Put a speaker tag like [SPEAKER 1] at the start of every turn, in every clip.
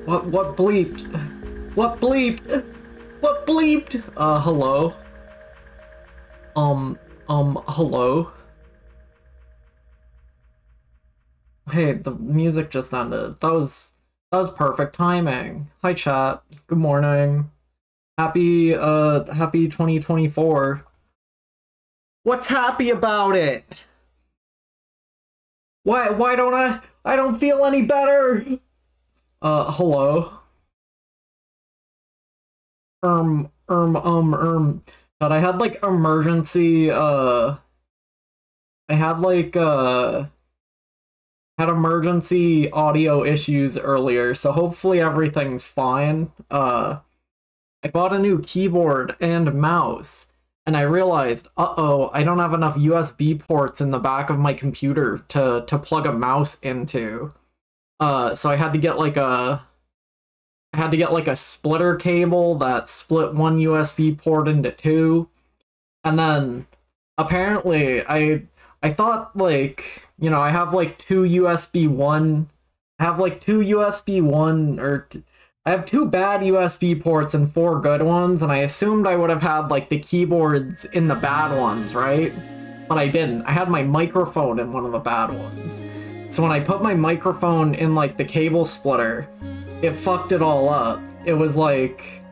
[SPEAKER 1] What bleeped? What bleeped? What bleeped? Hello? Hello? Hey, the music just ended. That was perfect timing. Hi chat. Good morning. Happy 2024. What's happy about it? Why don't I don't feel any better? Hello? But I had like emergency, had emergency audio issues earlier, so hopefully everything's fine. I bought a new keyboard and mouse, and I realized, uh-oh, I don't have enough USB ports in the back of my computer to plug a mouse into. So I had to get like a splitter cable that split one USB port into two. And then apparently I thought, like, you know, I have like two USB 1, I have two bad USB ports and 4 good ones, and I assumed I would have had like the keyboards in the bad ones, right? But I didn't. I had my microphone in one of the bad ones. So when I put my microphone in like the cable splitter, it fucked it all up. It was like,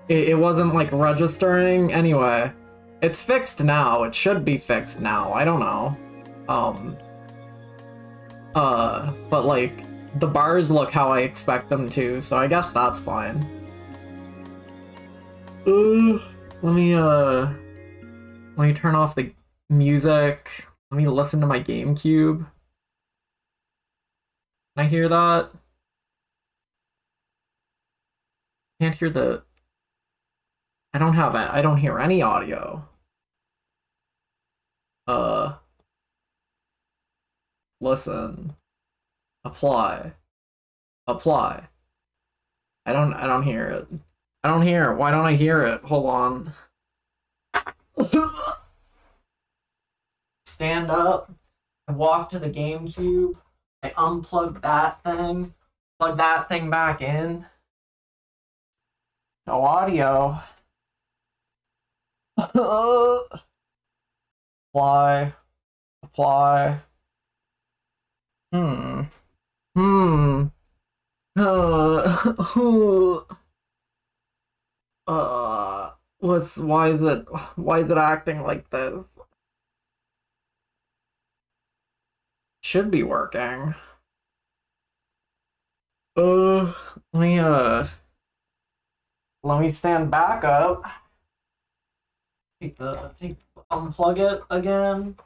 [SPEAKER 1] it wasn't like registering. Anyway, it's fixed now. It should be fixed now. I don't know. But like, the bars look how I expect them to, so I guess that's fine. Let me turn off the music. Let me listen to my GameCube. Can I hear that? Can't hear the... I don't have it. I don't hear any audio. Listen. Apply. Apply. I don't hear it. I don't hear it. Why don't I hear it? Hold on. Stand up. I walk to the GameCube. I unplug that thing. Plug that thing back in. No audio. Apply. Apply. Why is it acting like this? Should be working. Let me stand back up. Unplug it again.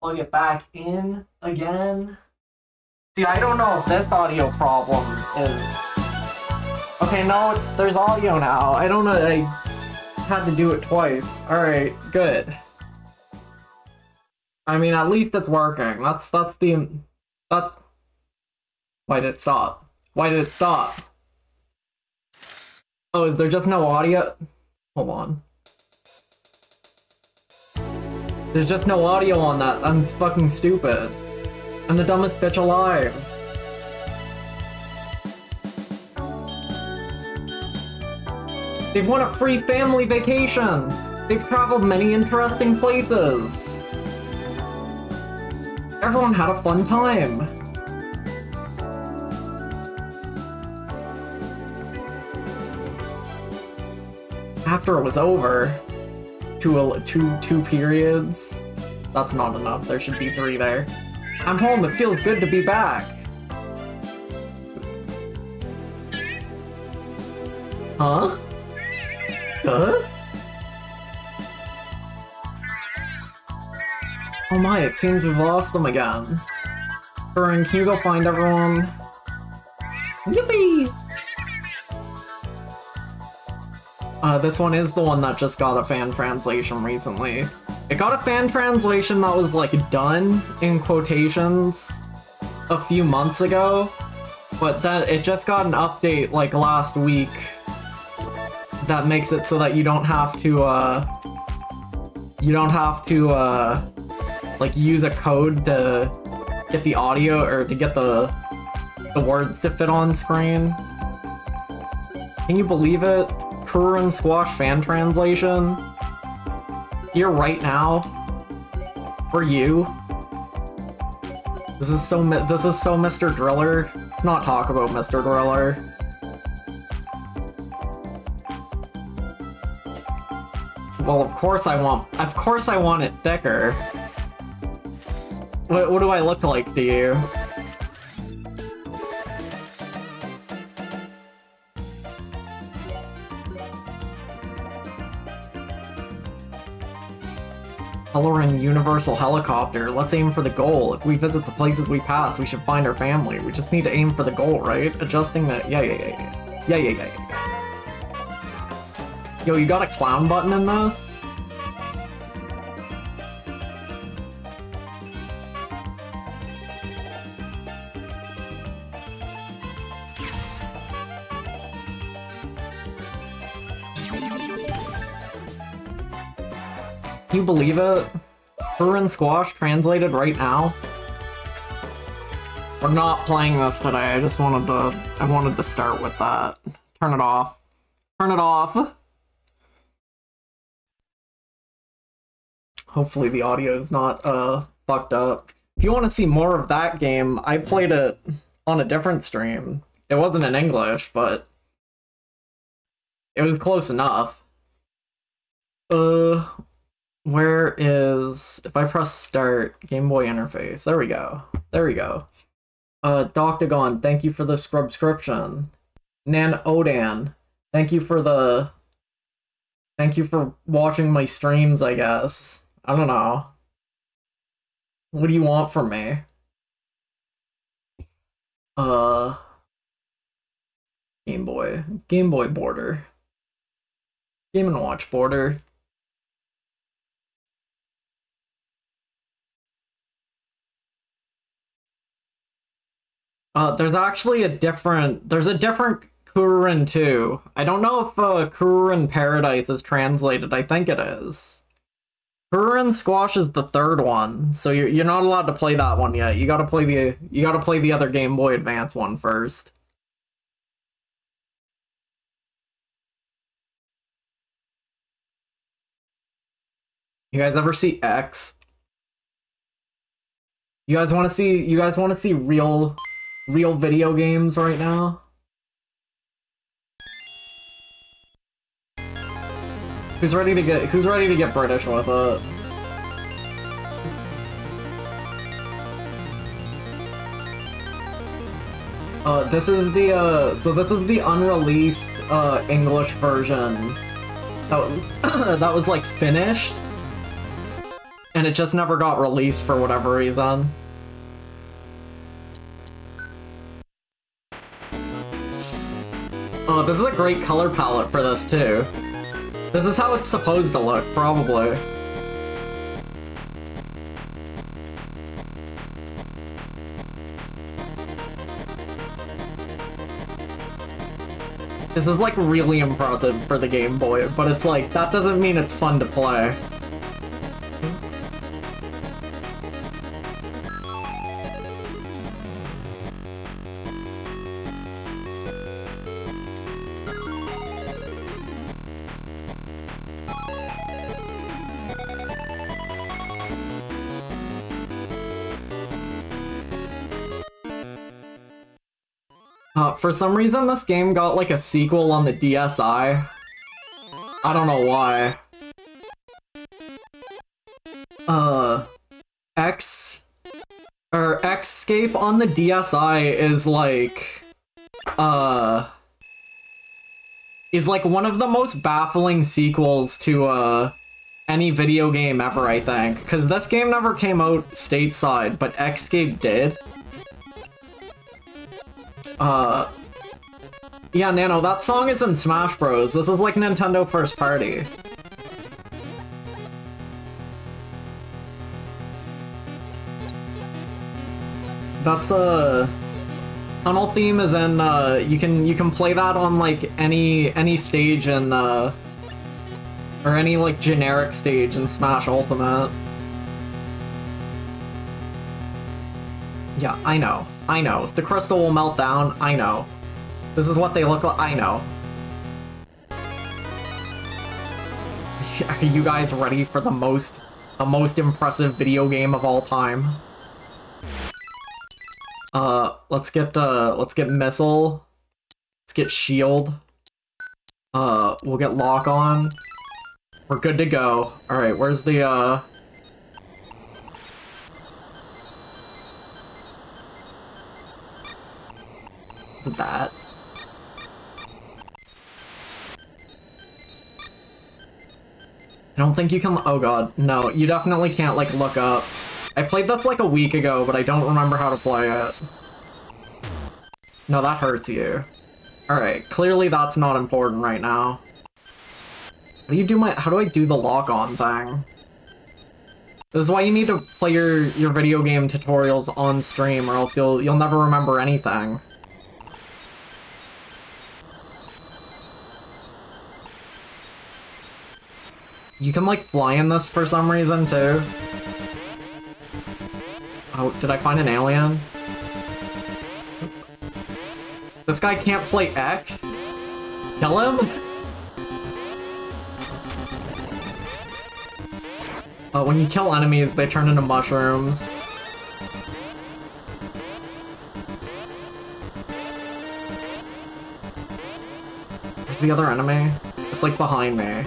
[SPEAKER 1] Plug it back in again. See, I don't know if this audio problem is... Okay, no, there's audio now. I don't know, I just had to do it twice. Alright, good. I mean, at least it's working. That's the... Why did it stop? Why did it stop? Oh, is there just no audio? Hold on. There's just no audio on that. I'm fucking stupid. I'm the dumbest bitch alive. They've won a free family vacation. They've traveled many interesting places. Everyone had a fun time. After it was over, two periods. That's not enough. There should be 3 there. I'm home. It feels good to be back. Huh? Huh? Oh my, it seems we've lost them again. Burn, can you go find everyone? Yippee! This one is the one that just got a fan translation recently. It got a fan translation that was, like, done, in quotations, a few months ago, but then it just got an update, like, last week that makes it so that you don't have to, like, use a code to get the audio, or to get the words to fit on screen. Can you believe it? Kurin Squash fan translation. Here right now. For you. This is so Mr. Driller. Let's not talk about Mr. Driller. Well, of course I want it thicker. What do I look like to you? Coloring Universal Helicopter. Let's aim for the goal. If we visit the places we passed, we should find our family. We just need to aim for the goal, right? Adjusting the... Yeah. Yo, you got a clown button in this? Can you believe it? Kurin Squash translated right now? We're not playing this today. I wanted to start with that. Turn it off. Turn it off. Hopefully the audio is not fucked up. If you want to see more of that game, I played it on a different stream. It wasn't in English, but it was close enough. Where is... If I press start, Game Boy interface. There we go. There we go. Doctagon, thank you for the subscription. Nan Odan, thank you for watching my streams, I guess. I don't know. What do you want from me? Game Boy border. Game & Watch border. There's actually a different Kurin too. I don't know if Kurin Paradise is translated. I think it is. Kurin Squash is the third one, so you're not allowed to play that one yet. You gotta play the other Game Boy Advance one first. You guys ever see X? You guys want to see real video games right now? Who's ready to get British with it? This is the unreleased English version that was like finished, and it just never got released for whatever reason. Oh, this is a great color palette for this too. This is how it's supposed to look, probably. This is like really impressive for the Game Boy, but it's like, that doesn't mean it's fun to play. For some reason, this game got like a sequel on the DSi. I don't know why. Xscape on the DSi is like one of the most baffling sequels to any video game ever, I think. Because this game never came out stateside, but Xscape did. Yeah, Nano, that song is in Smash Bros. This is like Nintendo first party. That's Tunnel Theme is in you can play that on like any stage in or any like generic stage in Smash Ultimate. Yeah, I know. The crystal will melt down, I know. This is what they look like, I know. Are you guys ready for the most impressive video game of all time? Let's get missile. Let's get shield. We'll get lock on. We're good to go. Alright, where's the, Is it that? I don't think you can- oh god, no, you definitely can't, like, look up. I played this like a week ago, but I don't remember how to play it. No, that hurts you. Alright, clearly that's not important right now. How do I do the lock-on thing? This is why you need to play your video game tutorials on stream, or else you'll never remember anything. You can, like, fly in this for some reason, too. Oh, did I find an alien? This guy can't play X? Kill him? When you kill enemies, they turn into mushrooms. Where's the other enemy? It's, like, behind me.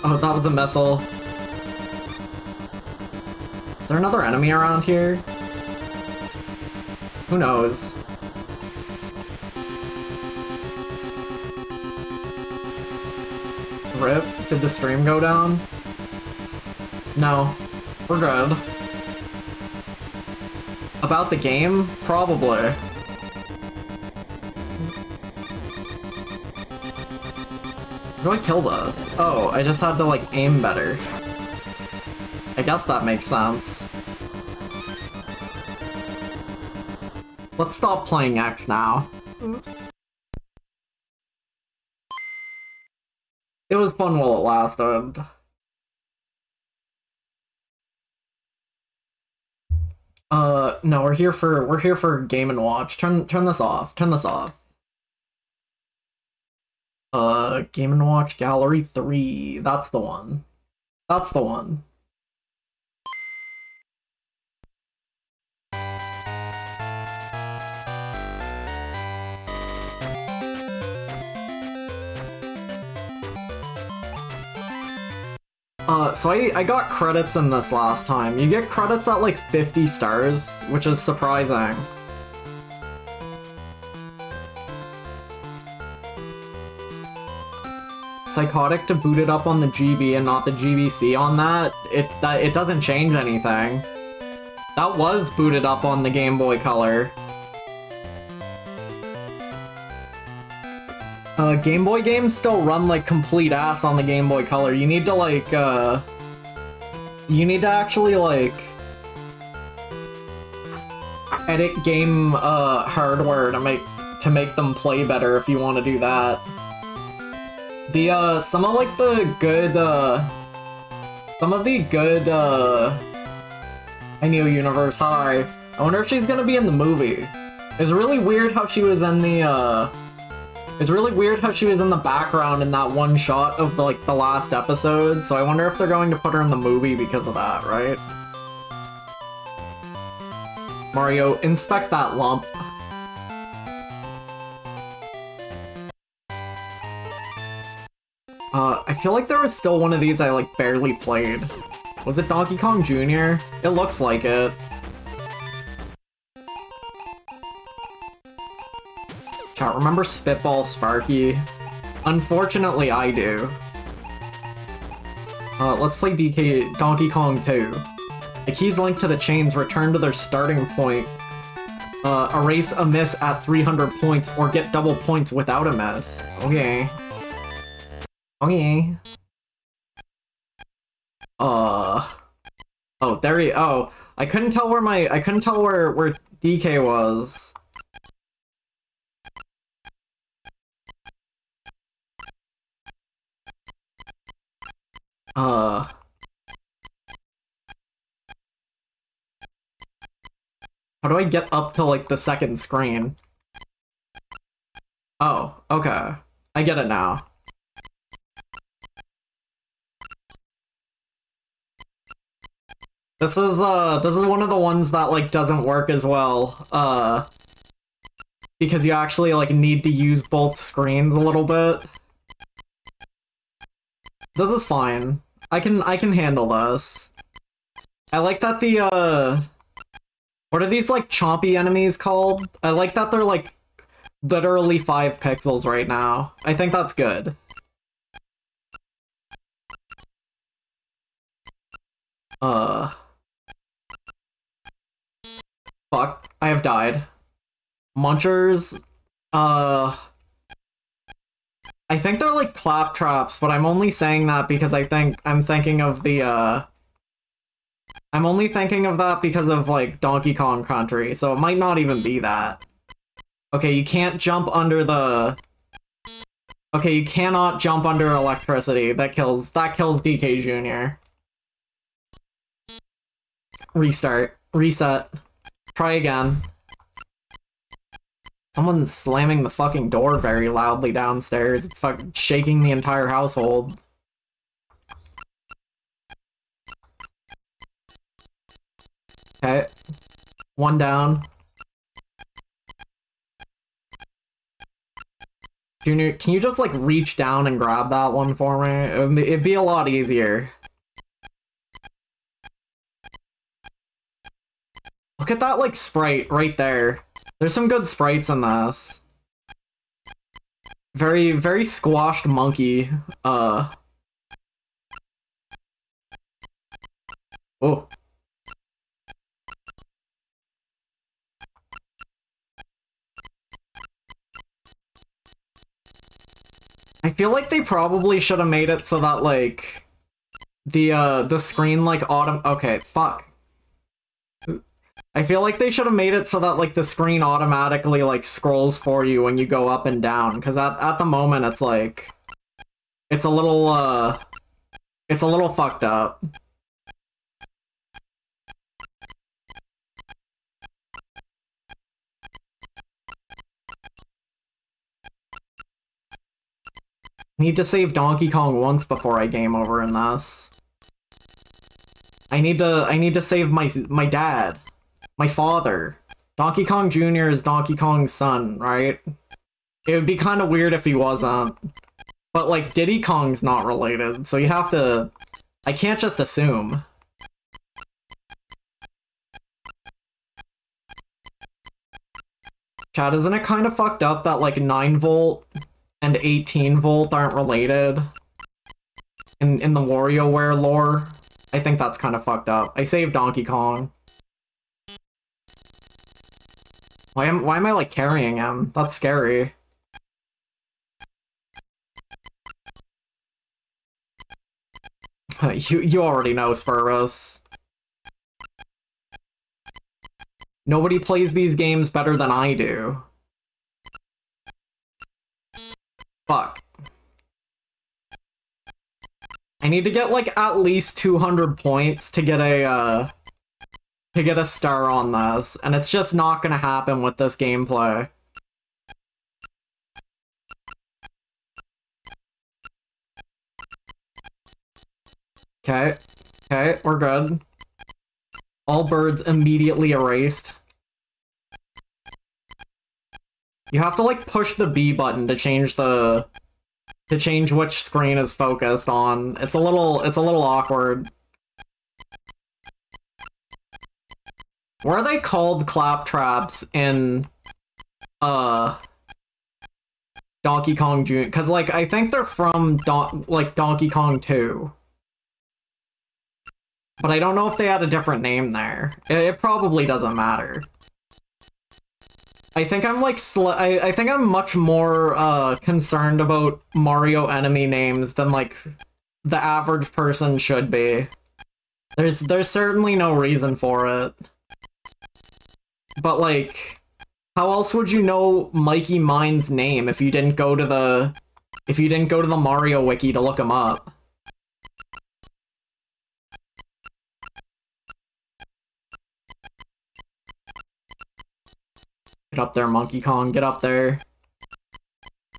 [SPEAKER 1] Oh, that was a missile. Is there another enemy around here? Who knows? RIP? Did the stream go down? No. We're good. About the game? Probably. How do I kill this? Oh, I just had to, like, aim better. I guess that makes sense. Let's stop playing X now. It was fun while it lasted. No, we're here for Game and Watch. Turn this off. Turn this off. Game and Watch Gallery 3. That's the one. That's the one. So I got credits in this last time. You get credits at like 50 stars, which is surprising. Psychotic to boot it up on the GB and not the GBC on that. It doesn't change anything. That was booted up on the Game Boy Color. Game Boy games still run like complete ass on the Game Boy Color. You need to like, you need to actually like edit game hardware to make them play better if you want to do that. The some of the good I Neo Universe, hi. I wonder if she's gonna be in the movie. It's really weird how she was in the It's really weird how she was in the background in that one shot of the last episode, so I wonder if they're going to put her in the movie because of that, right? Mario, inspect that lump. I feel like there was still one of these I barely played. Was it Donkey Kong Jr.? It looks like it. Chat, remember Spitball Sparky? Unfortunately, I do. Let's play Donkey Kong 2. The keys linked to the chains return to their starting point. Erase a miss at 300 points or get double points without a miss. Okay. Okay. Oh, there he- oh. I couldn't tell where where DK was. How do I get up to, the second screen? Oh, okay. I get it now. This is one of the ones that like doesn't work as well. Because you actually like need to use both screens a little bit. This is fine. I can handle this. I like that the what are these like chompy enemies called? I like that they're like literally 5 pixels right now. I think that's good. Fuck. I have died. Munchers, I think they're like claptraps, but I'm only saying that because I'm thinking of the, I'm only thinking of that because of, like, Donkey Kong Country, so it might not even be that. Okay, you can't jump under the... Okay, you cannot jump under electricity. That kills DK Jr. Restart. Reset. Try again. Someone's slamming the fucking door very loudly downstairs. It's fucking shaking the entire household. Okay. One down. Junior, can you just, like, reach down and grab that one for me? It'd be a lot easier. Look at that, like, sprite right there. There's some good sprites in this. Very, very squashed monkey. Oh. I feel like they probably should have made it so that, like, the screen, like, okay, fuck. I feel like they should have made it so that, like, the screen automatically, like, scrolls for you when you go up and down, because at the moment, it's, like, it's a little fucked up. Need to save Donkey Kong once before I game over in this. I need to save my dad. My father. Donkey Kong Jr. is Donkey Kong's son, right? It would be kind of weird if he wasn't. But, like, Diddy Kong's not related, so you have to... I can't just assume. Chad, isn't it kind of fucked up that, like, 9 volt and 18 volt aren't related? In the WarioWare lore? I think that's kind of fucked up. I saved Donkey Kong. Why am I, like, carrying him? That's scary. You already know, Spurus. Nobody plays these games better than I do. Fuck. I need to get, like, at least 200 points to get a star on this, and it's just not gonna happen with this gameplay. Okay. Okay, we're good. All birds immediately erased. You have to, like, push the B button to change which screen is focused on. It's a little awkward. Where are they called claptraps in Donkey Kong Jr.? Because, like, I think they're from Donkey Kong 2. But I don't know if they had a different name there. It probably doesn't matter. I think I'm like I think I'm much more concerned about Mario enemy names than like the average person should be. There's certainly no reason for it. But like, how else would you know Mikey Mine's name if you didn't go to the Mario wiki to look him up? Get up there, Monkey Kong, get up there.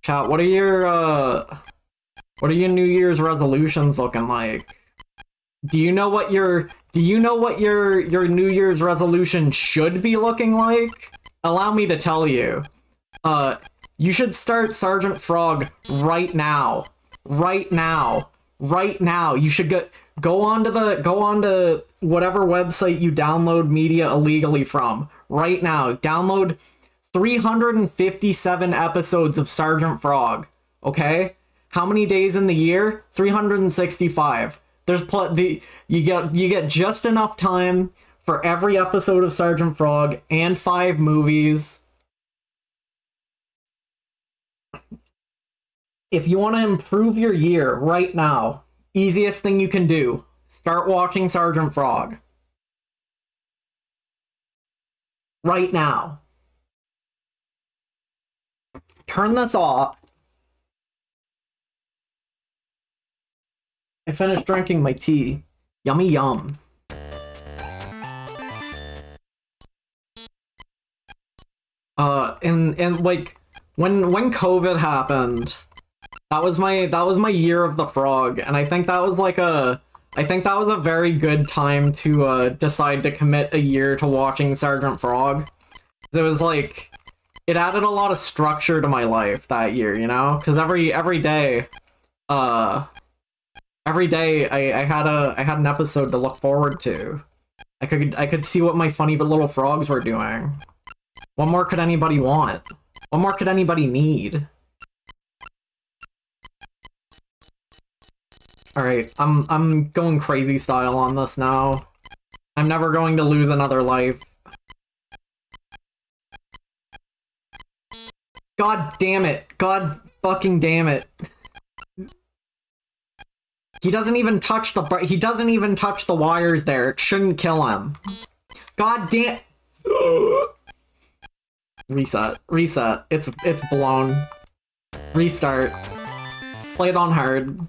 [SPEAKER 1] Chat, what are your New Year's resolutions looking like? Do you know what your New Year's resolution should be looking like? Allow me to tell you. You should start Sergeant Frog right now. Right now. Right now. You should go onto whatever website you download media illegally from. Right now. Download 357 episodes of Sergeant Frog. Okay? How many days in the year? 365. There's you get just enough time for every episode of Sergeant Frog and 5 movies. If you want to improve your year right now, easiest thing you can do, start watching Sergeant Frog. Right now. Turn this off. I finished drinking my tea. Yummy yum. And like when COVID happened, that was my year of the frog, and I think that was a very good time to decide to commit a year to watching Sergeant Frog. It was like it added a lot of structure to my life that year, you know? Because every day I had an episode to look forward to. I could see what my funny little frogs were doing. What more could anybody want? What more could anybody need? Alright, I'm going crazy style on this now. I'm never going to lose another life. God damn it. God fucking damn it. He doesn't even touch the wires there. It shouldn't kill him. God damn. Reset. It's blown. Restart. Play it on hard.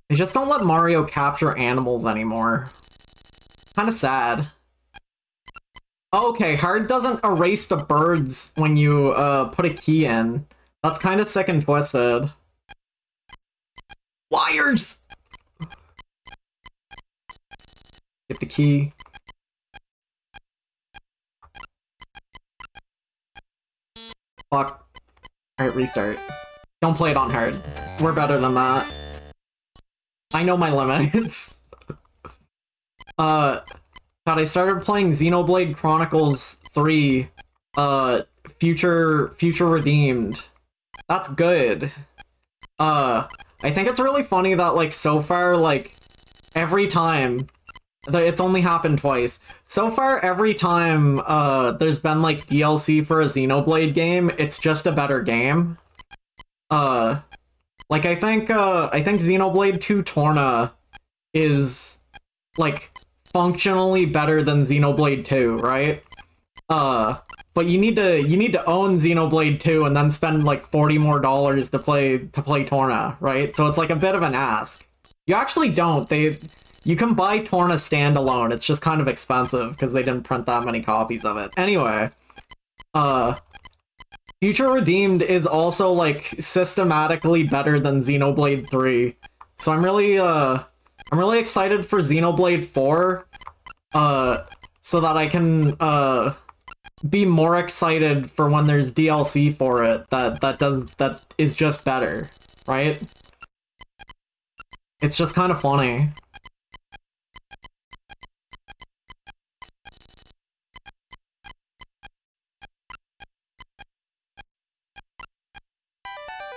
[SPEAKER 1] They just don't let Mario capture animals anymore. Kinda sad. Okay, hard doesn't erase the birds when you put a key in. That's kind of sick and twisted. Wires! Get the key. Fuck. Alright, restart. Don't play it on hard. We're better than that. I know my limits. God, I started playing Xenoblade Chronicles 3, Future Redeemed. That's good. I think it's really funny that, like, so far, like, every time, it's only happened twice. So far, every time, there's been, like, DLC for a Xenoblade game, it's just a better game. Like, I think Xenoblade 2 Torna is, like, functionally better than Xenoblade 2, right? But you need to own Xenoblade 2 and then spend like $40 more to play Torna, right? So it's like a bit of an ask. You actually don't. You can buy Torna standalone. It's just kind of expensive because they didn't print that many copies of it. Anyway, Future Redeemed is also like systematically better than Xenoblade 3. So I'm really excited for Xenoblade 4, so that I can be more excited for when there's DLC for it that is just better, right? It's just kind of funny.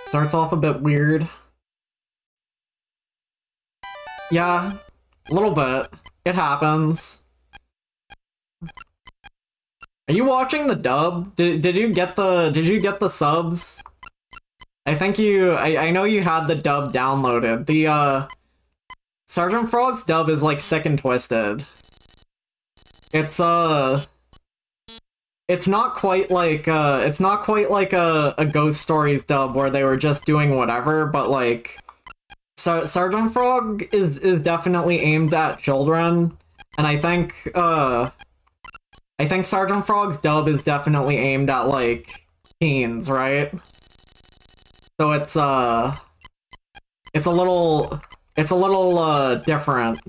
[SPEAKER 1] Starts off a bit weird. Yeah, a little bit. It happens. Are you watching the dub? Did you get the subs? I think I know you had the dub downloaded. The Sergeant Frog's dub is like sick and twisted. It's not quite like a Ghost Stories dub where they were just doing whatever, but like So Sergeant Frog is definitely aimed at children, and I think Sergeant Frog's dub is definitely aimed at like teens, right? So it's a little different.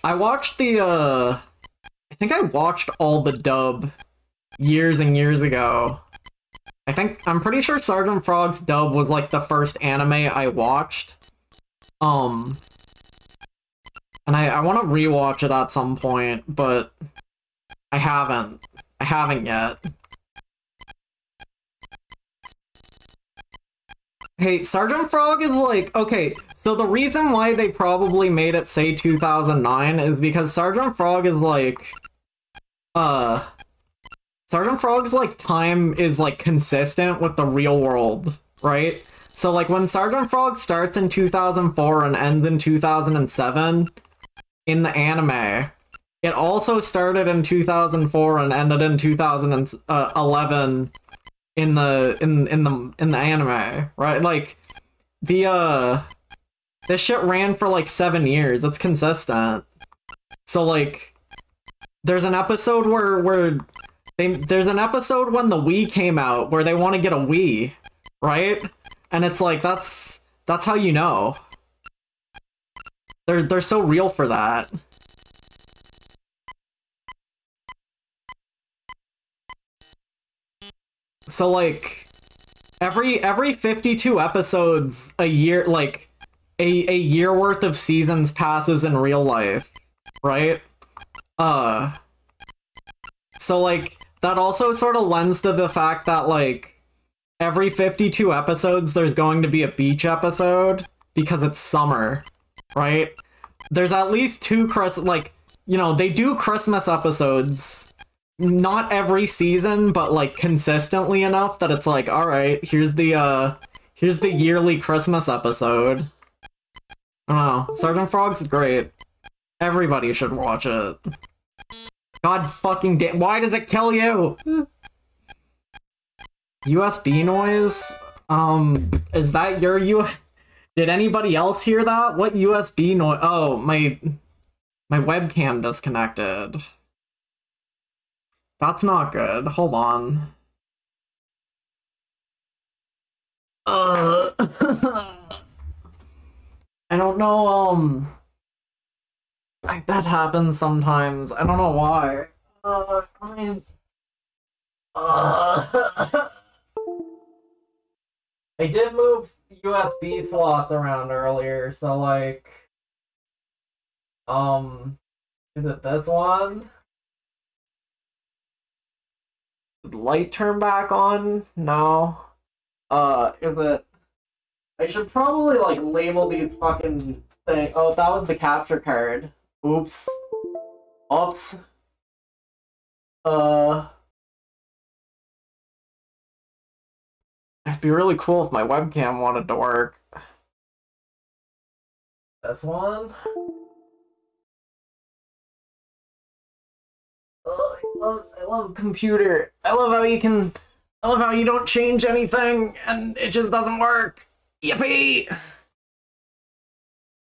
[SPEAKER 1] I watched I think I watched all the dub years and years ago. I'm pretty sure Sergeant Frog's dub was like the first anime I watched. And I want to rewatch it at some point, but I haven't. I haven't yet. Hey, Sergeant Frog is like, okay, so the reason why they probably made it say 2009 is because Sergeant Frog is like, Sergeant Frog's like time is like consistent with the real world, right? So like when Sergeant Frog starts in 2004 and ends in 2007 in the anime, it also started in 2004 and ended in 2011 in the anime, right? Like this shit ran for like 7 years. It's consistent. So like there's an episode there's an episode when the Wii came out where they want to get a Wii, right? And it's like that's how you know. They're so real for that. So like every 52 episodes a year, like a year worth of seasons passes in real life, right? So like that also sort of lends to the fact that like every 52 episodes there's going to be a beach episode because it's summer, right? There's at least 2 like, you know, they do Christmas episodes. Not every season, but like consistently enough that it's like, all right, here's the yearly Christmas episode. I don't know. Sergeant Frog's great. Everybody should watch it. God fucking damn, why does it kill you? USB noise? Is that your Did anybody else hear that? What USB noise? Oh, my webcam disconnected. That's not good. Hold on. I don't know, like, that happens sometimes. I don't know why. I mean... I did move USB slots around earlier, so, like... Is it this one? Did the light turn back on? No. Is it... I should probably, like, label these fucking things. Oh, that was the capture card. Oops. Oops. It'd be really cool if my webcam wanted to work. This one? Oh, I love computer. I love how you don't change anything and it just doesn't work. Yippee!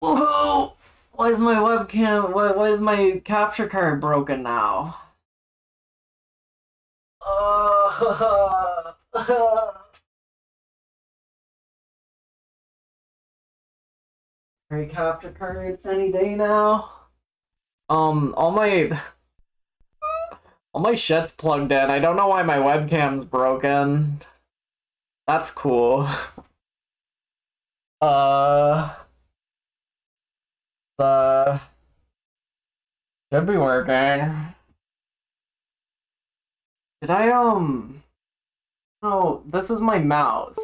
[SPEAKER 1] Woohoo! Why is my webcam, why is my capture card broken now? Great capture card any day now. All my shit's plugged in. I don't know why my webcam's broken. That's cool. Should be working. Did I, Oh, this is my mouse.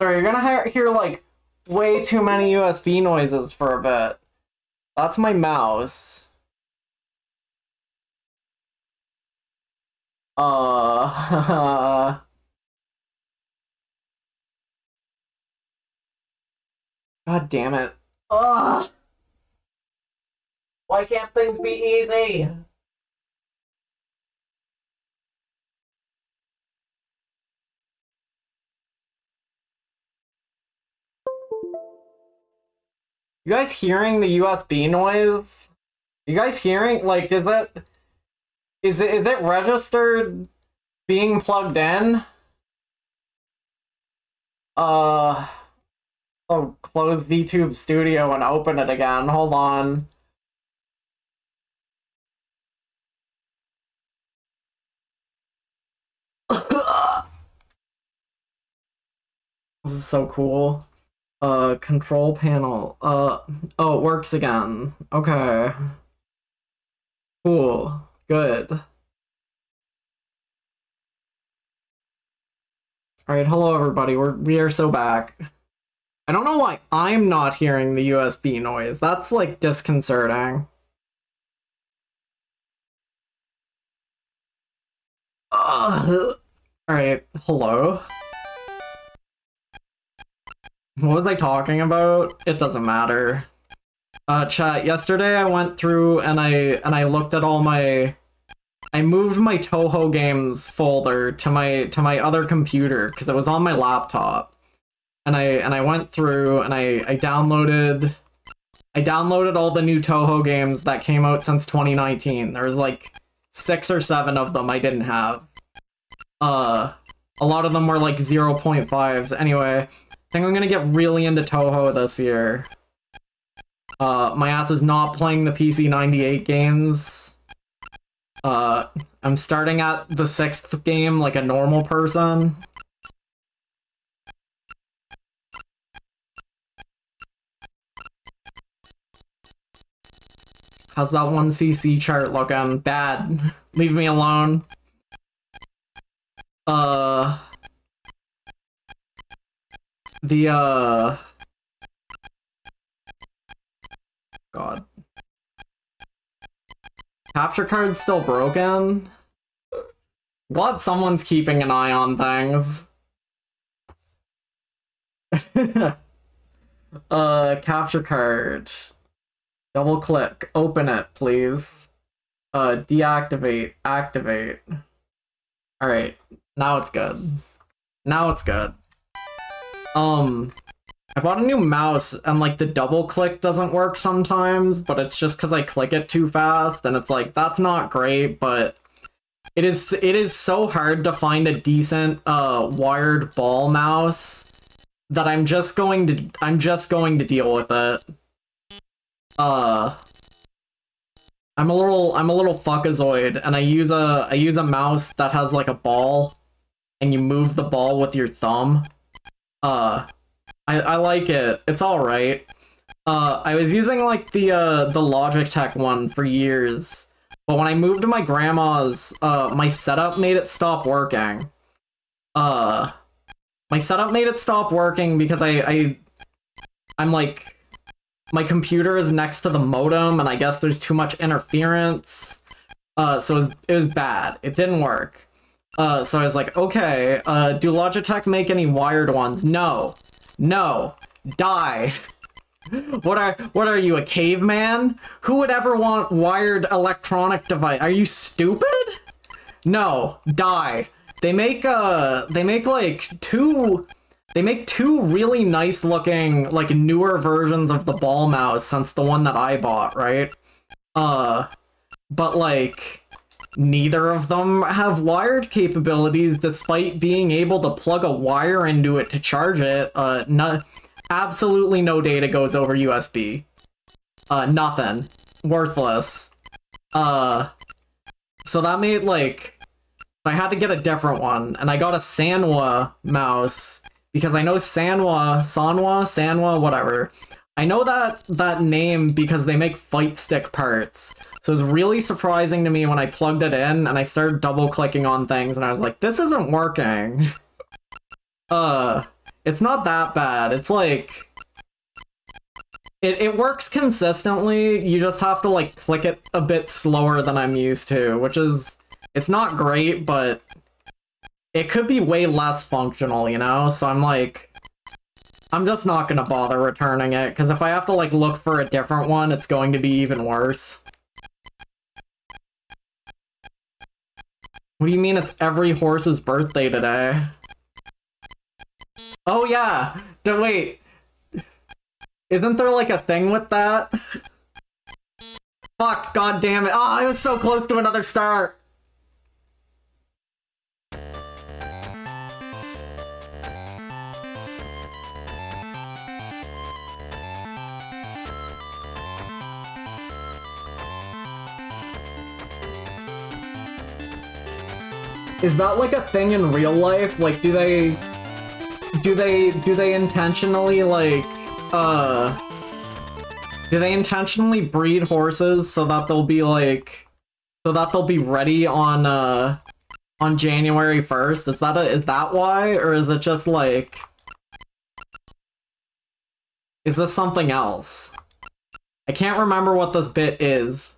[SPEAKER 1] Sorry, you're gonna hear, like, way too many USB noises for a bit. That's my mouse. God damn it. Ugh! Why can't things be easy? You guys hearing the USB noise? You guys hearing, like, is it registered being plugged in? Oh, close VTube Studio and open it again. Hold on. This is so cool. Control panel. Oh, it works again. Okay. Cool. Good. Alright, hello everybody. We are so back. I don't know why I'm not hearing the USB noise. That's like disconcerting. Alright, hello. What was I talking about? It doesn't matter. Chat, yesterday I went through and I looked at all my... I moved my Toho games folder to my other computer because it was on my laptop. And I went through and I downloaded all the new Toho games that came out since 2019. There was like 6 or 7 of them I didn't have. A lot of them were like 0.5s. Anyway, I think I'm gonna get really into Toho this year. My ass is not playing the PC 98 games. I'm starting at the 6th game like a normal person. How's that 1cc chart looking? Bad. Leave me alone. God. Capture card's still broken? Glad someone's keeping an eye on things. Capture card. Double click. Open it, please. Deactivate. Activate. Alright. Now it's good. Now it's good. I bought a new mouse and like the double click doesn't work sometimes, but it's just because I click it too fast and it's like, that's not great, but it is so hard to find a decent wired ball mouse that I'm just going to deal with it. I'm a little fuckazoid and I use a mouse that has like a ball and you move the ball with your thumb. I like it. It's alright. I was using like the Logitech one for years, but when I moved to my grandma's, my setup made it stop working. My setup made it stop working because I'm like, my computer is next to the modem and I guess there's too much interference. So it was bad. It didn't work. So I was like, okay, do Logitech make any wired ones? No. No. Die. What are you, a caveman? Who would ever want wired electronic device? Are you stupid? No. Die. They make two really nice looking, like, newer versions of the ball mouse since the one that I bought, right? But like, neither of them have wired capabilities despite being able to plug a wire into it to charge it. Absolutely no data goes over USB. Nothing. Worthless. So that made, like, I had to get a different one, and I got a Sanwa mouse, because I know Sanwa, whatever. I know that name because they make fight stick parts. So it was really surprising to me when I plugged it in and I started double clicking on things and I was like, this isn't working. It's not that bad. It's like, it works consistently. You just have to like click it a bit slower than I'm used to, which is, it's not great, but it could be way less functional, you know? So I'm like, I'm just not gonna bother returning it, because if I have to like look for a different one, it's going to be even worse. What do you mean it's every horse's birthday today? Oh yeah! Wait. Isn't there like a thing with that? Fuck, god damn it. Oh, I was so close to another star. Is that like a thing in real life? Like, do they intentionally like do they intentionally breed horses so that they'll be like ready on January 1st? Is that why, or is it just like, is this something else? I can't remember what this bit is.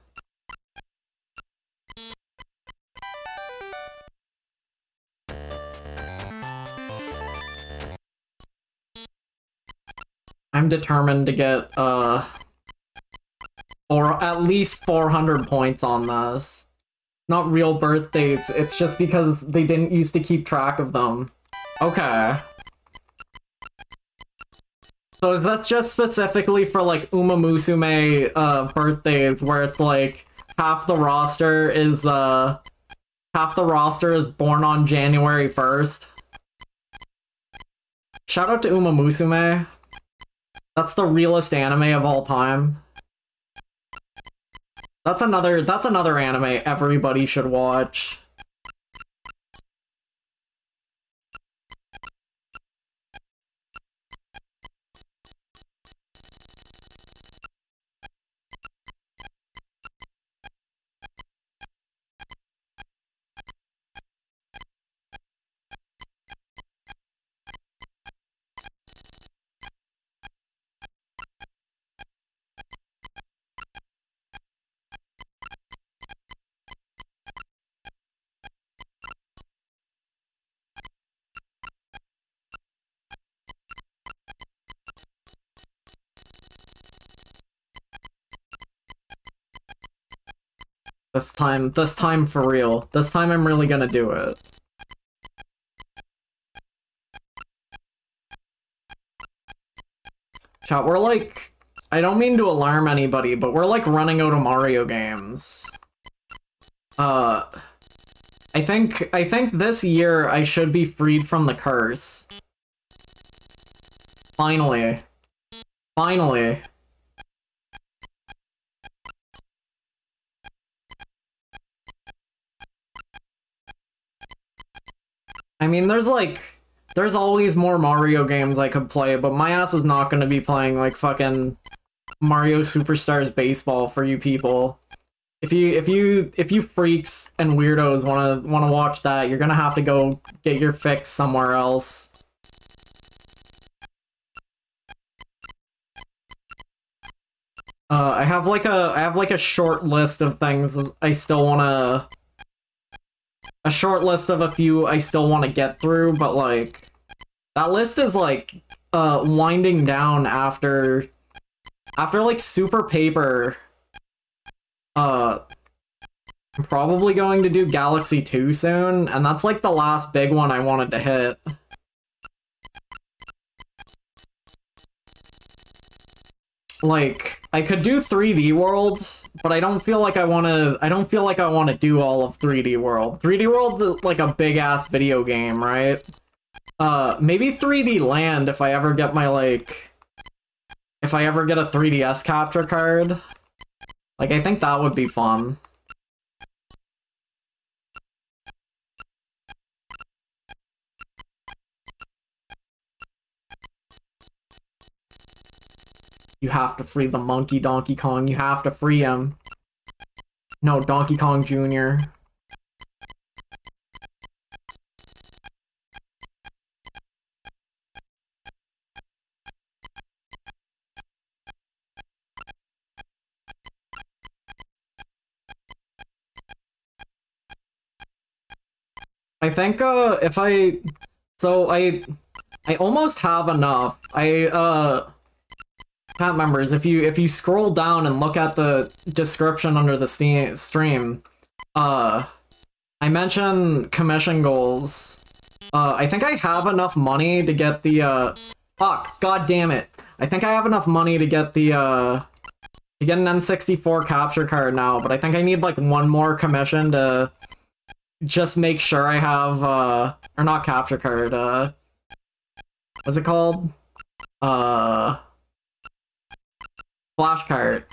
[SPEAKER 1] I'm determined to get, or at least 400 points on this. Not real birth dates, it's just because they didn't used to keep track of them. Okay. So is that just specifically for, like, Uma Musume, birthdays, where it's, like, half the roster is born on January 1st? Shout out to Uma Musume. That's the realest anime of all time. That's another anime everybody should watch. This time for real. This time I'm really gonna do it. Chat, we're like, I don't mean to alarm anybody, but we're like running out of Mario games. I think this year I should be freed from the curse. Finally. Finally. I mean, there's always more Mario games I could play, but my ass is not gonna be playing like fucking Mario Superstars Baseball for you people. If you freaks and weirdos wanna watch that, you're gonna have to go get your fix somewhere else. I have like a short list of things I still wanna. A short list of a few I still want to get through, but like that list is like winding down after like Super Paper. I'm probably going to do Galaxy 2 soon, and that's like the last big one I wanted to hit. Like, I could do 3D World, but I don't feel like I want to do all of 3D World. 3D World is like a big ass video game, right? Maybe 3D Land if I ever get my if I ever get a 3DS capture card. Like, I think that would be fun. You have to free the monkey, Donkey Kong. You have to free him. No, Donkey Kong Jr. I think, I almost have enough. Chat members, if you scroll down and look at the description under the stream, I mentioned commission goals. I think I have enough money to get the, fuck, god damn it. I think I have enough money to get the, to get an N64 capture card now, but I think I need, like, one more commission to just make sure I have, or not capture card, what's it called? Flash card.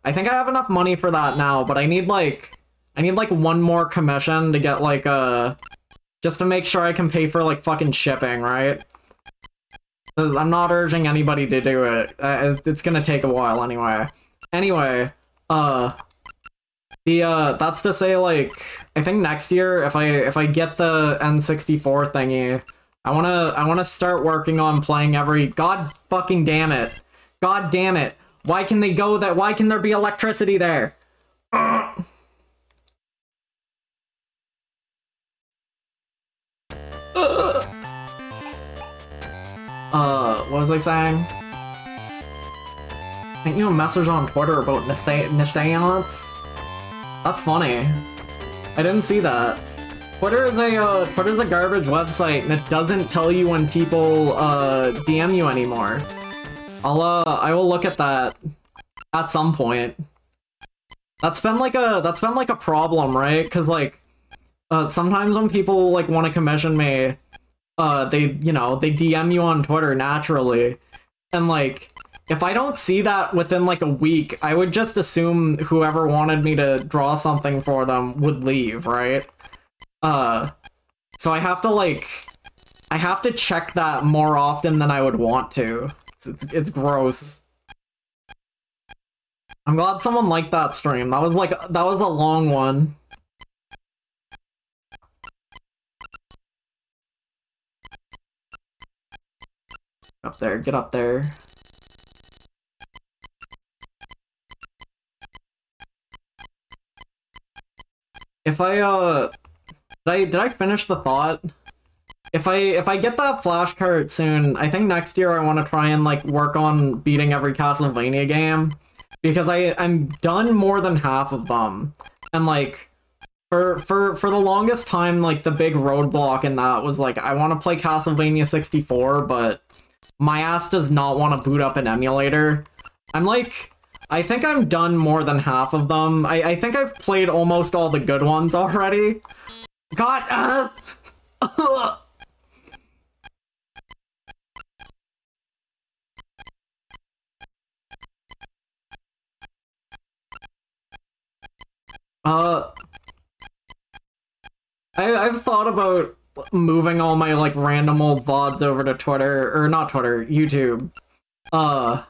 [SPEAKER 1] I think I have enough money for that now, but I need like one more commission to get like just to make sure I can pay for like fucking shipping, right? 'Cause I'm not urging anybody to do it. It's gonna take a while anyway. Anyway, that's to say, like, I think next year if I get the N64 thingy, I wanna start working on playing every god fucking damn it. God damn it. Why can they go that? Why can there be electricity there? What was I saying? Sent you a message on Twitter about Nisseance? That's funny. I didn't see that. Twitter's a garbage website and it doesn't tell you when people DM you anymore. I will look at that at some point. That's been like a problem, right? Cause like sometimes when people like want to commission me, they DM you on Twitter naturally. And like if I don't see that within like a week, I would just assume whoever wanted me to draw something for them would leave, right? So I have to check that more often than I would want to. It's gross. I'm glad someone liked that stream. That was a long one. Up there, get up there. If did I finish the thought? If I get that flash card soon, I think next year I want to try and like work on beating every Castlevania game, because I'm done more than half of them, and like for the longest time, like the big roadblock in that was like I want to play Castlevania 64, but my ass does not want to boot up an emulator. I think I'm done more than half of them. I think I've played almost all the good ones already. God, I've thought about moving all my like random old VODs over to Twitter, or not Twitter, YouTube. All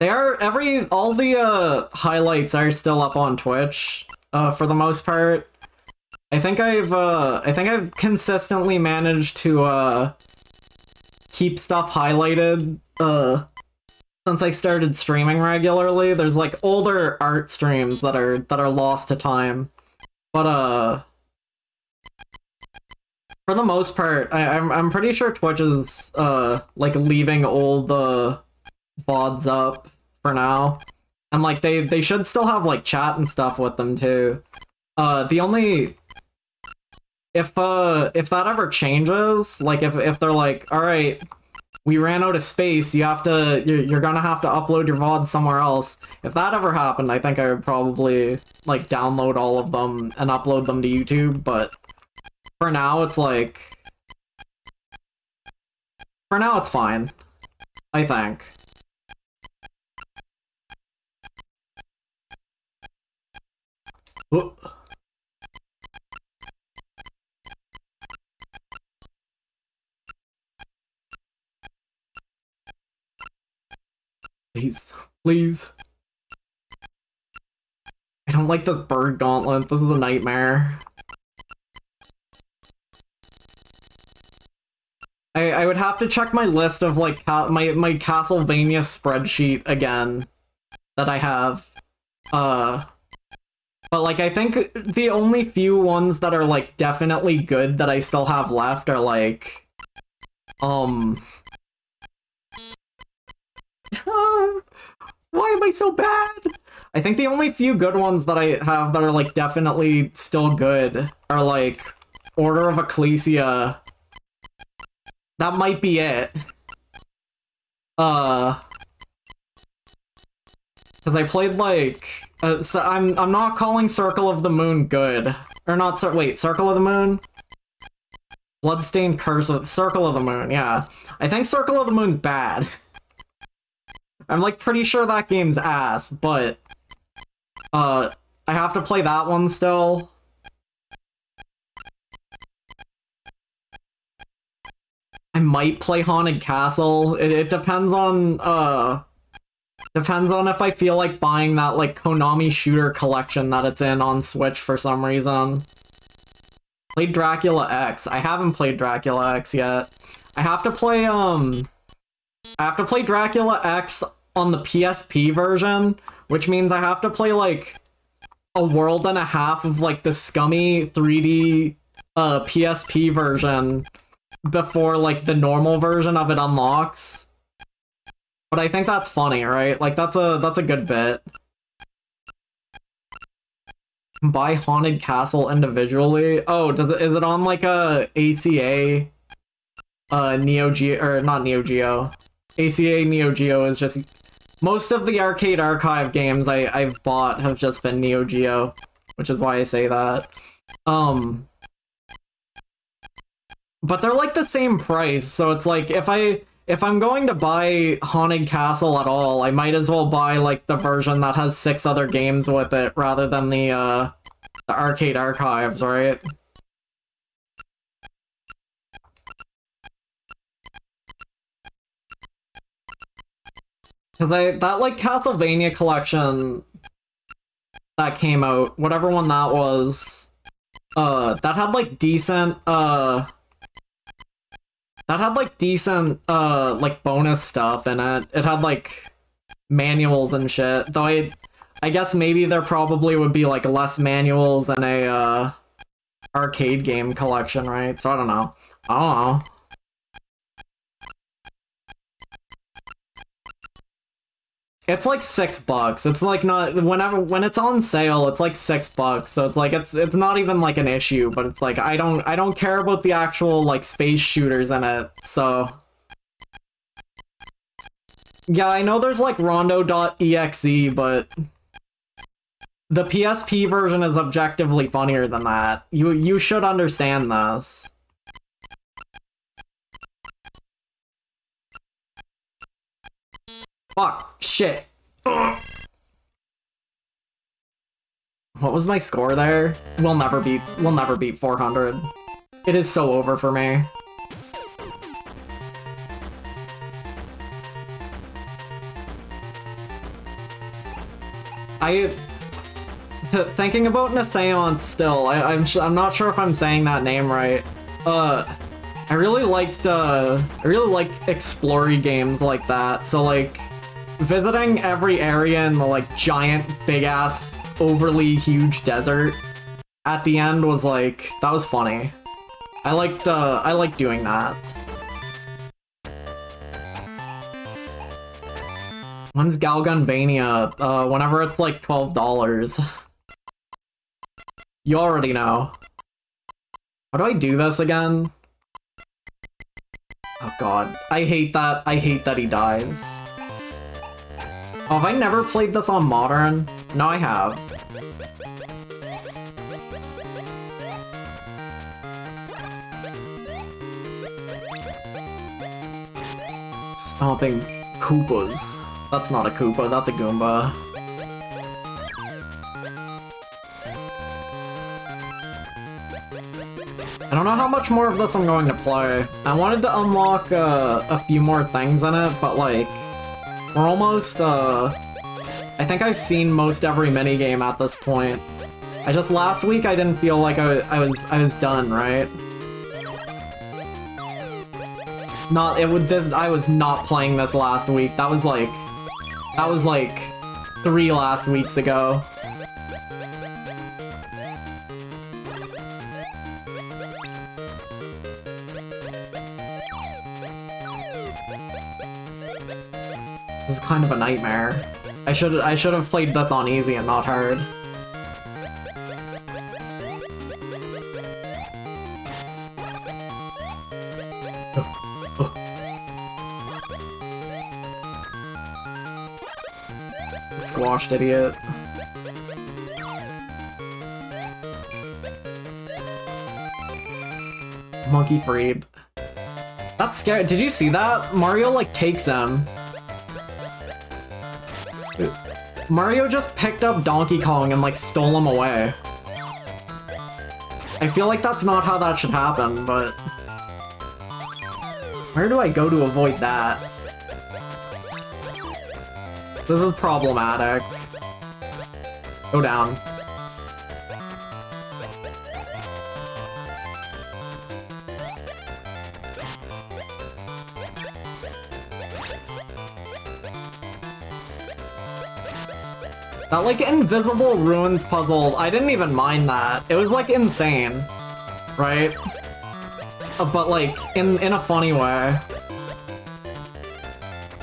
[SPEAKER 1] the highlights are still up on Twitch, for the most part. I think I've consistently managed to keep stuff highlighted since I started streaming regularly. There's like older art streams that are lost to time, but for the most part, I'm pretty sure Twitch is like leaving old VODs up for now, and like they should still have like chat and stuff with them too. The only if that ever changes, like if they're like, all right, we ran out of space, you're gonna have to upload your VOD somewhere else. If that ever happened, I think I would probably like download all of them and upload them to YouTube, but for now it's like, for now it's fine, I think. Whoop. Please, please. I don't like this bird gauntlet. This is a nightmare. I would have to check my list of like my Castlevania spreadsheet again that I have. But like I think the only few ones that are like definitely good that I still have left are like why am I so bad? I think the only few good ones that I have that are like definitely still good are like Order of Ecclesia. That might be it. Because I played like... so I'm not calling Circle of the Moon good. Or not, wait, Circle of the Moon? Bloodstained Curse of... Circle of the Moon, yeah. I think Circle of the Moon's bad. I'm like pretty sure that game's ass, but... I have to play that one still. I might play Haunted Castle. It depends on, depends on if I feel like buying that, like, Konami shooter collection that it's in on Switch for some reason. Played Dracula X. I haven't played Dracula X yet. I have to play Dracula X on the PSP version, which means I have to play, like, a world and a half of, like, the scummy 3D, PSP version before, like, the normal version of it unlocks. But I think that's funny, right? Like, that's a good bit. Buy Haunted Castle individually? Oh, is it on, like, a ACA, Neo Geo, or not Neo Geo. ACA Neo Geo is just... Most of the Arcade Archive games I've bought have just been Neo Geo, which is why I say that. But they're like the same price, so it's like if I'm going to buy Haunted Castle at all, I might as well buy like the version that has 6 other games with it rather than the Arcade Archives, right? Because that, like, Castlevania collection that came out, whatever one that was, that had, like, decent, like, bonus stuff in it. It had, like, manuals and shit, though I guess maybe there probably would be, like, less manuals in a, arcade game collection, right? So I don't know. I don't know. It's like $6. It's like not when it's on sale, it's like $6. So it's like it's not even like an issue, but it's like I don't care about the actual like space shooters in it. So yeah, I know there's like Rondo.exe, but the PSP version is objectively funnier than that. You should understand this. Fuck. Shit. Ugh. What was my score there? We'll never beat 400. It is so over for me. Thinking about Naseance still, I'm not sure if I'm saying that name right. I really like explory games like that, so like visiting every area in the like giant big ass overly huge desert at the end was like, that was funny. I liked doing that. When's Galgunvania? Whenever it's like $12. You already know. How do I do this again? Oh god. I hate that he dies. Oh, have I never played this on Modern? No, I have. Stomping Koopas. That's not a Koopa, that's a Goomba. I don't know how much more of this I'm going to play. I wanted to unlock a few more things in it, but like, we're almost, I think I've seen most every minigame at this point. Last week I didn't feel like I was done, right? I was not playing this last week. That was like 3 last weeks ago. This is kind of a nightmare. I should have played this on easy and not hard. squashed idiot. Monkey freed. That's scary. Did you see that? Mario, like, takes him. Mario just picked up Donkey Kong and, like, stole him away. I feel like that's not how that should happen, but... Where do I go to avoid that? This is problematic. Go down. That, like, invisible ruins puzzle, I didn't even mind that. It was, like, insane. Right? But, like, in a funny way.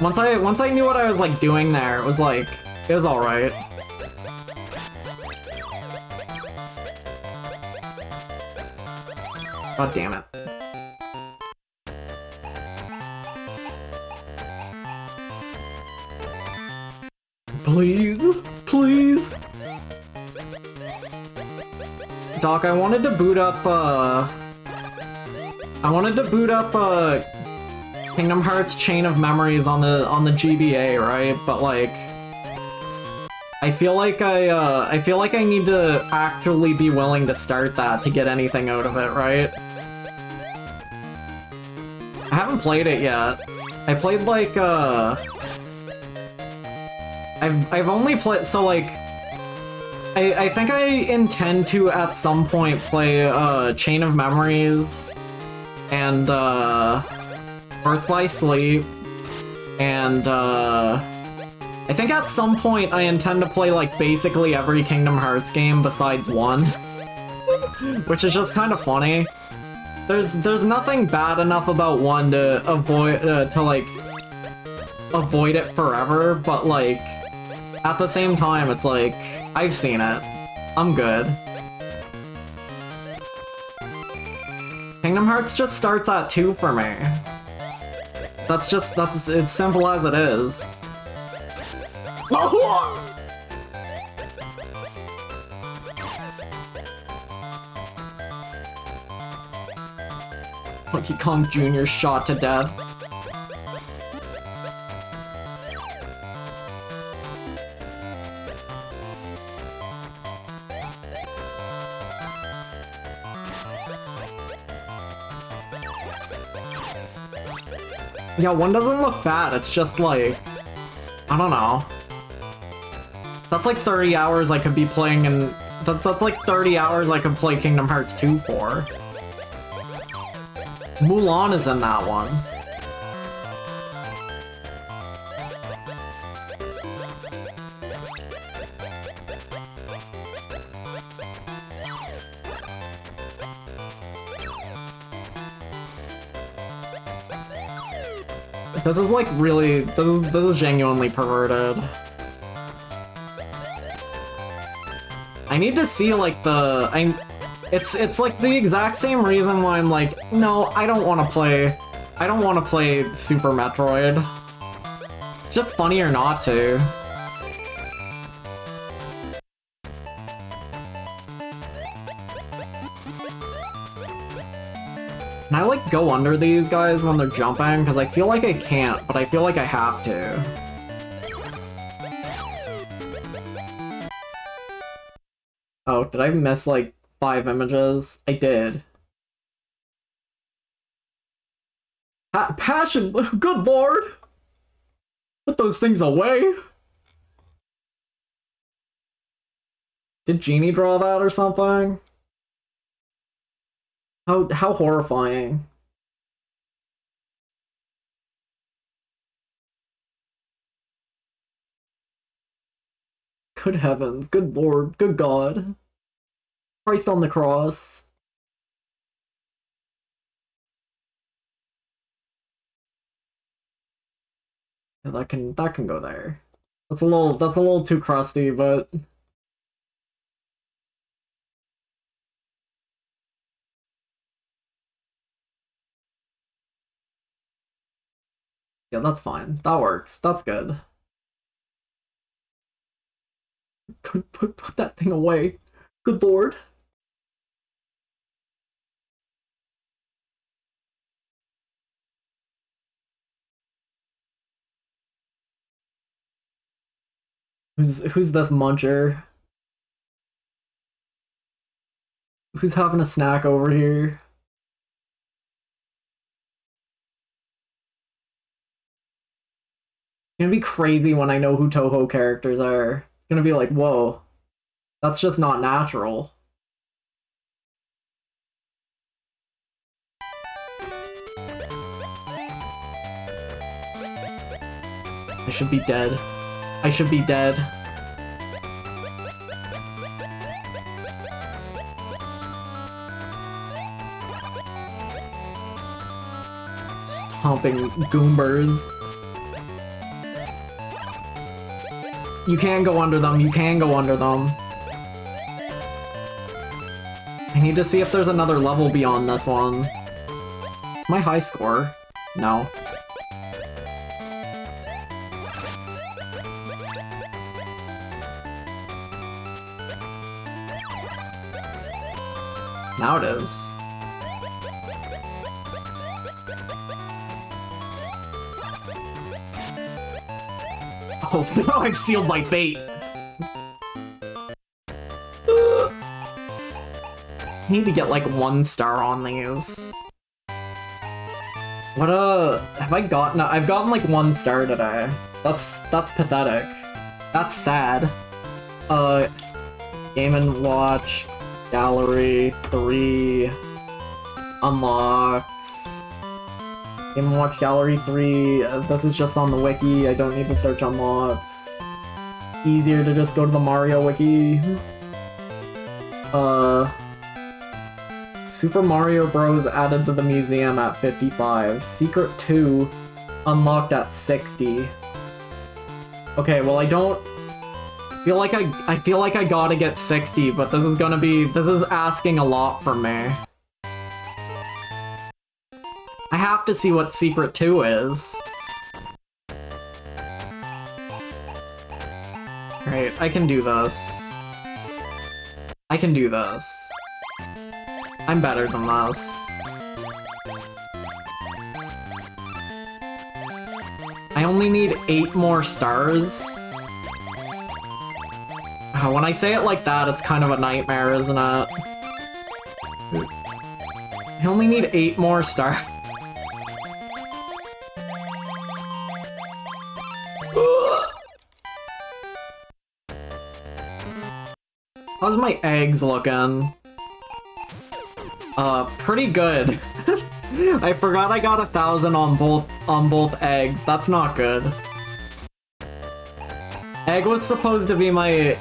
[SPEAKER 1] Once I knew what I was, like, doing there, it was, like, it was alright. God damn it. Please? Please? Doc, I wanted to boot up, Kingdom Hearts Chain of Memories on the GBA, right? But, like... I feel like I need to actually be willing to start that to get anything out of it, right? I haven't played it yet. I played, like, I've only played, so, like, I think I intend to, at some point, play, Chain of Memories, and, Birth by Sleep, and, I think at some point I intend to play, like, basically every Kingdom Hearts game besides one. Which is just kind of funny. There's nothing bad enough about one to avoid, like, avoid it forever, but, like, at the same time, it's like, I've seen it. I'm good. Kingdom Hearts just starts at 2 for me. That's it's simple as it is. Donkey Kong Jr. shot to death. Yeah, one doesn't look bad, it's just like... I don't know. That's like 30 hours I could be playing and... That's like 30 hours I could play Kingdom Hearts 2 for. Mulan is in that one. This is like really, this is genuinely perverted. I need to see like it's like the exact same reason why I'm like, no, I don't want to play Super Metroid. It's just funnier not to. Can I, like, go under these guys when they're jumping? Because I feel like I can't, but I feel like I have to. Oh, did I miss, like, 5 images? I did. Passion! Good lord! Put those things away! Did Genie draw that or something? How horrifying. Good heavens, good lord, good god. Christ on the cross. Yeah, that can go there. That's a little too crusty, but yeah, that's fine. That works. That's good. Put that thing away. Good lord. Who's this muncher? Who's having a snack over here? It's gonna be crazy when I know who Toho characters are. It's gonna be like, whoa. That's just not natural. I should be dead. I should be dead. Stomping goombers. You can go under them, you can go under them. I need to see if there's another level beyond this one. It's my high score. No. Now it is. Oh no, I've sealed my fate. I need to get like 1 star on these. What have I gotten? I've gotten like 1 star today. That's pathetic. That's sad. Game & Watch, Gallery, 3, unlocks. Game & Watch, Gallery, 3, this is just on the wiki, I don't need to search unlocks. Easier to just go to the Mario wiki. Super Mario Bros. Added to the museum at 55. Secret 2 unlocked at 60. Okay, well I don't feel like I feel like I gotta get 60, but this is asking a lot from me. I have to see what Secret 2 is. Alright, I can do this. I can do this. I'm better than this. I only need 8 more stars. When I say it like that, it's kind of a nightmare, isn't it? I only need 8 more stars. How's my eggs looking? Pretty good. I forgot I got 1,000 on both eggs. That's not good. Egg was supposed to be my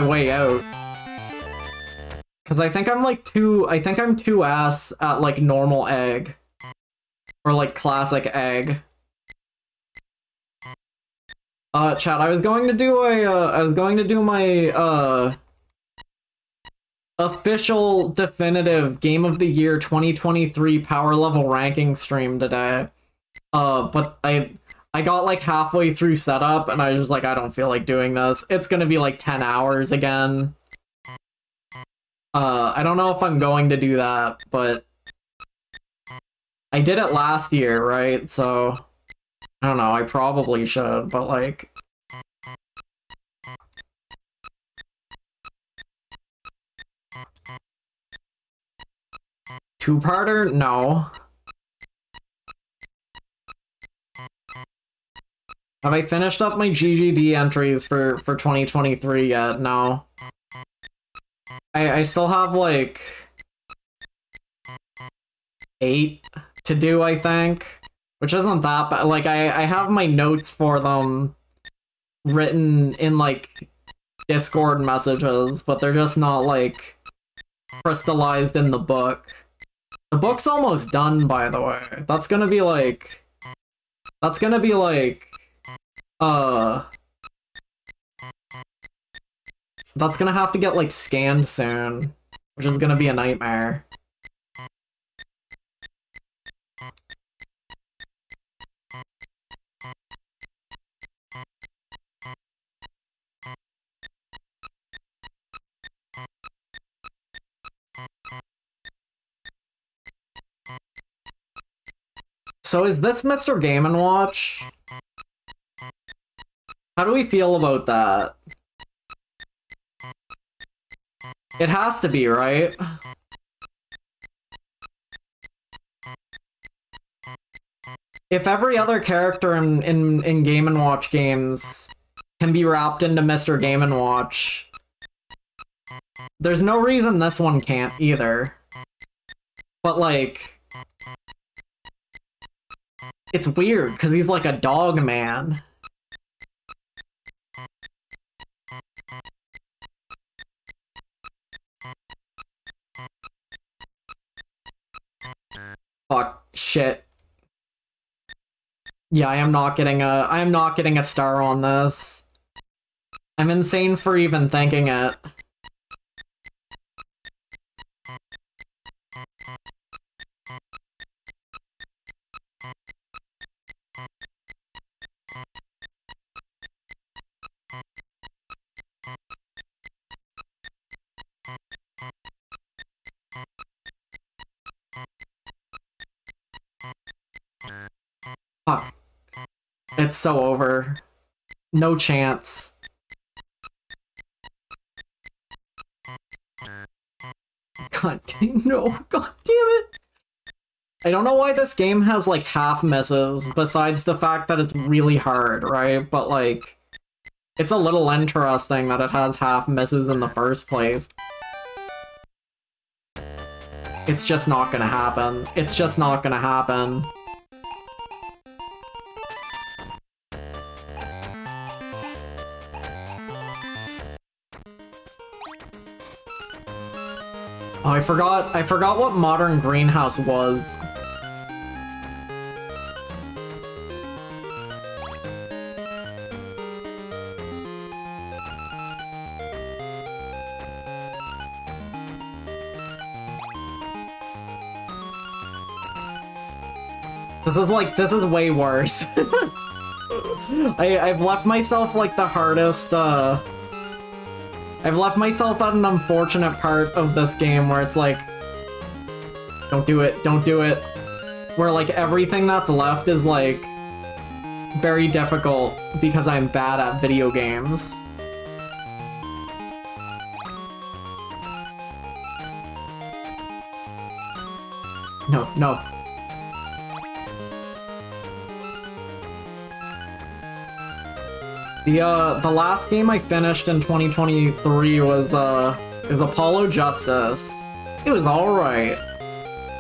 [SPEAKER 1] way out. Cause I think I'm too ass at like normal egg. Or like classic egg. Chat, I was going to do my official definitive Game of the Year 2023 power level ranking stream today. But I got like halfway through setup and I was just like, I don't feel like doing this. It's gonna be like 10 hours again. I don't know if I'm going to do that, but I did it last year, right? So I don't know, I probably should, but like two-parter? No. Have I finished up my GGD entries for 2023 yet? No. I still have like 8 to do, I think. Which isn't that bad. Like, I have my notes for them written in like Discord messages, but they're just not like crystallized in the book. The book's almost done, by the way. That's gonna be like that's gonna have to get like scanned soon, which is gonna be a nightmare. So is this Mr. Game & Watch? How do we feel about that? It has to be, right? If every other character in Game & Watch games can be wrapped into Mr. Game & Watch, there's no reason this one can't either. But like... It's weird, because he's like a dog man. Fuck, shit. Yeah, I am not getting a star on this. I'm insane for even thinking it. Fuck. It's so over. No chance. God damn, no. God damn it. I don't know why this game has like half misses, besides the fact that it's really hard, right? But like, it's a little interesting that it has half misses in the first place. It's just not gonna happen. It's just not gonna happen. Oh, I forgot what Modern Greenhouse was. This is way worse. I've left myself like the hardest, I've left myself at an unfortunate part of this game where it's like, don't do it, don't do it. Where like everything that's left is like very difficult because I'm bad at video games. No, no. The last game I finished in 2023 was Apollo Justice. It was alright.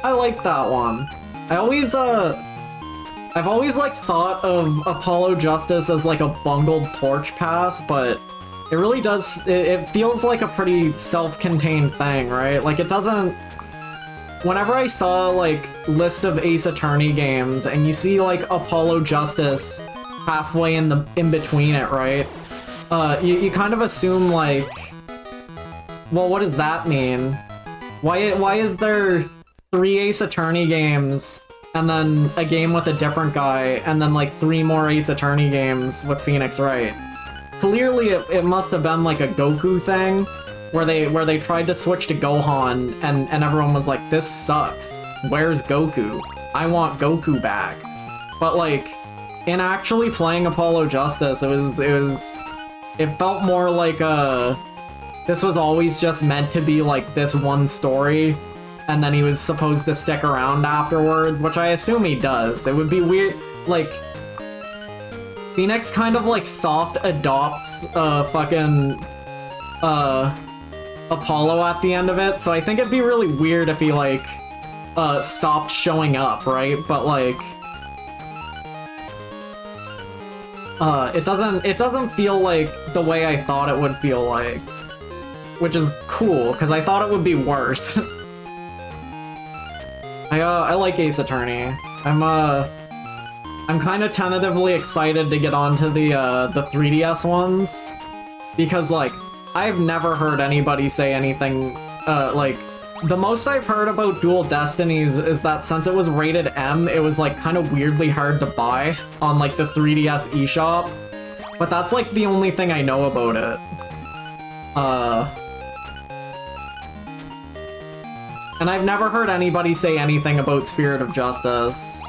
[SPEAKER 1] I like that one. I've always like thought of Apollo Justice as like a bungled Torch Pass, but it really does, it feels like a pretty self-contained thing, right? Like it doesn't, whenever I saw like list of Ace Attorney games and you see like Apollo Justice halfway in between it, right? You kind of assume like, well, what does that mean? Why is there 3 Ace Attorney games and then a game with a different guy and then like 3 more Ace Attorney games with Phoenix Wright? Clearly it must have been like a Goku thing where they tried to switch to Gohan and everyone was like, this sucks. Where's Goku? I want Goku back. But like, in actually playing Apollo Justice, it felt more like this was always just meant to be like this one story, and then he was supposed to stick around afterward, which I assume he does. It would be weird, like, Phoenix kind of like soft adopts fucking Apollo at the end of it, so I think it'd be really weird if he like stopped showing up, right? But like, it doesn't feel like the way I thought it would feel like, which is cool because I thought it would be worse. I like Ace Attorney. I'm kind of tentatively excited to get onto the 3DS ones because like I've never heard anybody say anything like, the most I've heard about Dual Destinies is that since it was rated M, it was like kind of weirdly hard to buy on like the 3DS eShop. But that's like the only thing I know about it. And I've never heard anybody say anything about Spirit of Justice.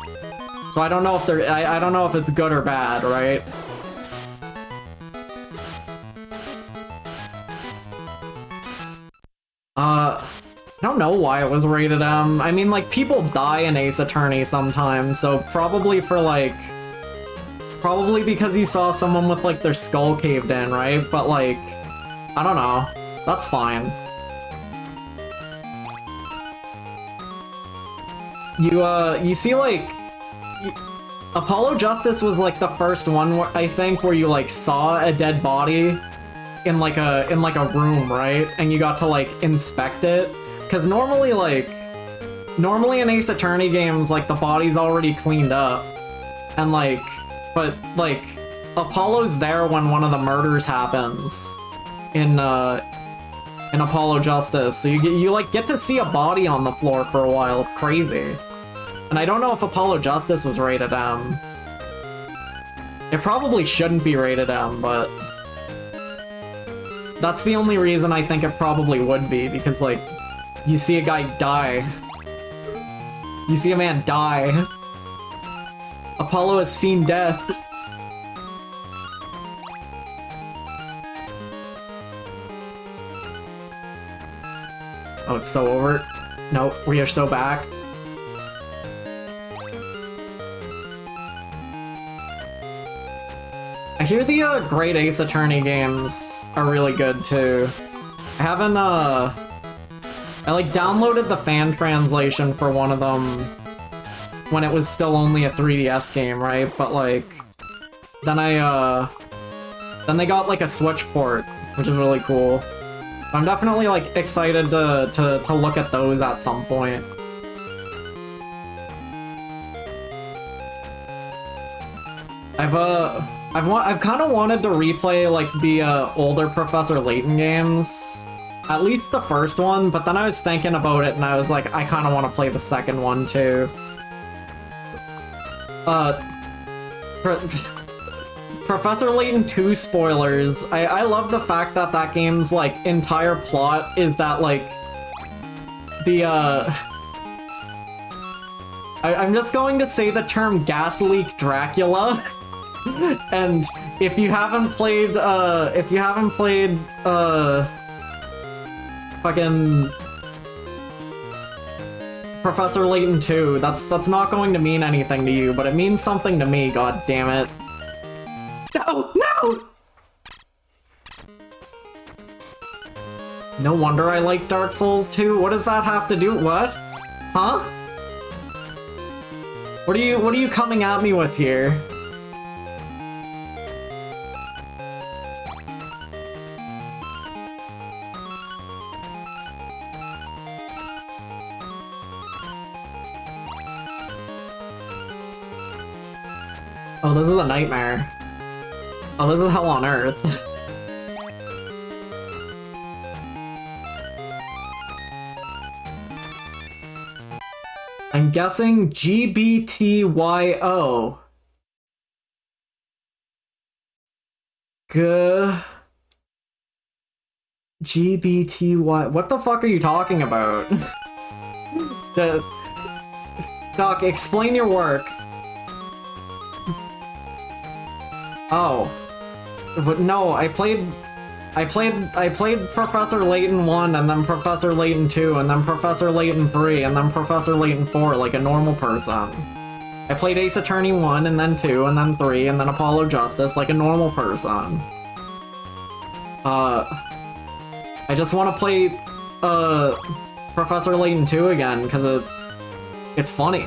[SPEAKER 1] So I don't know if I don't know if it's good or bad, right? I don't know why it was rated M. I mean, like, people die in Ace Attorney sometimes, so probably for, like... Probably because you saw someone with, like, their skull caved in, right? But, like, I don't know. That's fine. You see, like... Apollo Justice was, like, the first one, I think, where you, like, saw a dead body in, like, a room, right? And you got to, like, inspect it. Because normally in Ace Attorney games, like, the body's already cleaned up. And, like, but, like, Apollo's there when one of the murders happens in Apollo Justice. So you like, get to see a body on the floor for a while. It's crazy. And I don't know if Apollo Justice was rated M. It probably shouldn't be rated M, but... That's the only reason I think it probably would be, because, like, you see a guy die. You see a man die. Apollo has seen death. Oh, it's so over. Nope, we are so back. I hear the Great Ace Attorney games are really good too. I haven't I like downloaded the fan translation for one of them when it was still only a 3DS game, right? But like then then they got like a Switch port, which is really cool. I'm definitely like excited to look at those at some point. I've kind of wanted to replay like the older Professor Layton games, at least the first one. But then I was thinking about it, and I was like, I kind of want to play the second one too. Professor Layton 2 spoilers. I love the fact that that game's like entire plot is that like the I'm just going to say the term gas leak Dracula. And if you haven't played fucking Professor Layton 2, that's not going to mean anything to you, but it means something to me, god damn it. No, no! No wonder I like Dark Souls 2. What does that have to do? What? Huh? What are you coming at me with here? Oh, this is a nightmare. Oh, this is hell on earth. I'm guessing GBTYO. GBTY. What the fuck are you talking about? Doc, explain your work. Oh. But no, I played Professor Layton 1, and then Professor Layton 2, and then Professor Layton 3, and then Professor Layton 4, like a normal person. I played Ace Attorney 1, and then 2, and then 3, and then Apollo Justice, like a normal person. I just want to play, Professor Layton 2 again, because it's funny.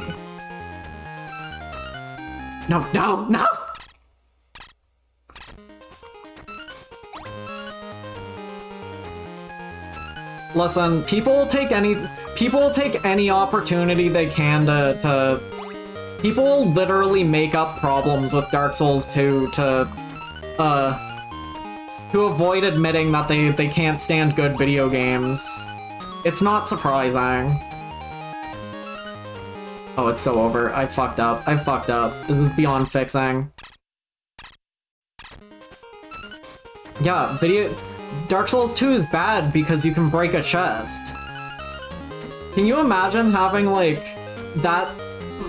[SPEAKER 1] No, no, no! Listen, people will take any opportunity they can to people will literally make up problems with Dark Souls 2 to avoid admitting that they can't stand good video games. It's not surprising. Oh, it's so over. I fucked up. I fucked up. This is beyond fixing. Yeah, Dark Souls 2 is bad because you can break a chest. Can you imagine having, like, that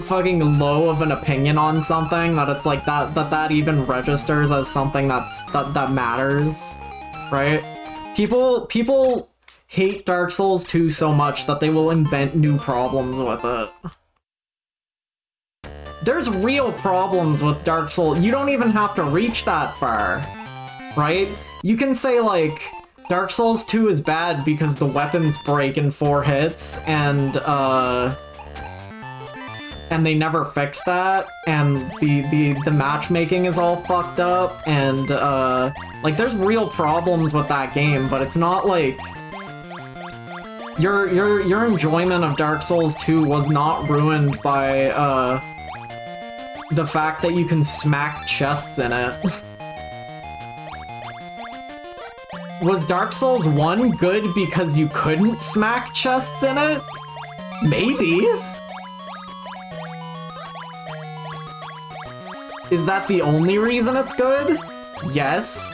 [SPEAKER 1] fucking low of an opinion on something that it's like that even registers as something that matters, right? People hate Dark Souls 2 so much that they will invent new problems with it. There's real problems with Dark Souls. You don't even have to reach that far, right? You can say, like, Dark Souls 2 is bad because the weapons break in 4 hits, and they never fix that, and the matchmaking is all fucked up, and, like, there's real problems with that game, but it's not like... Your enjoyment of Dark Souls 2 was not ruined by, the fact that you can smack chests in it. Was Dark Souls 1 good because you couldn't smack chests in it? Maybe. Is that the only reason it's good? Yes.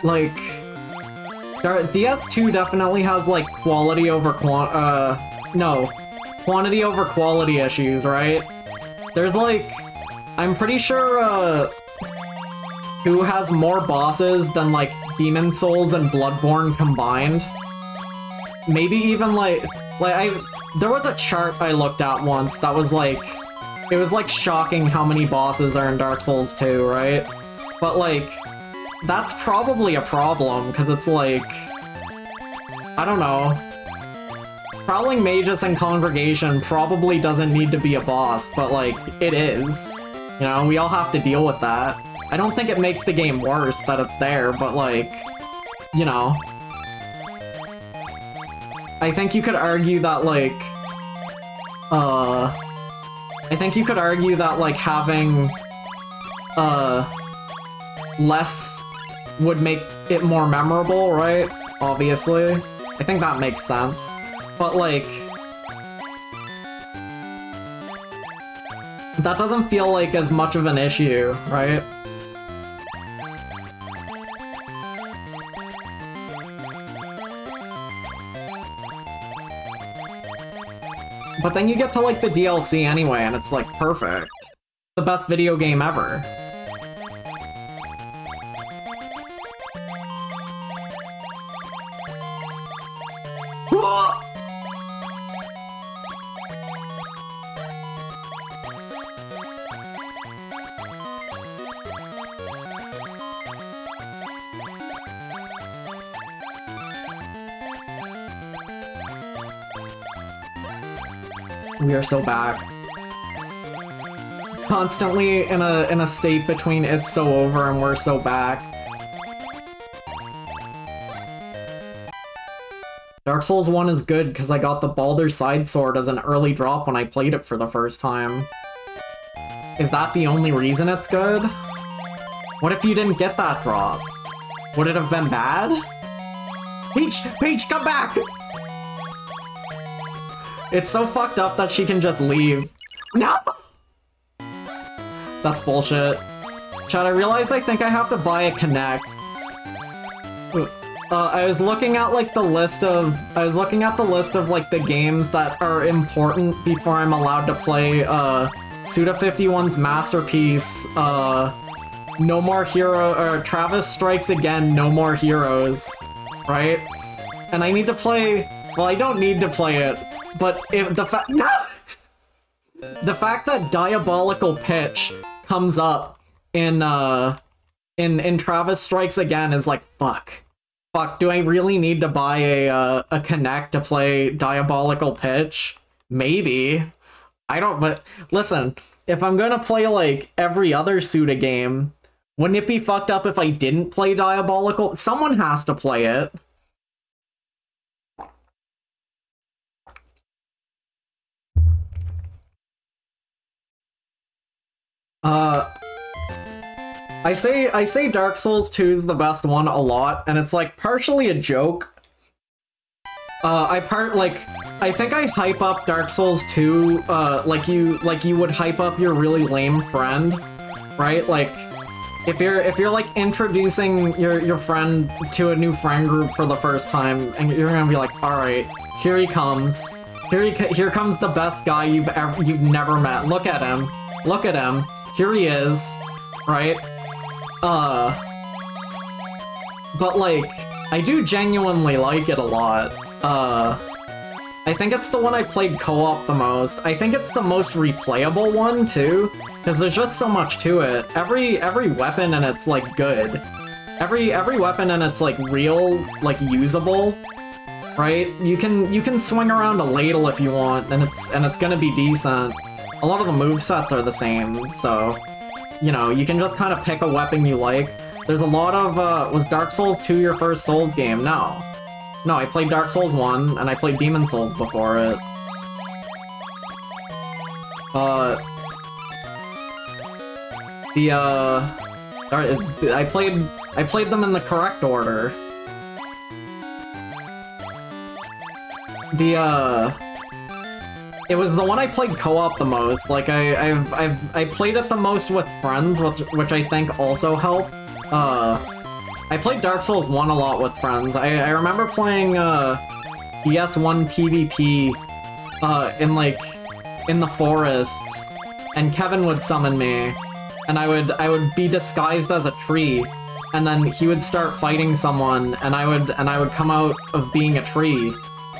[SPEAKER 1] Like, DS2 definitely has, like, quantity over quality issues, right? There's, like, I'm pretty sure, who has more bosses than, like, Demon Souls and Bloodborne combined? Maybe even, there was a chart I looked at once that was, like, it was, like, shocking how many bosses are in Dark Souls 2, right? But, like, that's probably a problem, because it's like... I don't know. Prowling Magus and Congregation probably doesn't need to be a boss, but, like, it is. You know, we all have to deal with that. I don't think it makes the game worse that it's there, but, like, you know. I think you could argue that, like... I think you could argue that, like, having... less would make it more memorable, right? Obviously. I think that makes sense. But, like... that doesn't feel like as much of an issue, right? But then you get to, like, the DLC anyway, and it's, like, perfect. The best video game ever. We are so back. Constantly in a state between it's so over and we're so back. Dark Souls 1 is good because I got the Baldur's Side Sword as an early drop when I played it for the first time. Is that the only reason it's good? What if you didn't get that drop? Would it have been bad? Peach! Peach, come back! It's so fucked up that she can just leave. No! That's bullshit. Chad, I realized I think I have to buy a Kinect. I was looking at, like, the list of... like, the games that are important before I'm allowed to play, Suda51's Masterpiece, No More Hero... or Travis Strikes Again, No More Heroes, right? And I need to play... well, I don't need to play it, but if the fact... no! The fact that Diabolical Pitch comes up in Travis Strikes Again is like, fuck. Fuck, do I really need to buy a Kinect to play Diabolical Pitch? Maybe. I don't, but listen, if I'm gonna play, like, every other Suda game, wouldn't it be fucked up if I didn't play Diabolical? Someone has to play it. I say Dark Souls 2 is the best one a lot, and it's, like, partially a joke. I think I hype up Dark Souls 2, like you would hype up your really lame friend, right? Like, if you're like introducing your friend to a new friend group for the first time, and you're gonna be like, all right, here he comes. Here comes the best guy you've never met. Look at him. Look at him. Here he is. Right? But like, I do genuinely like it a lot. I think it's the one I played co-op the most. I think it's the most replayable one too, because there's just so much to it. Every weapon in it's like good. Every weapon in it's like real, like usable. Right? You can swing around a ladle if you want, and it's gonna be decent. A lot of the movesets are the same, so you know, you can just kind of pick a weapon you like. There's a lot of was Dark Souls 2 your first Souls game? No. No, I played Dark Souls 1 and I played Demon Souls before it. I played them in the correct order. It was the one I played co-op the most. Like I played it the most with friends, which I think also helped. I played Dark Souls 1 a lot with friends. I remember playing ES1 PvP in the forest, and Kevin would summon me, and I would be disguised as a tree, and then he would start fighting someone, and I would come out of being a tree.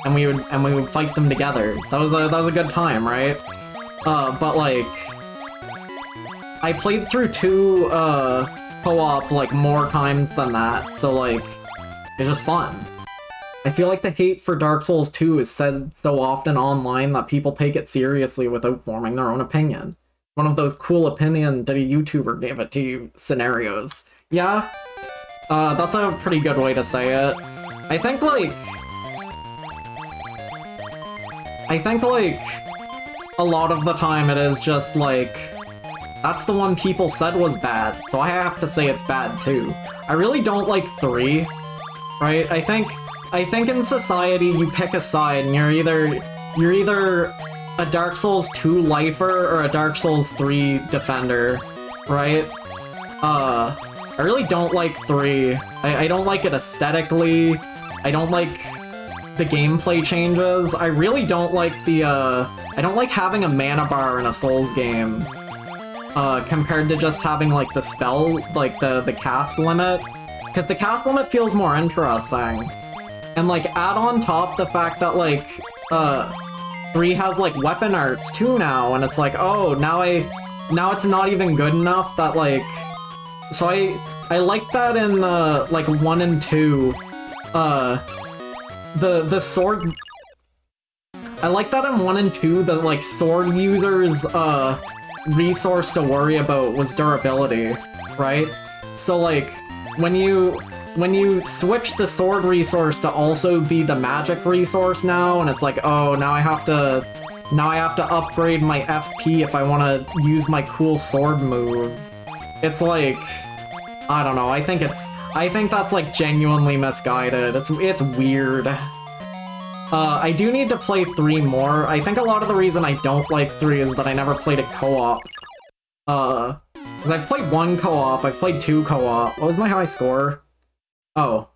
[SPEAKER 1] And we would fight them together. That was a good time, right? But like, I played through 2 co-op like more times than that, so like, it's just fun. I feel like the hate for Dark Souls 2 is said so often online that people take it seriously without forming their own opinion. One of those cool opinion that a YouTuber gave it to you scenarios. Yeah, that's a pretty good way to say it. I think like, a lot of the time it is just like, that's the one people said was bad, so I have to say it's bad too. I really don't like 3, right? I think in society you pick a side and you're either a Dark Souls 2 lifer or a Dark Souls 3 defender, right? I really don't like 3. I don't like it aesthetically. I don't like the gameplay changes. I really don't like I don't like having a mana bar in a Souls game, compared to just having, like, the spell, like, the cast limit. Because the cast limit feels more interesting. And, like, add on top the fact that, like, 3 has, like, weapon arts, too, now, and it's like, oh, now it's not even good enough that, like... So I like that in, like, 1 and 2, the sword... I like that in 1 and 2, the, like, sword users, resource to worry about was durability, right? So, like, when you switch the sword resource to also be the magic resource now, and it's like, oh, now I have to upgrade my FP if I want to use my cool sword move. It's like, I don't know, I think that's, like, genuinely misguided. It's weird. I do need to play 3 more. I think a lot of the reason I don't like 3 is that I never played it co-op. 'Cause I've played 1 co-op, I've played 2 co-op. What was my high score? Oh,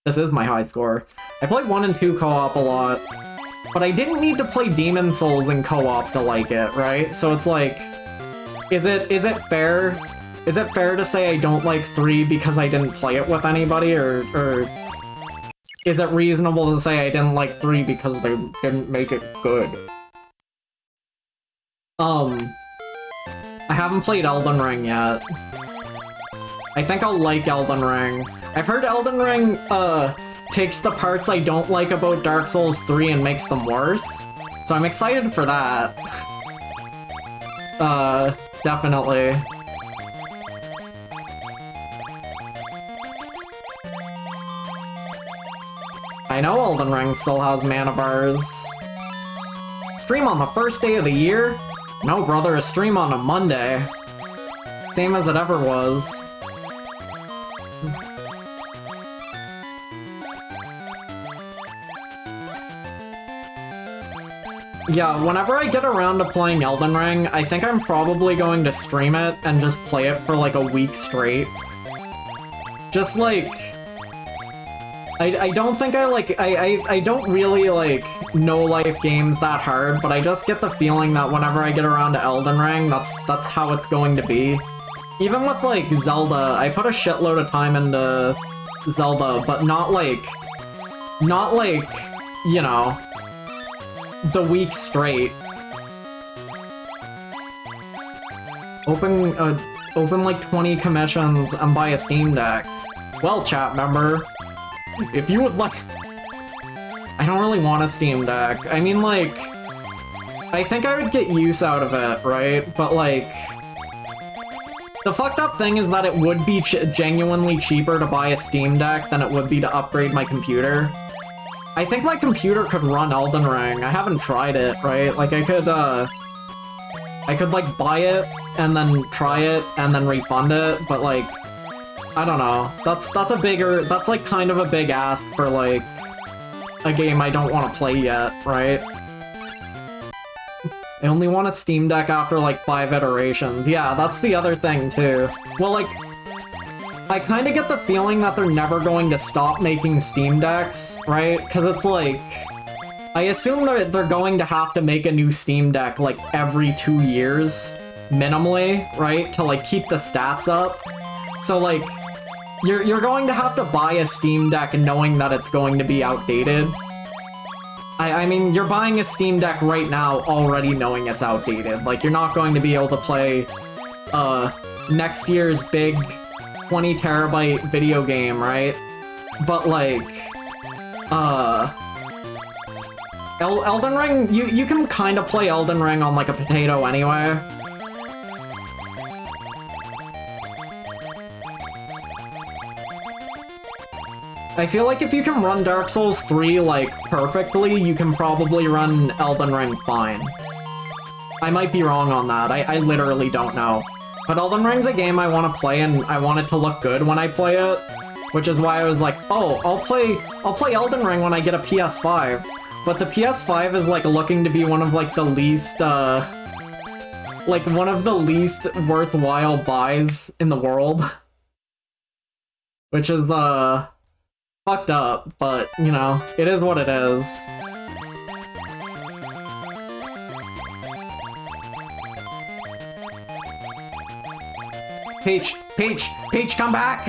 [SPEAKER 1] this is my high score. I played 1 and 2 co-op a lot, but I didn't need to play Demon Souls in co-op to like it, right? So it's like, is it fair? Is it fair to say I don't like 3 because I didn't play it with anybody, or is it reasonable to say I didn't like 3 because they didn't make it good? I haven't played Elden Ring yet. I think I'll like Elden Ring. I've heard Elden Ring, takes the parts I don't like about Dark Souls 3 and makes them worse. So I'm excited for that. Definitely. I know Elden Ring still has mana bars. Stream on the first day of the year? No, brother, a stream on a Monday. Same as it ever was. Yeah, whenever I get around to playing Elden Ring, I think I'm probably going to stream it and just play it for like a week straight. Just like... I don't think I don't really like no-life games that hard, but I just get the feeling that whenever I get around to Elden Ring, that's how it's going to be. Even with like Zelda, I put a shitload of time into Zelda, but not like, you know, the week straight. Open like 20 commissions and buy a Steam Deck. Well, chat member, if you would like... I don't really want a Steam Deck. I mean, like, I think I would get use out of it, right? But like, the fucked up thing is that it would be genuinely cheaper to buy a Steam Deck than it would be to upgrade my computer. I think my computer could run Elden Ring. I haven't tried it, right? Like, I could like buy it and then try it and then refund it, but like, I don't know. That's like kind of a big ask for like a game I don't want to play yet, right? I only want a Steam Deck after like 5 iterations. Yeah, that's the other thing too. Well, like, I kind of get the feeling that they're never going to stop making Steam Decks, right? Because it's like, I assume they're going to have to make a new Steam Deck like every 2 years, minimally, right? To like keep the stats up. So like, you're going to have to buy a Steam Deck knowing that it's going to be outdated. I mean, you're buying a Steam Deck right now already knowing it's outdated. Like, you're not going to be able to play next year's big 20 terabyte video game, right? But like, Elden Ring, you can kind of play Elden Ring on like a potato anyway. I feel like if you can run Dark Souls 3, like, perfectly, you can probably run Elden Ring fine. I might be wrong on that, I literally don't know. But Elden Ring's a game I want to play, and I want it to look good when I play it. Which is why I was like, oh, I'll play Elden Ring when I get a PS5. But the PS5 is, like, looking to be one of, like, the least, like, one of the least worthwhile buys in the world. Which is, fucked up, but, you know, it is what it is. Peach, come back!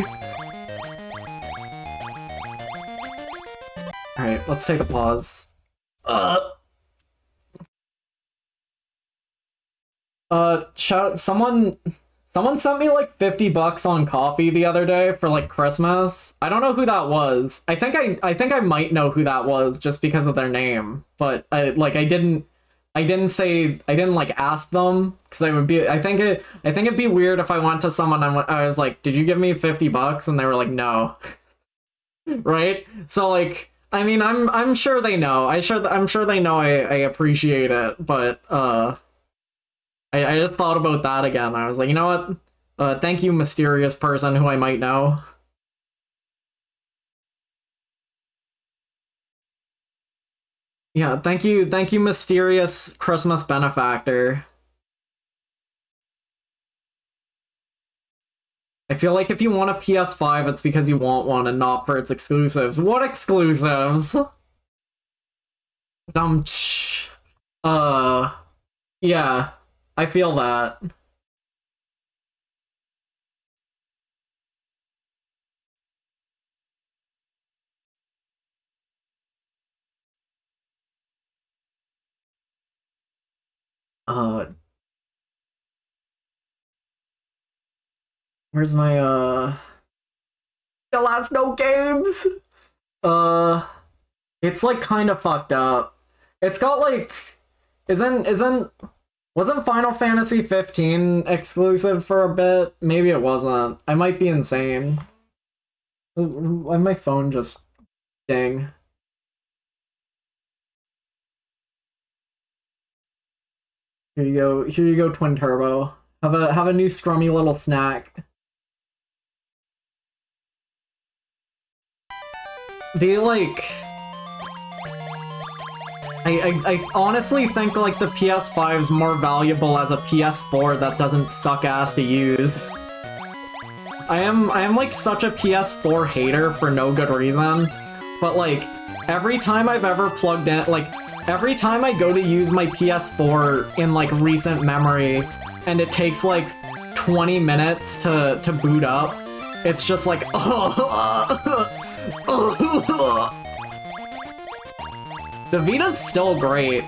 [SPEAKER 1] Alright, let's take a pause. Someone sent me like $50 on coffee the other day for like Christmas. I don't know who that was. I think I might know who that was just because of their name, but I didn't like ask them because I think it'd be weird if I went to someone and I was like, "Did you give me $50?" and they were like, "No." Right? So like, I mean, I'm sure they know. I'm sure they know I appreciate it, but I just thought about that again. I was like, you know what? Thank you, mysterious person who I might know. Yeah, thank you, mysterious Christmas benefactor. I feel like if you want a PS5, it's because you want one and not for its exclusives. What exclusives? Yeah. I feel that. Where's my, the last no games? It's like kind of fucked up. It's got like, wasn't Final Fantasy 15 exclusive for a bit? Maybe it wasn't. I might be insane. My phone just ding. Here you go, Twin Turbo. Have a new scrummy little snack. They like, I honestly think like the PS5's more valuable as a PS4 that doesn't suck ass to use. I am like such a PS4 hater for no good reason, but like every time I've ever plugged in, like every time I go to use my PS4 in like recent memory and it takes like 20 minutes to boot up, it's just like The Vita's still great.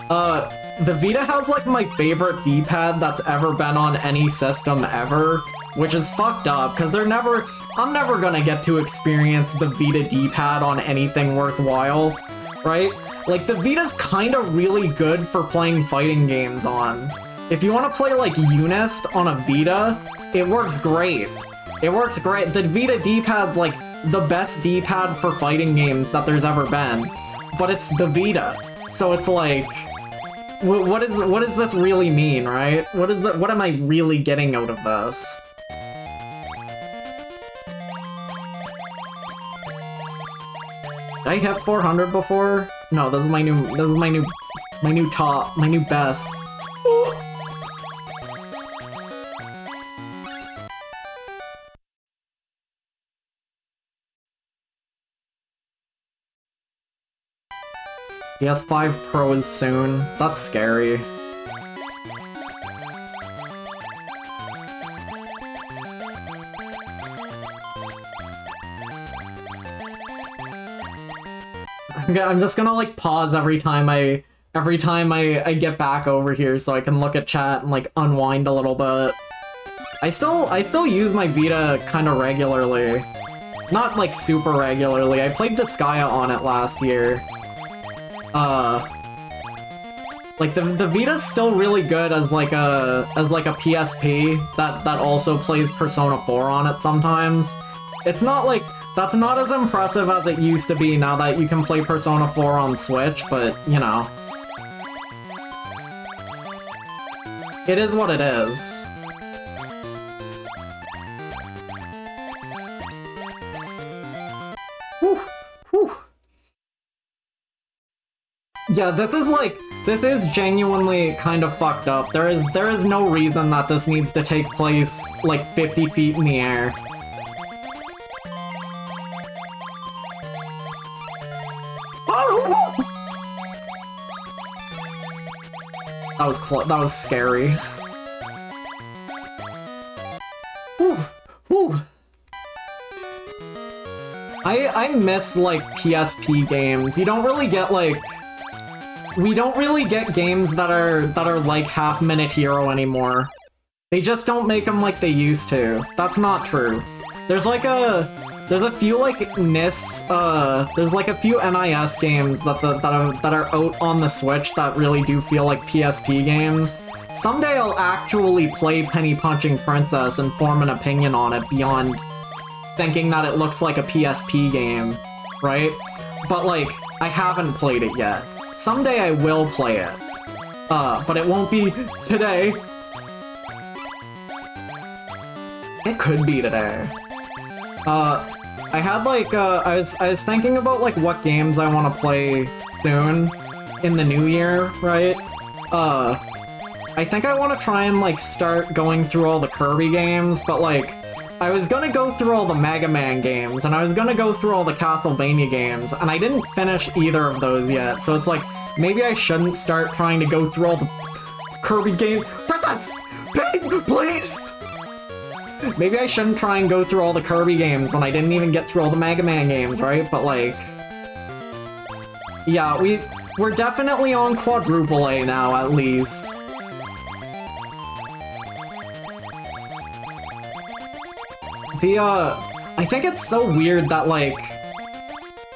[SPEAKER 1] The Vita has like my favorite D-pad that's ever been on any system ever, which is fucked up, because I'm never gonna get to experience the Vita D-pad on anything worthwhile, right? Like, the Vita's kinda really good for playing fighting games on. If you want to play like Unist on a Vita, it works great. It works great. The Vita D-pad's like the best D-pad for fighting games that there's ever been. But it's the Vita, so it's like, what does this really mean, right? What am I really getting out of this? Did I hit 400 before? No, this is my new top, my new best. PS5 Pro is soon. That's scary. I'm just gonna like pause every time I get back over here so I can look at chat and like unwind a little bit. I still use my Vita kind of regularly. Not like super regularly. I played Disgaea on it last year. Like the Vita's still really good as like a PSP that also plays Persona 4 on it sometimes. It's not like, that's not as impressive as it used to be now that you can play Persona 4 on Switch, but you know. It is what it is. Whew, whew. Yeah, this is genuinely kind of fucked up. There is no reason that this needs to take place like 50 feet in the air. That was scary. Whew, whew. I miss like PSP games. You don't really get like, we don't really get games that are like half-minute hero anymore. They just don't make them like they used to. That's not true. There's a few like NIS, there's like a few NIS games that are out on the Switch that really do feel like PSP games. Someday I'll actually play Penny Punching Princess and form an opinion on it beyond thinking that it looks like a PSP game, right? But like, I haven't played it yet. Someday I will play it, but it won't be today. It could be today. I had like, I was thinking about like what games I want to play soon in the new year, right? I think I want to try and like start going through all the Kirby games, but like, I was gonna go through all the Mega Man games, and I was gonna go through all the Castlevania games, and I didn't finish either of those yet, so it's like, maybe I shouldn't start trying to go through all the Kirby games. Princess! Please! Maybe I shouldn't try and go through all the Kirby games when I didn't even get through all the Mega Man games, right? But like, yeah, we're definitely on quadruple A now, at least. I think it's so weird that, like,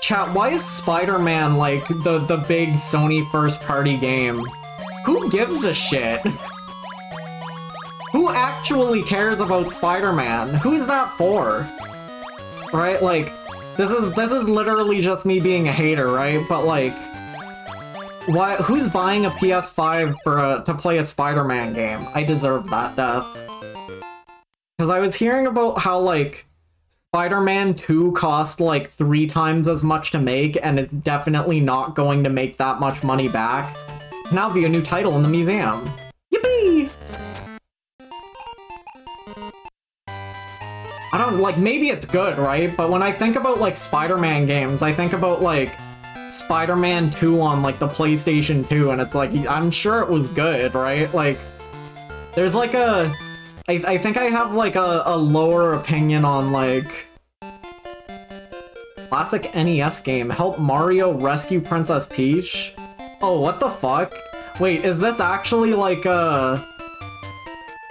[SPEAKER 1] chat, why is Spider-Man, like, the big Sony first-party game? Who gives a shit? Who actually cares about Spider-Man? Who's that for? Right, like, this is literally just me being a hater, right? But, like, who's buying a PS5 to play a Spider-Man game? I deserve that death. Because I was hearing about how, like, Spider-Man 2 cost like 3 times as much to make and is definitely not going to make that much money back. Now be a new title in the museum. Yippee! I don't, like, maybe it's good, right? But when I think about, like, Spider-Man games, I think about, like, Spider-Man 2 on, like, the PlayStation 2, and it's like, I'm sure it was good, right? Like, there's, like, I think I have, like, a lower opinion on, like... Classic NES game, help Mario rescue Princess Peach? Oh, what the fuck? Wait, is this actually, like, a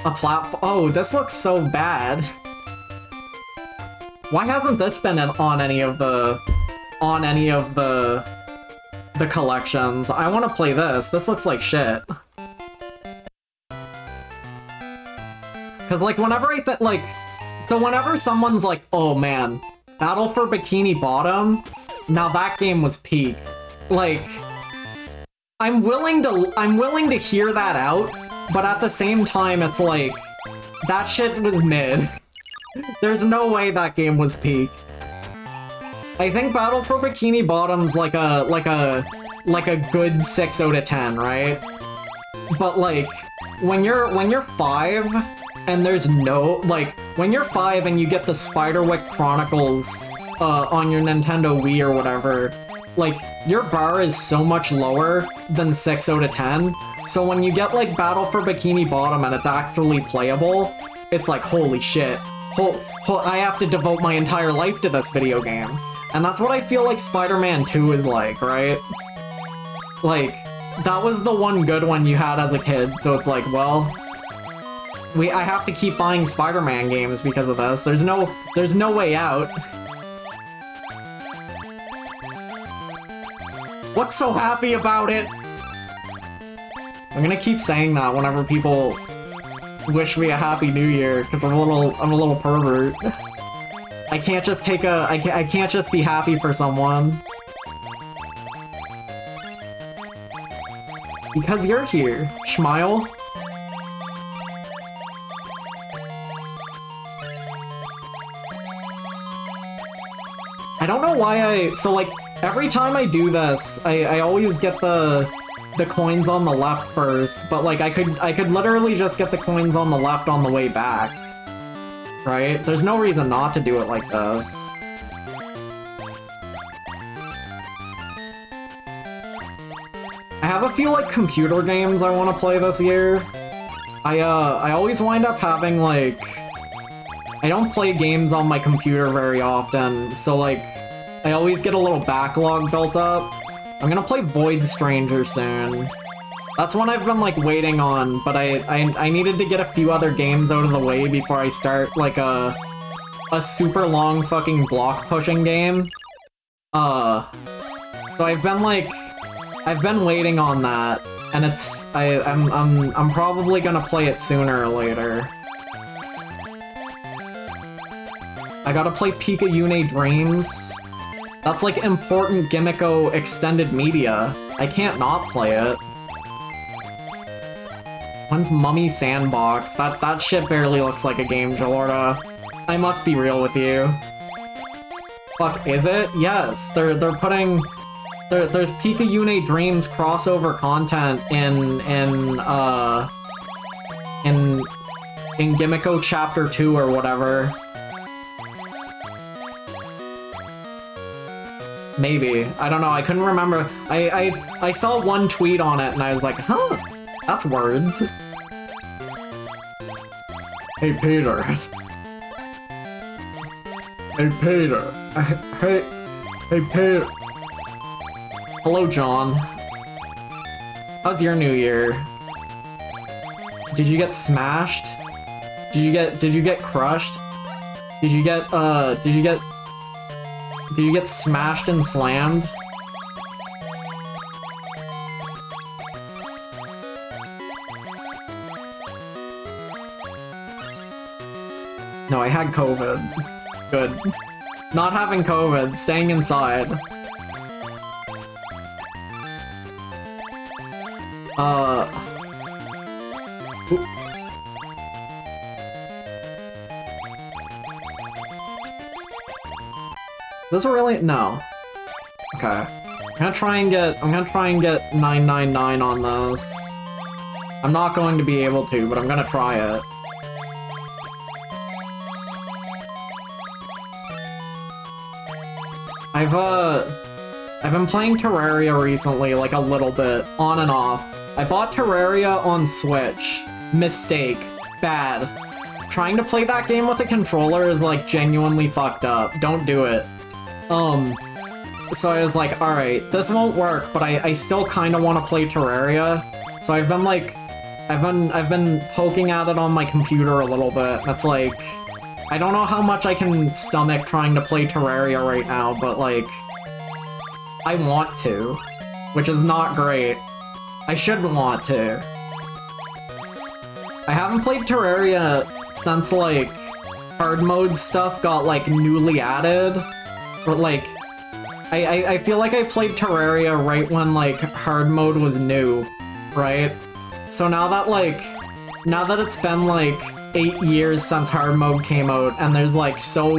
[SPEAKER 1] platform? Oh, this looks so bad. Why hasn't this been on any of the collections? I want to play this. This looks like shit. Cause like whenever whenever someone's like, oh man, Battle for Bikini Bottom, now that game was peak. Like, I'm willing to hear that out, but at the same time, it's like that shit was mid. There's no way that game was peak. I think Battle for Bikini Bottom's like a good 6 out of 10, right? But like when you're 5 and there's no when you're 5 and you get the Spiderwick Chronicles on your Nintendo Wii or whatever, like your bar is so much lower than 6 out of 10. So when you get like Battle for Bikini Bottom and it's actually playable, it's like holy shit. I have to devote my entire life to this video game. And that's what I feel like Spider-Man 2 is like, right? Like, that was the one good one you had as a kid, so it's like, well... I have to keep buying Spider-Man games because of this. There's no way out. What's so happy about it? I'm gonna keep saying that whenever people wish me a happy new year, because I'm a little pervert. I can't just take I can't just be happy for someone. Because you're here, Schmile. I don't know why so like, every time I do this, I always get the coins on the left first, but like I could literally just get the coins on the left on the way back. Right? There's no reason not to do it like this. I have a few like computer games I want to play this year. I always wind up having like, I don't play games on my computer very often, so like I always get a little backlog built up. I'm gonna play Void Stranger soon. That's one I've been like waiting on, but I needed to get a few other games out of the way before I start like a super long fucking block pushing game. So I've been waiting on that, and I'm probably gonna play it sooner or later. I gotta play Pika-Yune Dreams. That's like important Gimmico extended media. I can't not play it. When's Mummy Sandbox? That shit barely looks like a game, Jalorda. I must be real with you. Fuck, is it? Yes, they're putting... There's Pika-Yune Dreams crossover content in Gimmico Chapter 2 or whatever. Maybe. I don't know, I couldn't remember. I saw one tweet on it and I was like, huh, that's words. Hey, Peter. Hey, Peter. Hey, Peter. Hello, John. How's your new year? Did you get smashed? Did you get crushed? Did you get smashed and slammed? No, I had COVID. Good. Not having COVID, staying inside. Is this really? No. Okay. I'm gonna try and get 999 on this. I'm not going to be able to, but I'm gonna try it. I've been playing Terraria recently, like a little bit, on and off. I bought Terraria on Switch. Mistake. Bad. Trying to play that game with a controller is like genuinely fucked up. Don't do it. So I was like, alright, this won't work, but I still kinda wanna play Terraria. So I've been like, I've been poking at it on my computer a little bit. That's like, I don't know how much I can stomach trying to play Terraria right now, but like, I want to, which is not great. I shouldn't want to. I haven't played Terraria since like hard mode stuff got like newly added, but like, I feel like I played Terraria right when like hard mode was new, right? So now that it's been like 8 years since hard mode came out, and there's like so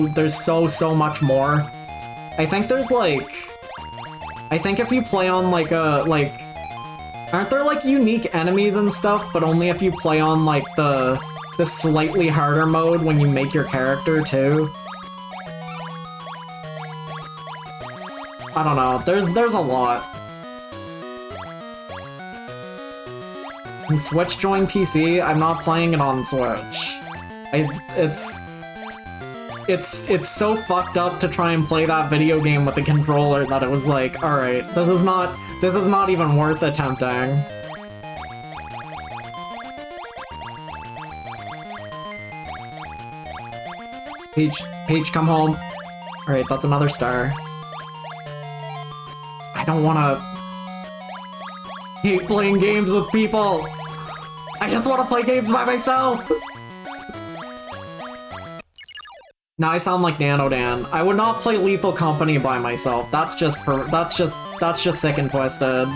[SPEAKER 1] much more. I think if you play on like aren't there like unique enemies and stuff, but only if you play on like the slightly harder mode when you make your character too? I don't know. There's a lot. Can Switch join PC? I'm not playing it on Switch. It's so fucked up to try and play that video game with a controller that it was like, alright, this is not even worth attempting. Peach, come home. Alright, that's another star. I don't wanna hate playing games with people. I just wanna play games by myself. Now I sound like Nanodan. I would not play Lethal Company by myself. That's just sick and twisted.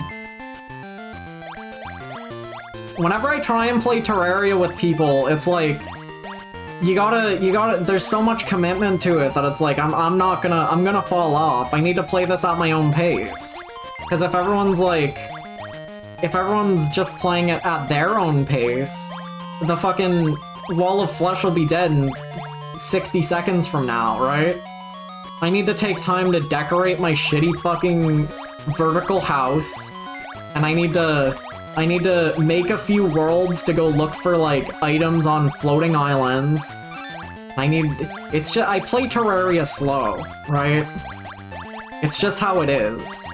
[SPEAKER 1] Whenever I try and play Terraria with people, it's like you gotta there's so much commitment to it that it's like I'm gonna fall off. I need to play this at my own pace. Cause if everyone's just playing it at their own pace, the fucking wall of flesh will be dead in 60 seconds from now, right? I need to take time to decorate my shitty fucking vertical house, and I need to make a few worlds to go look for like items on floating islands. I play Terraria slow, right? It's just how it is.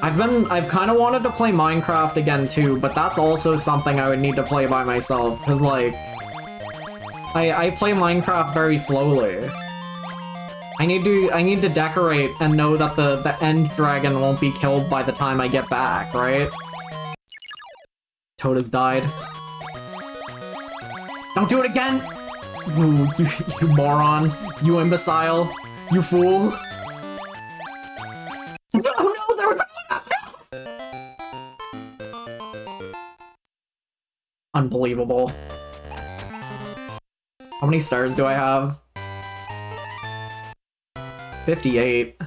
[SPEAKER 1] I've kind of wanted to play Minecraft again too, but that's also something I would need to play by myself, because like, I play Minecraft very slowly. I need to decorate and know that the end dragon won't be killed by the time I get back, right? Toad has died. Don't do it again! Ooh, you moron. You imbecile. You fool. No, no, there was a... Unbelievable. How many stars do I have? 58.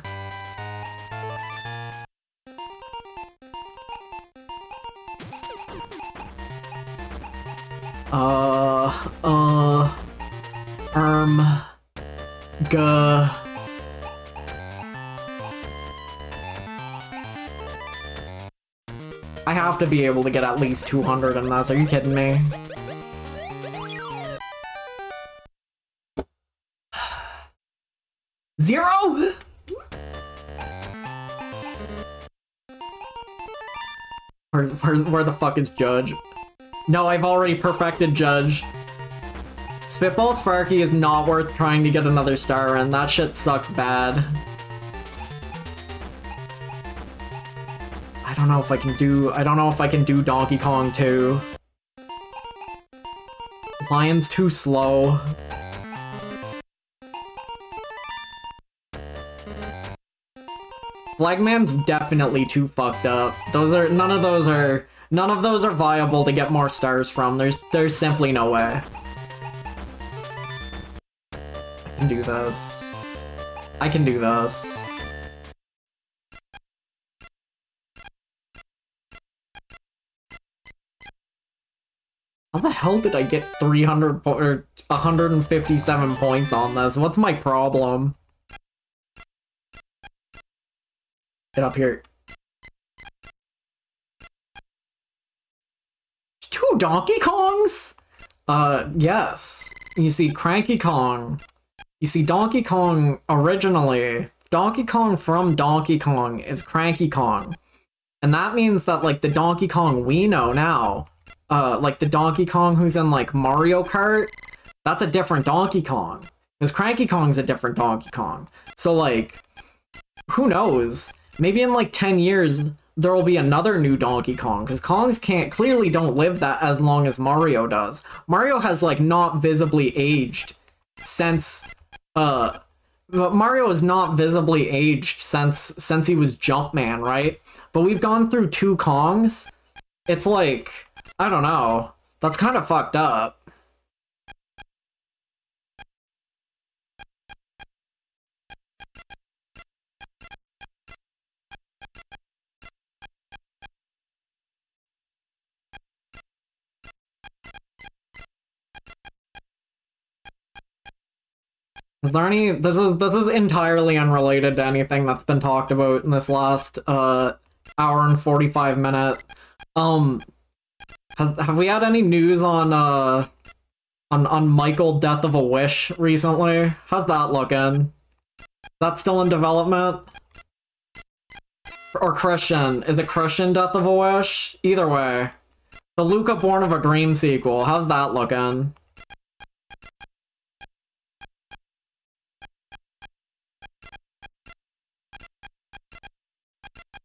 [SPEAKER 1] Guh. I have to be able to get at least 200 in this, are you kidding me? Zero?! Where the fuck is Judge? No, I've already perfected Judge. Spitball Sparky is not worth trying to get another star in. That shit sucks bad. I don't know if I can do Donkey Kong 2. Lion's too slow. Flagman's definitely too fucked up. None of those are viable to get more stars from. There's simply no way. I can do this. I can do this. How the hell did I get 300 or 157 points on this? What's my problem? Get up here. Two Donkey Kongs? Yes. You see Cranky Kong. You see Donkey Kong originally. Donkey Kong from Donkey Kong is Cranky Kong. And that means that, like, the Donkey Kong we know now, like the Donkey Kong who's in, like, Mario Kart, that's a different Donkey Kong. Because Cranky Kong's a different Donkey Kong. So, like, who knows? Maybe in, like, 10 years, there will be another new Donkey Kong, because Kongs clearly don't live that as long as Mario does. Mario has, like, not visibly aged since, Mario is not visibly aged since he was Jumpman, right? But we've gone through 2 Kongs. It's like, I don't know. That's kind of fucked up. Is there any, this is entirely unrelated to anything that's been talked about in this last hour and 45 minute. Have we had any news on Michael Death of a Wish recently? How's that looking? Is that still in development? Or Christian? Is it Christian Death of a Wish? Either way. The Luca Born of a Dream sequel, how's that looking?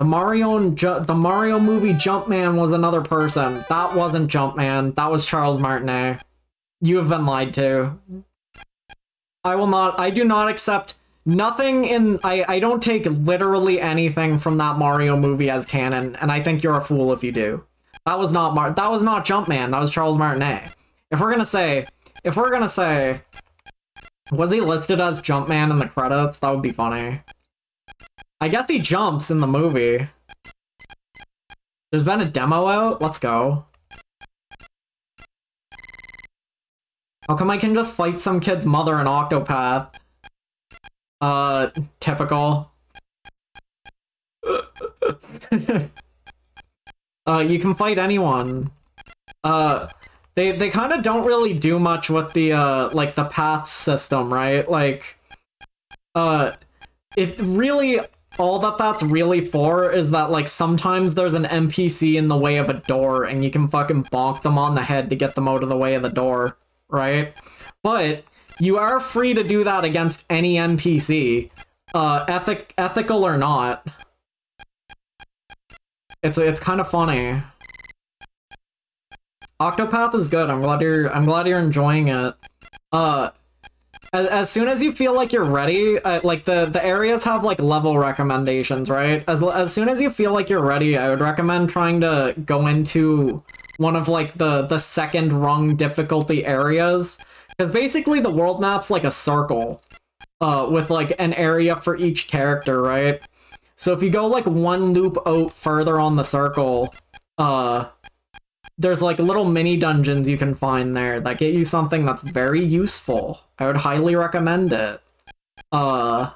[SPEAKER 1] The Mario movie Jumpman was another person. That wasn't Jumpman. That was Charles Martinet. You have been lied to. I do not accept nothing in, I don't take literally anything from that Mario movie as canon, and I think you're a fool if you do. That was not Jumpman, that was Charles Martinet. If we're gonna say, was he listed as Jumpman in the credits? That would be funny. I guess he jumps in the movie. There's been a demo out? Let's go. How come I can just fight some kid's mother in Octopath? Typical. You can fight anyone. They kind of don't really do much with the, like, the path system, right? Like, it really... all that's really for is that, like, sometimes there's an NPC in the way of a door and you can fucking bonk them on the head to get them out of the way of the door, right? But you are free to do that against any NPC, ethical or not. It's kind of funny. Octopath is good. I'm glad you're enjoying it. As soon as you feel like you're ready, like the areas have like level recommendations, right? As soon as you feel like you're ready, I would recommend trying to go into one of like the second rung difficulty areas, because basically the world map's like a circle, with like an area for each character, right? So if you go like one loop out further on the circle, there's like little mini dungeons you can find there that get you something that's very useful. I would highly recommend it. Because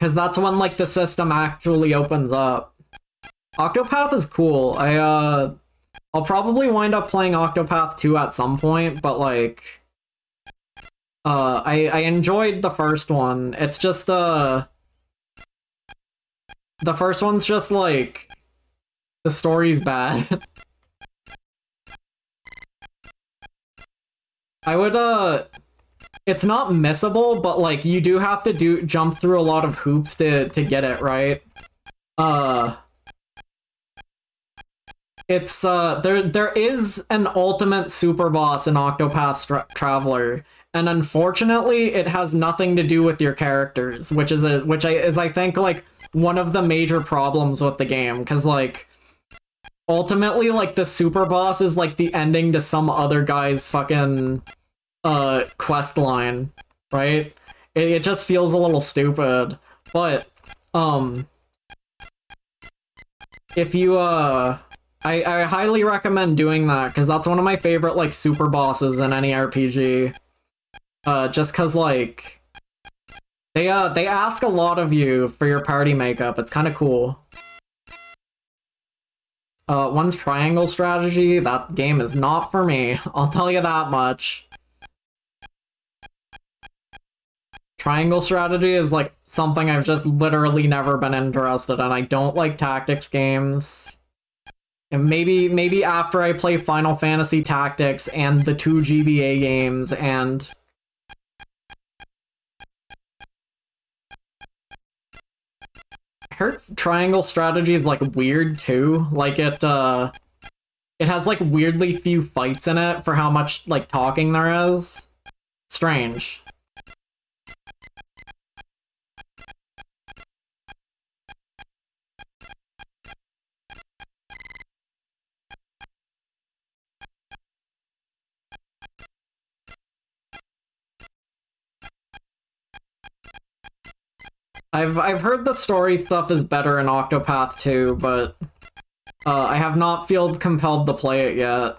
[SPEAKER 1] that's when like the system actually opens up. Octopath is cool. I'll probably wind up playing Octopath 2 at some point, but like I enjoyed the first one. It's just the first one's just like the story's bad. I would, it's not missable, but, like, you do have to jump through a lot of hoops to get it, right? It's, there is an ultimate super boss in Octopath Traveler, and unfortunately, it has nothing to do with your characters, which is I think, like, one of the major problems with the game, because, like, ultimately, like, the super boss is, like, the ending to some other guy's fucking, quest line, right? It just feels a little stupid. But, if you, I highly recommend doing that, because that's one of my favorite, like, super bosses in any RPG. Just because, like, they ask a lot of you for your party makeup. It's kind of cool. One's triangle strategy. That game is not for me. I'll tell you that much. Triangle strategy is, like, something I've just literally never been interested in. I don't like tactics games. And maybe after I play Final Fantasy Tactics and the 2 GBA games and... I heard triangle strategy is, like, weird, too. Like, it has, like, weirdly few fights in it for how much, like, talking there is. Strange. I've heard the story stuff is better in Octopath 2, but I have not felt compelled to play it yet.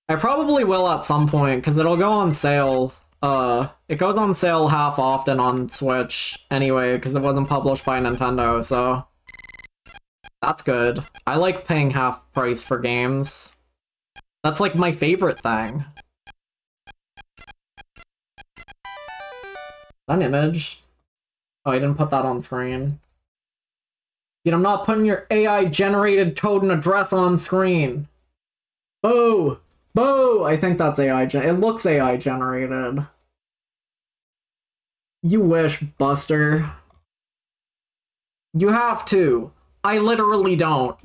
[SPEAKER 1] I probably will at some point, because it'll go on sale. It goes on sale half often on Switch anyway, because it wasn't published by Nintendo, so that's good. I like paying half price for games. That's like my favorite thing. An image. Oh, I didn't put that on screen. Yet I'm not putting your AI-generated code and address on screen. Boo! Boo! I think that's it looks AI-generated. You wish, Buster. You have to. I literally don't.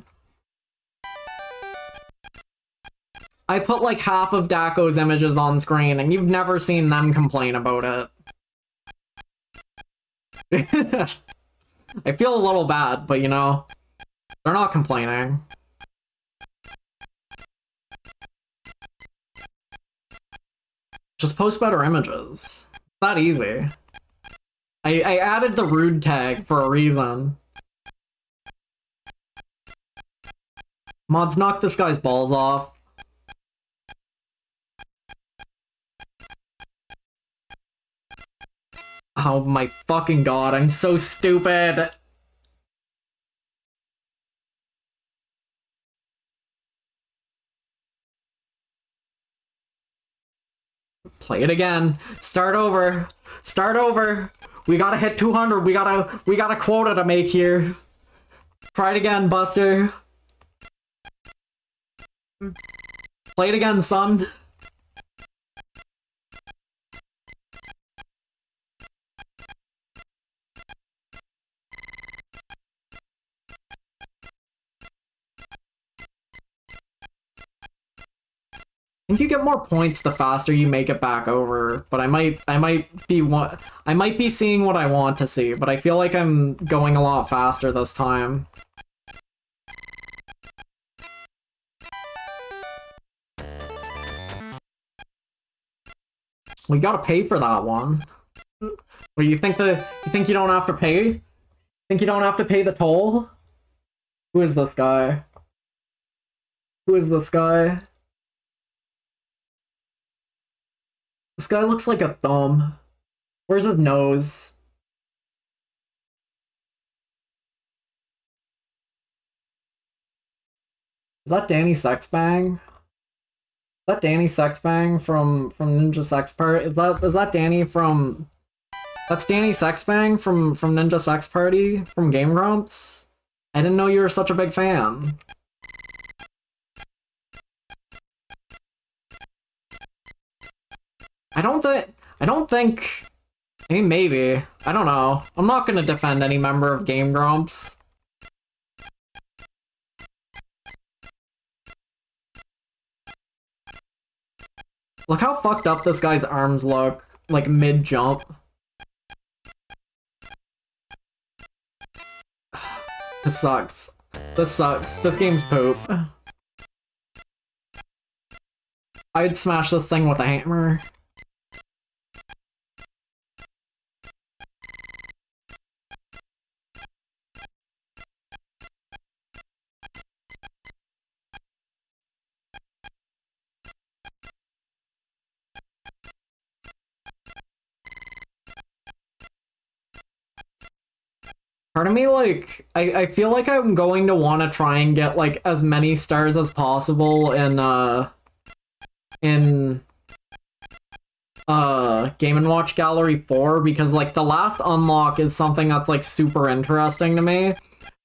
[SPEAKER 1] I put like half of Daco's images on screen, and you've never seen them complain about it. I feel a little bad, but you know, they're not complaining. Just post better images. It's that easy. I added the rude tag for a reason. Mods, knock this guy's balls off. Oh my fucking god, I'm so stupid! Play it again. Start over. Start over. We gotta hit 200. We got a quota to make here. Try it again, Buster. Play it again, son. I think you get more points the faster you make it back over, but I might be seeing what I want to see, but I feel like I'm going a lot faster this time. We gotta pay for that one. What, you think you don't have to pay? Think you don't have to pay the toll? Who is this guy? Who is this guy? This guy looks like a thumb. Where's his nose? Is that Danny Sexbang? Is that Danny Sexbang from Ninja Sex Party? Is that Danny from... That's Danny Sexbang from Ninja Sex Party from Game Grumps? I didn't know you were such a big fan. I don't think... I mean, maybe. I don't know. I'm not gonna defend any member of Game Grumps. Look how fucked up this guy's arms look, like mid-jump. This sucks. This sucks. This game's poop. I'd smash this thing with a hammer. Part of me, like, I feel like I'm going to want to try and get, like, as many stars as possible in Game & Watch Gallery 4, because, like, the last unlock is something that's, like, super interesting to me.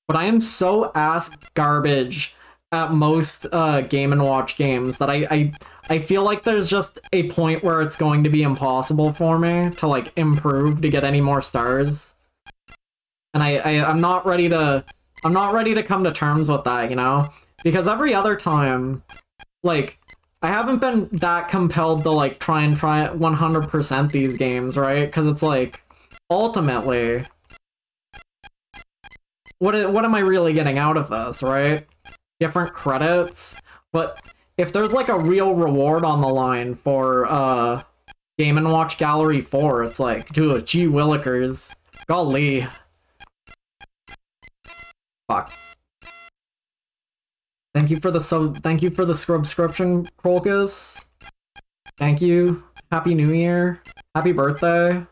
[SPEAKER 1] But I am so ass garbage at most Game & Watch games that I feel like there's just a point where it's going to be impossible for me to, like, improve to get any more stars. And I'm not ready to come to terms with that, you know? Because every other time, like, I haven't been that compelled to, like, try 100% these games, right? Because it's like, ultimately, what am I really getting out of this, right? Different credits? But if there's, like, a real reward on the line for, Game & Watch Gallery 4, it's like, dude, gee willikers. Golly. Fuck. Thank you for the subscription, Crocus. Thank you. Happy New Year. Happy birthday.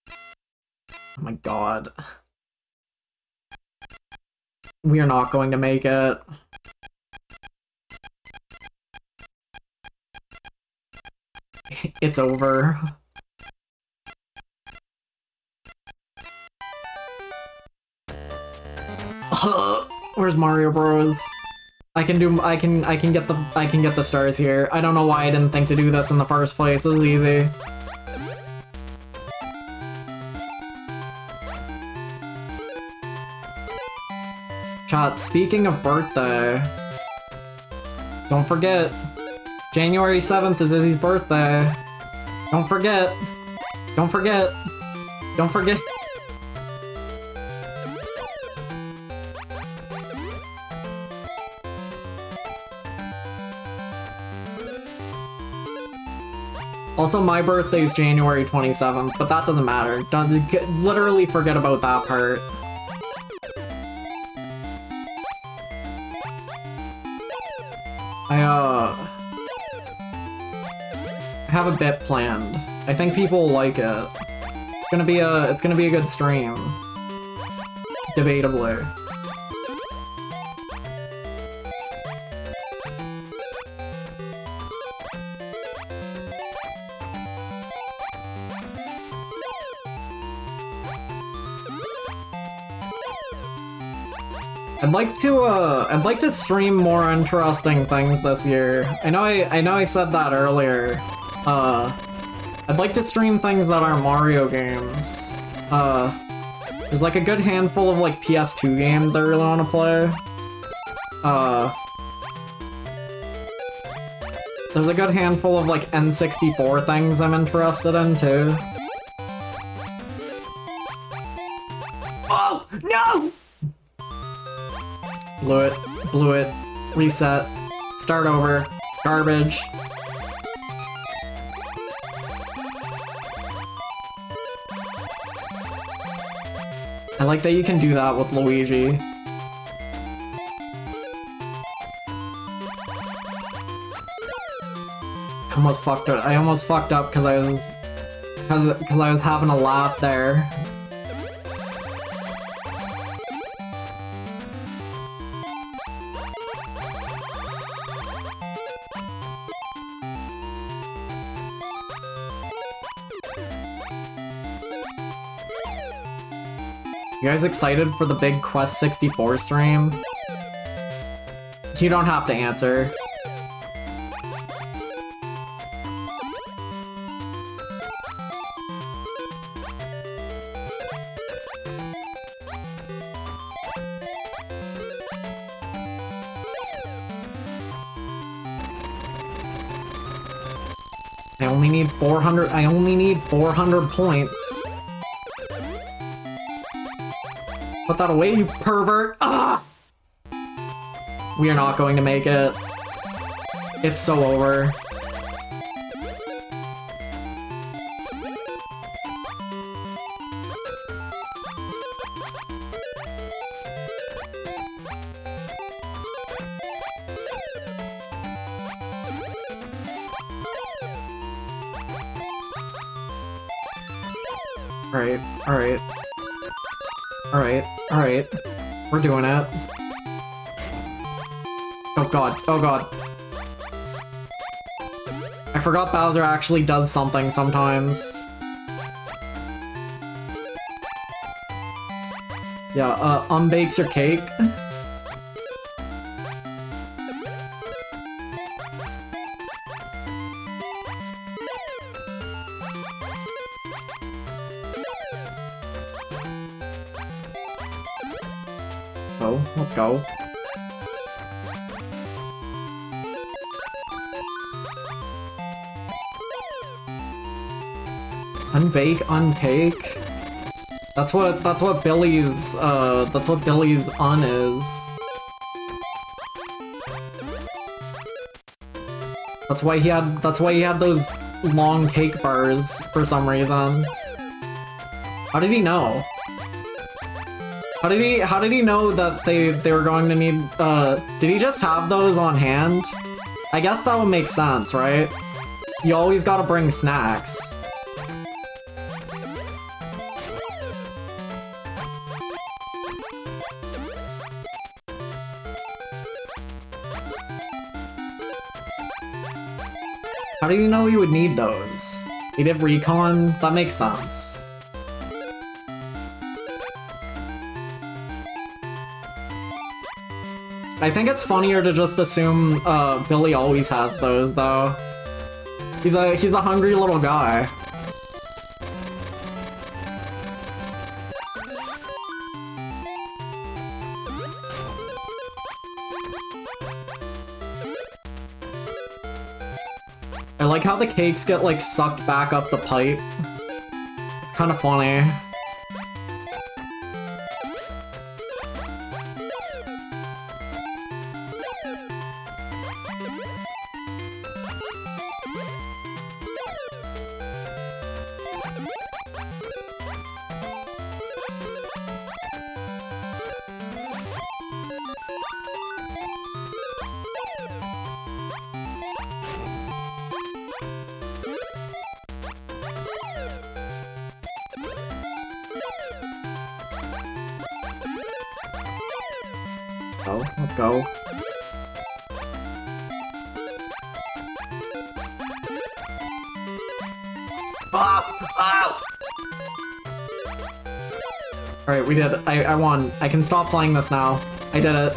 [SPEAKER 1] Oh my god. We are not going to make it. It's over. Where's Mario Bros? I can get the stars here. I don't know why I didn't think to do this in the first place. This is easy. Chat, speaking of birthday, don't forget, January 7th is Izzy's birthday. Don't forget. Don't forget. Don't forget. Also, my birthday is January 27th, but that doesn't matter. Literally forget about that part. I have a bit planned. I think people will like it. It's gonna be a good stream. Debatably. I'd like to stream more interesting things this year. I know I said that earlier. I'd like to stream things that are Mario games. There's like a good handful of like PS2 games I really want to play. There's a good handful of like N64 things I'm interested in too. Oh, no! Blew it, reset, start over, garbage. I like that you can do that with Luigi. I almost fucked up because I was having a laugh there. You guys excited for the big Quest 64 stream? You don't have to answer. I only need 400 points. Put that away, you pervert! Ah! We are not going to make it. It's so over. Alright, alright. Alright, alright. We're doing it. Oh god, oh god. I forgot Bowser actually does something sometimes. Yeah, unbakes your cake. Oh, let's go. Unbake, uncake. That's what Billy's un is. That's why he had those long cake bars for some reason. How did he know? How did he know that they were going to need did he just have those on hand? I guess that would make sense, right? You always gotta bring snacks. How did you know you would need those? He did recon? That makes sense. I think it's funnier to just assume Billy always has those, though. He's a hungry little guy. I like how the cakes get, like, sucked back up the pipe. It's kind of funny. Let's go. Alright, we did. I won. I can stop playing this now. I did it.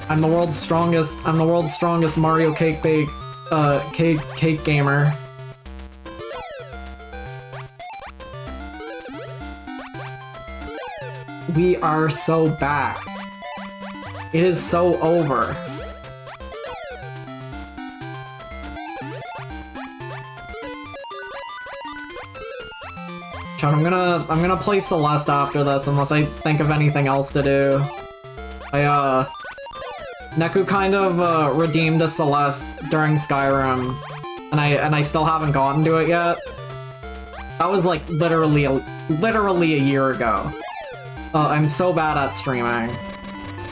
[SPEAKER 1] I'm the world's strongest Mario cake gamer. We are so back. It is so over. Chad, I'm gonna play Celeste after this unless I think of anything else to do. Neku kind of redeemed a Celeste during Skyrim, and I still haven't gotten to it yet. That was like literally a year ago. I'm so bad at streaming.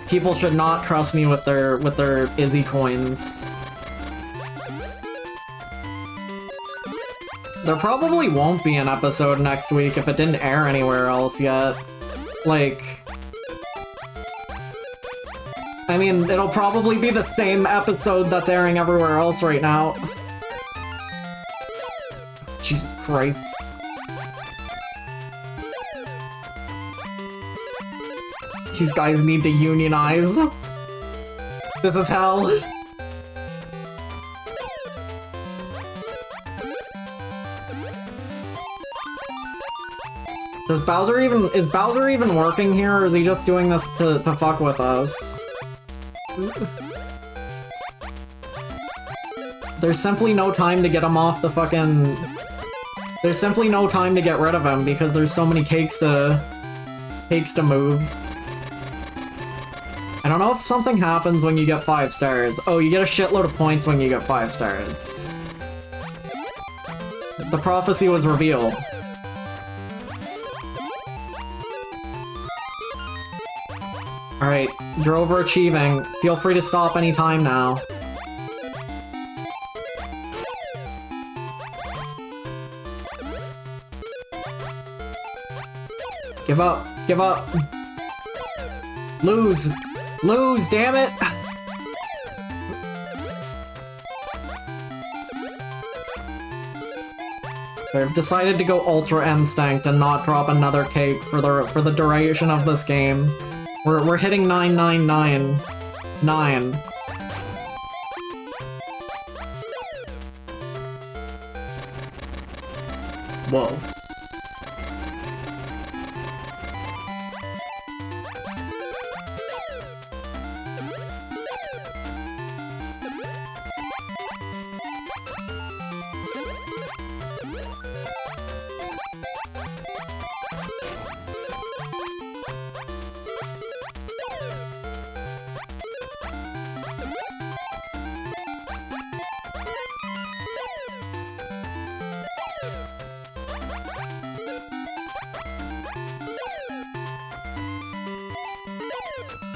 [SPEAKER 1] People should not trust me with their Izzy coins. There probably won't be an episode next week if it didn't air anywhere else yet. Like, I mean, it'll probably be the same episode that's airing everywhere else right now. Jesus Christ. These guys need to unionize. This is hell. Is Bowser even working here, or is he just doing this to fuck with us? There's simply no time to get him off the fucking... There's simply no time to get rid of him because there's so many cakes to move. I don't know if something happens when you get 5 stars. Oh, you get a shitload of points when you get 5 stars. The prophecy was revealed. Alright, you're overachieving. Feel free to stop anytime now. Give up. Give up. Lose. Lose, damn it! They've decided to go Ultra Instinct and not drop another cake for the duration of this game. We're hitting 999. Whoa.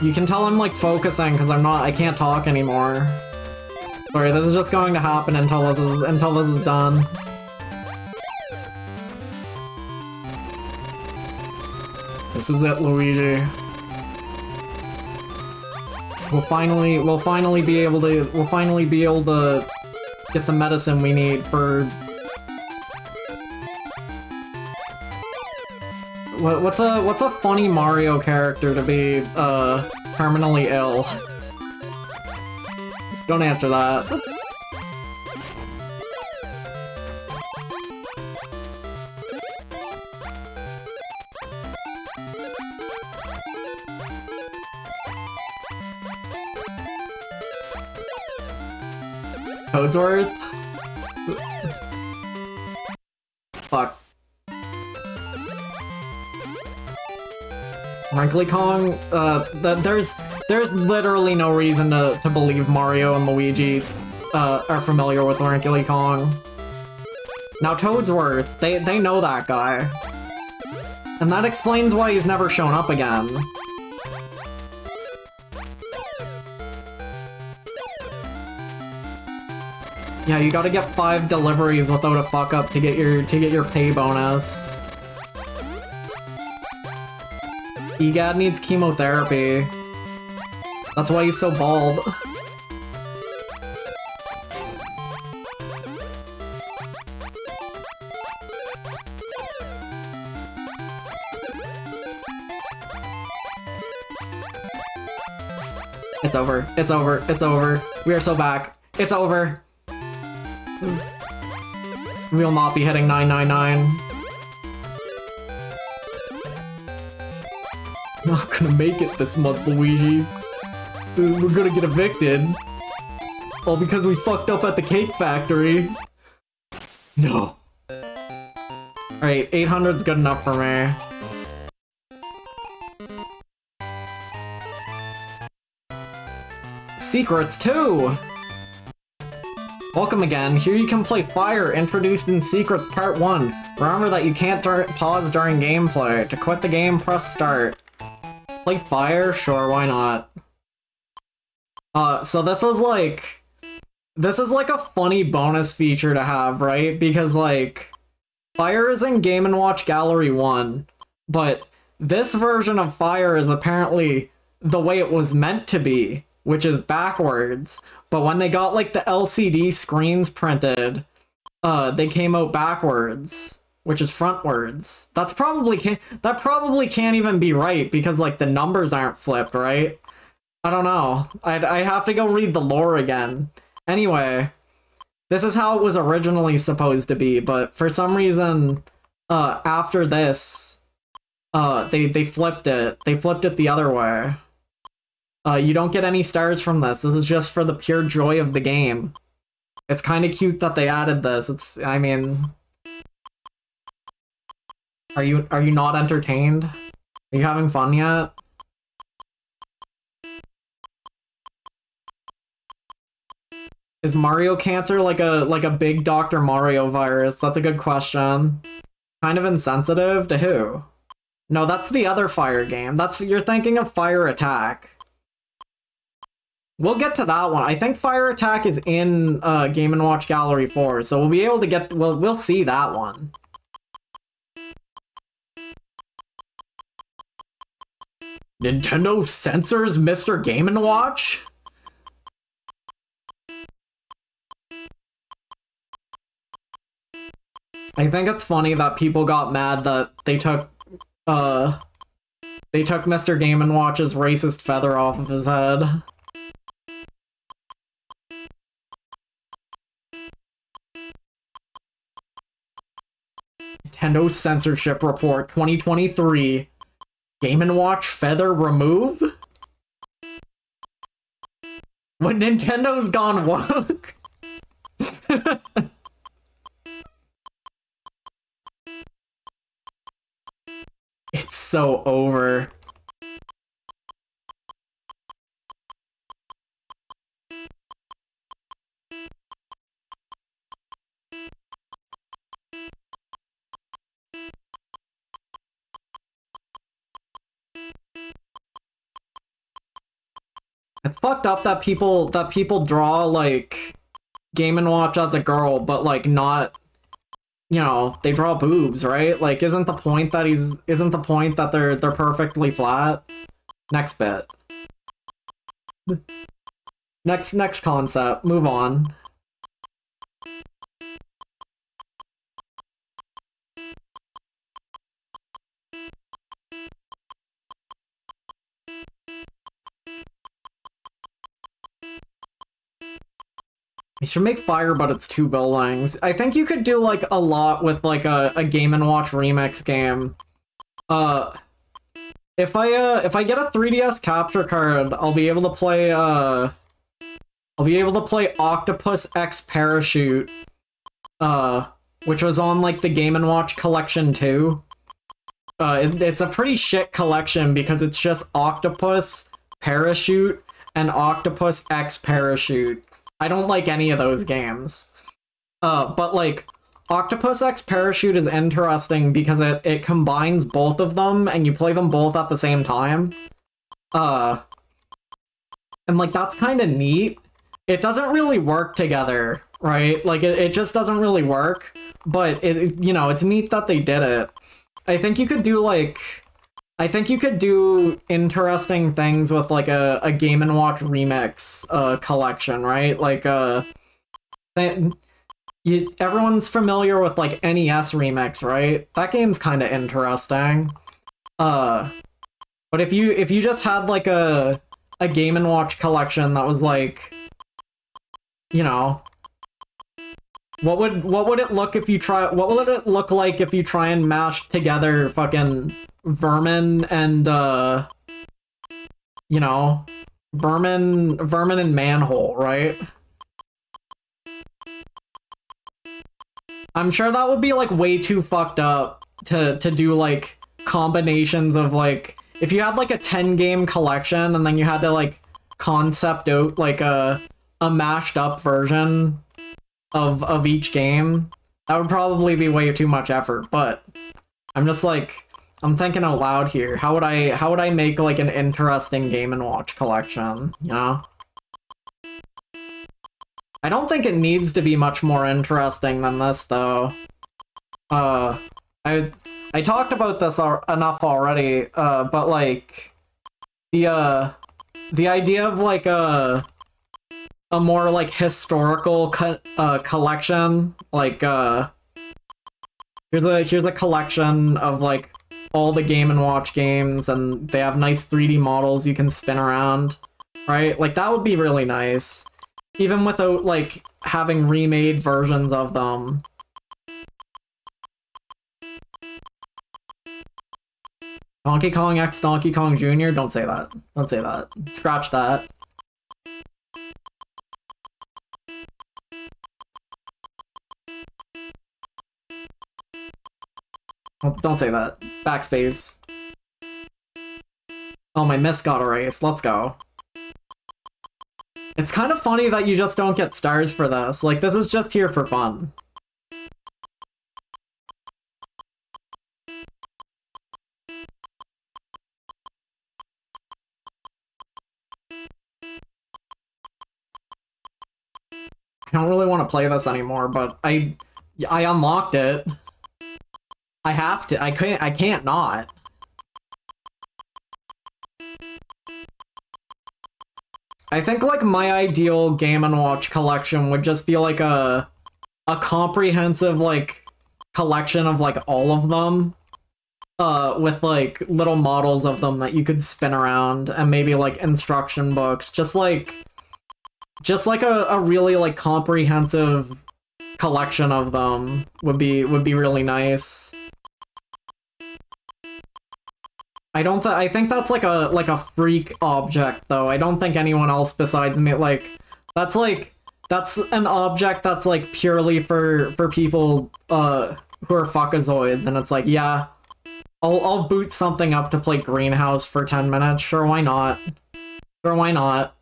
[SPEAKER 1] You can tell I'm like focusing because I can't talk anymore. Sorry, this is just going to happen until this is done. This is it, Luigi. We'll finally be able to get the medicine we need for what's a funny Mario character to be terminally ill? Don't answer that. Codsworth? Fuck. Wrinkly Kong, there's literally no reason to believe Mario and Luigi are familiar with Wrinkly Kong. Now Toadsworth, they know that guy. And that explains why he's never shown up again. Yeah, you gotta get 5 deliveries without a fuck up to get your pay bonus. Egad needs chemotherapy. That's why he's so bald. It's over. It's over. It's over. We are so back. It's over. We will not be hitting 999. Not gonna make it this month, Luigi. We're gonna get evicted. All because we fucked up at the cake factory. No. Alright, 800's good enough for me. Secrets too! Welcome again. Here you can play Fire, introduced in Secrets Part 1. Remember that you can't pause during gameplay. To quit the game, press start. Play Fire? Sure, why not? So this is like a funny bonus feature to have, right? Because like, Fire is in Game & Watch Gallery 1, but this version of Fire is apparently the way it was meant to be, which is backwards. But when they got like the LCD screens printed, they came out backwards, which is frontwards. That probably can't even be right because like the numbers aren't flipped, right? I don't know. I'd have to go read the lore again. Anyway, this is how it was originally supposed to be, but for some reason, after this, they flipped it. They flipped it the other way. You don't get any stars from this. This is just for the pure joy of the game. It's kind of cute that they added this. I mean... Are you not entertained? Are you having fun yet? Is Mario Cancer like a big Dr. Mario virus? That's a good question. Kind of insensitive to who? No, that's the other Fire game. You're thinking of Fire Attack. We'll get to that one. I think Fire Attack is in Game & Watch Gallery 4, so we'll be able to get... we'll see that one. Nintendo censors Mr. Game & Watch? I think it's funny that people got mad that they took Mr. Game & Watch's racist feather off of his head. Nintendo Censorship Report 2023. Game & Watch feather removed? When Nintendo's gone woke? It's so over. It's fucked up that people draw like Game & Watch as a girl, but like not, you know, they draw boobs, right? Like isn't the point that they're perfectly flat? Next bit. Next concept. Move on. You should make Fire, but it's 2 buildings. I think you could do like a lot with like a Game & Watch remix game. If I get a 3DS capture card, I'll be able to play Octopus X Parachute, which was on like the Game & Watch collection too. It's a pretty shit collection because it's just Octopus, Parachute, and Octopus X Parachute. I don't like any of those games. But like, Octopus X Parachute is interesting because it combines both of them and you play them both at the same time. And like, that's kind of neat. It doesn't really work together, right? Like, it just doesn't really work. But, you know, it's neat that they did it. I think you could do interesting things with like a Game & Watch remix collection, right? Like everyone's familiar with like NES remix, right? That game's kind of interesting. But if you just had like a Game & Watch collection that was like, you know, what would it look like if you try and mash together fucking Vermin and you know, Vermin and Manhole, right? I'm sure that would be like way too fucked up to do like combinations of like, if you had like a 10 game collection and then you had to like concept out like a mashed up version of each game, that would probably be way too much effort. But I'm just like, I'm thinking out loud here. How would I make like an interesting Game & Watch collection, you know? I don't think it needs to be much more interesting than this though. I talked about this enough already, but like the idea of like a more like historical collection, like here's a collection of like all the Game & Watch games, and they have nice 3D models you can spin around, right? Like that would be really nice, even without like having remade versions of them. Donkey Kong X Donkey Kong Jr.? Don't say that. Don't say that. Scratch that. Oh, don't say that. Backspace. Oh, my miss got erased. Let's go. It's kind of funny that you just don't get stars for this. Like, this is just here for fun. I don't really want to play this anymore, but I unlocked it. I have to. I can't not. I think like my ideal Game & Watch collection would just be like a comprehensive like collection of like all of them. With like little models of them that you could spin around and maybe like instruction books. Just like a really like comprehensive collection of them would be really nice. I think that's like a freak object though. I don't think anyone else besides me that's an object that's like purely for people who are fuckazoids, and it's like, yeah, I'll boot something up to play Greenhouse for 10 minutes. Sure, why not? Sure, why not?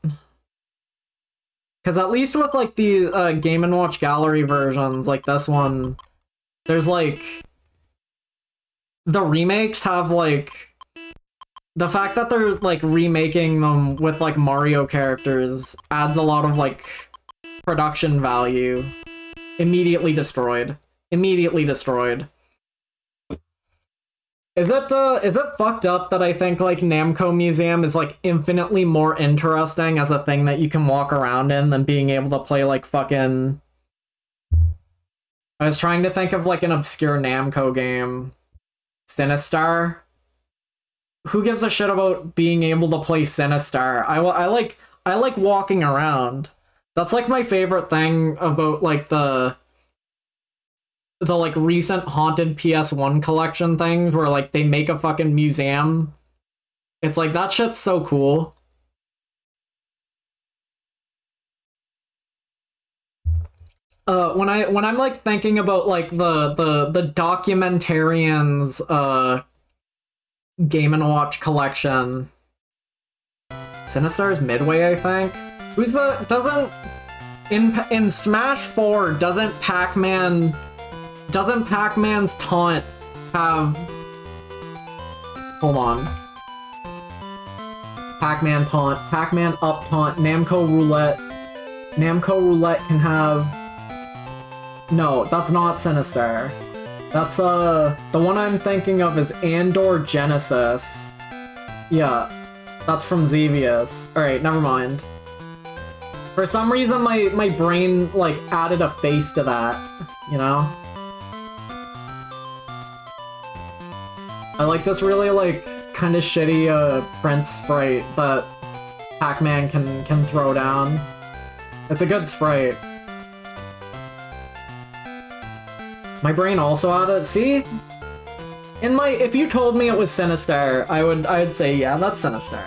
[SPEAKER 1] Because at least with like the Game & Watch Gallery versions, like this one, there's like the remakes have like the fact that they're like remaking them with like Mario characters adds a lot of like production value. Immediately destroyed. Immediately destroyed. Is it fucked up that I think like Namco Museum is like infinitely more interesting as a thing that you can walk around in than being able to play like fucking... I was trying to think of like an obscure Namco game. Sinistar? Who gives a shit about being able to play Sinistar? I like walking around. That's like my favorite thing about like the like recent Haunted PS1 collection things where like they make a fucking museum. It's like, that shit's so cool. When I'm like thinking about like the documentarians Game & Watch collection, Sinistar's Midway, I think. Who's the in Smash 4 doesn't Pac-Man's taunt have... Hold on. Pac-Man taunt, Pac-Man up taunt, Namco Roulette. Namco Roulette can have... No, that's not Sinistar. That's, the one I'm thinking of is Andor Genesis. Yeah, that's from Xevious. Alright, never mind. For some reason, my brain, like, added a face to that, you know? I like this really, like, kind of shitty, Prince sprite that Pac-Man can throw down. It's a good sprite. My brain also added... See? If you told me it was Sinistar, I'd say, yeah, that's Sinistar.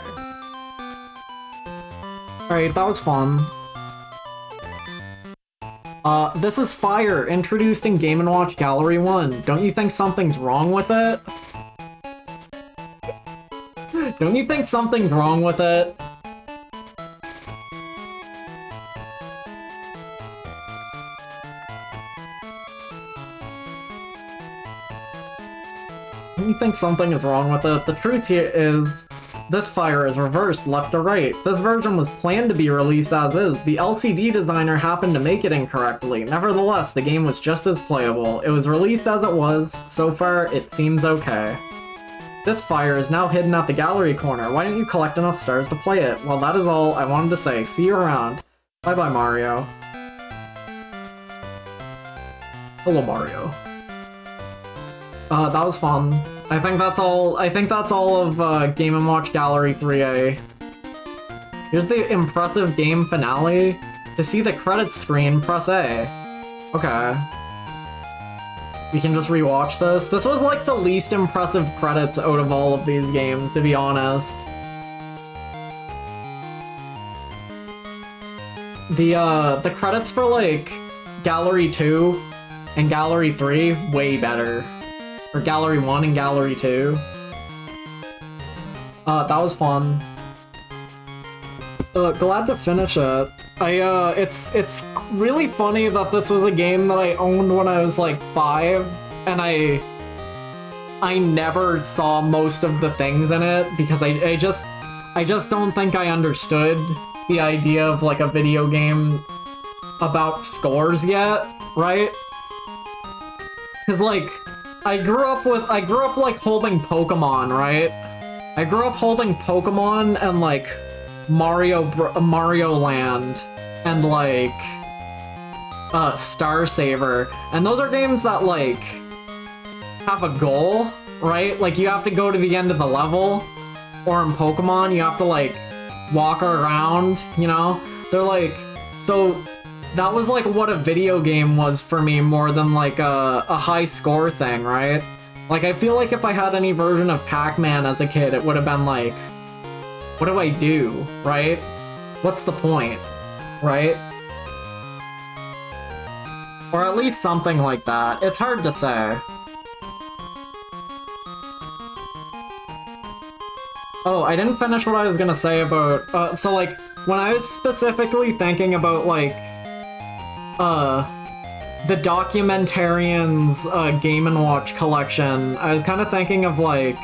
[SPEAKER 1] Alright, that was fun. This is Fire, introduced in Game & Watch Gallery 1. Don't you think something's wrong with it? Don't you think something's wrong with it? Don't you think something is wrong with it? The truth here is, this Fire is reversed left to right. This version was planned to be released as is. The LCD designer happened to make it incorrectly. Nevertheless, the game was just as playable. It was released as it was. So far, it seems okay. This Fire is now hidden at the gallery corner. Why don't you collect enough stars to play it? Well, that is all I wanted to say. See you around. Bye-bye, Mario. Hello, Mario. That was fun. I think that's all of Game & Watch Gallery 3A. Here's the impressive game finale. To see the credits screen, press A. Okay. We can just rewatch this. This was like the least impressive credits out of all of these games, to be honest. The credits for like Gallery 2 and Gallery 3, way better. Or Gallery 1 and Gallery 2. That was fun. Glad to finish it. It's really funny that this was a game that I owned when I was like 5, and I never saw most of the things in it because I just don't think I understood the idea of like a video game about scores yet, right? Cause like I grew up like holding Pokemon, right? I grew up holding Pokemon and like Mario Land and like Star Saver, and those are games that like have a goal, right? Like you have to go to the end of the level, or in Pokemon you have to like walk around, you know? They're like, so that was like what a video game was for me more than like a high score thing, right? Like I feel like if I had any version of Pac-Man as a kid, it would have been like, what do I do, right? What's the point, right? Or at least something like that. It's hard to say. Oh, I didn't finish what I was gonna say about, so like, when I was specifically thinking about like, the Documentarians, Game & Watch collection, I was kind of thinking of like,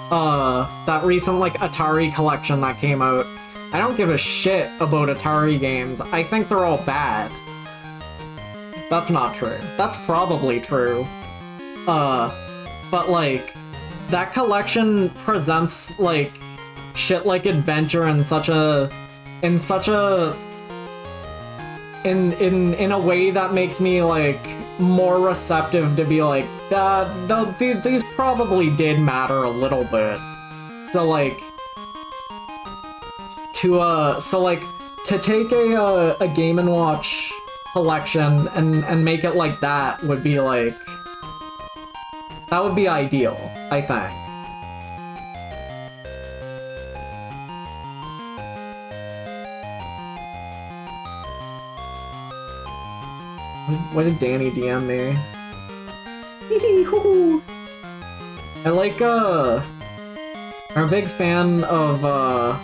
[SPEAKER 1] that recent like Atari collection that came out. I don't give a shit about Atari games. I think they're all bad. That's not true. That's probably true. But like, that collection presents like shit like adventure in a way that makes me like more receptive to be like, these probably did matter a little bit. So like, to take a Game & Watch collection and make it like that would be like, that would be ideal, I think. What did Danny DM me? I like, I'm a big fan of, I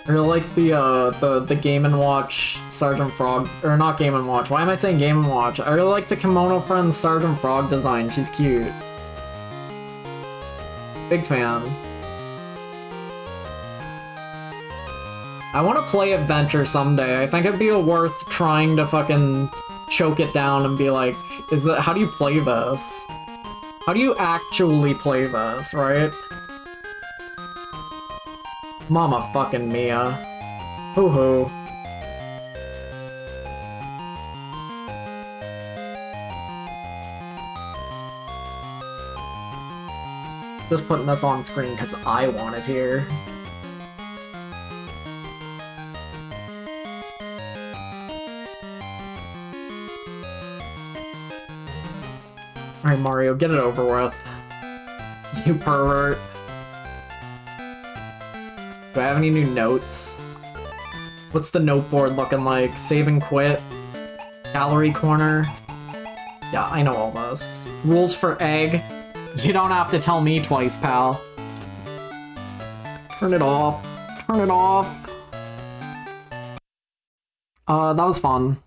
[SPEAKER 1] really like the Game & Watch Sergeant Frog, or not Game & Watch, why am I saying Game & Watch? I really like the Kimono Friends Sergeant Frog design, she's cute. Big fan. I want to play Adventure someday. I think it'd be worth trying to fucking choke it down and be like, how do you play this? How do you actually play this, right? Mama fucking Mia. Hoo-hoo. Just putting this on screen because I want it here. Alright, Mario, get it over with. You pervert. Do I have any new notes? What's the note board looking like? Save and quit? Gallery corner? Yeah, I know all this. Rules for egg? You don't have to tell me twice, pal. Turn it off. Turn it off. That was fun.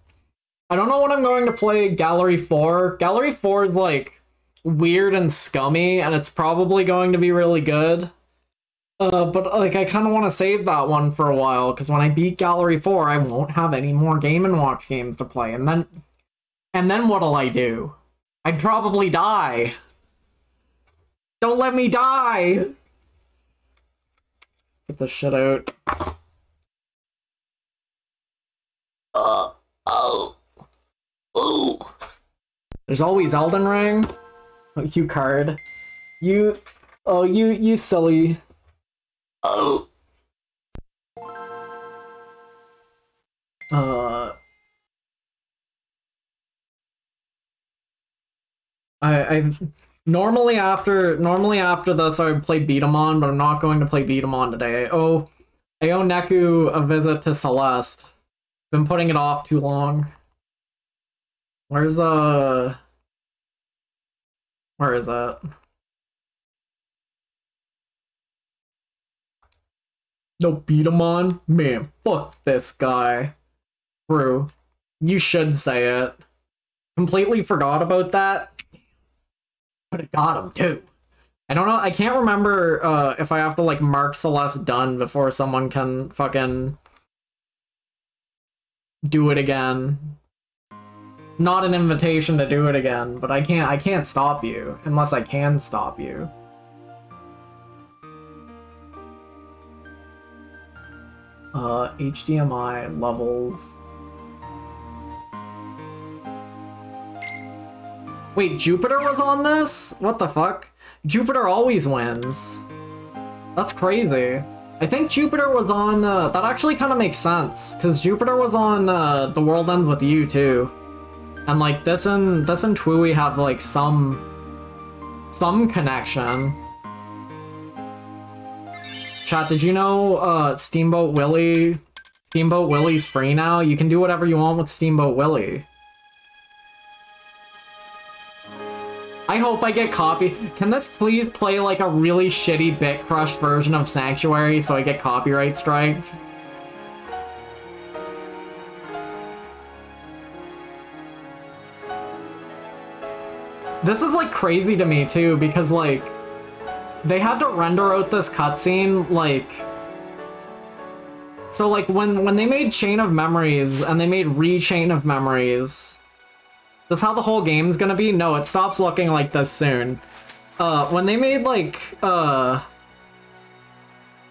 [SPEAKER 1] I don't know when I'm going to play Gallery 4. Gallery 4 is, like, weird and scummy, and it's probably going to be really good. But, like, I kind of want to save that one for a while, because when I beat Gallery 4, I won't have any more Game & Watch games to play, and then what'll I do? I'd probably die. Don't let me die! Get this shit out. Oh. Ooh. There's always Elden Ring. Oh, you card. You silly. Oh. I normally after this I would play Beat 'em On, but I'm not going to play Beat 'em On today. I owe Neku a visit to Celeste. Been putting it off too long. Where is that? No, Beat 'em On? Man, fuck this guy. True. You should say it. Completely forgot about that. Could've got him, too. I don't know, I can't remember if I have to, like, mark Celeste done before someone can fucking do it again. Not an invitation to do it again, but I can't stop you, unless I can stop you. HDMI levels. Wait, Jupiter was on this? What the fuck? Jupiter always wins. That's crazy. I think Jupiter was on, that actually kind of makes sense, because Jupiter was on, The World Ends With You, too. And, like, this and Twooey have, like, some connection. Chat, did you know, Steamboat Willie's free now? You can do whatever you want with Steamboat Willie. I hope I get copy. Can this please play like a really shitty bit crushed version of Sanctuary so I get copyright strikes? This is like crazy to me too, because like they had to render out this cutscene like, so like when they made Chain of Memories and they made Re-Chain of Memories, that's how the whole game's gonna be? No, it stops looking like this soon. When they made, like,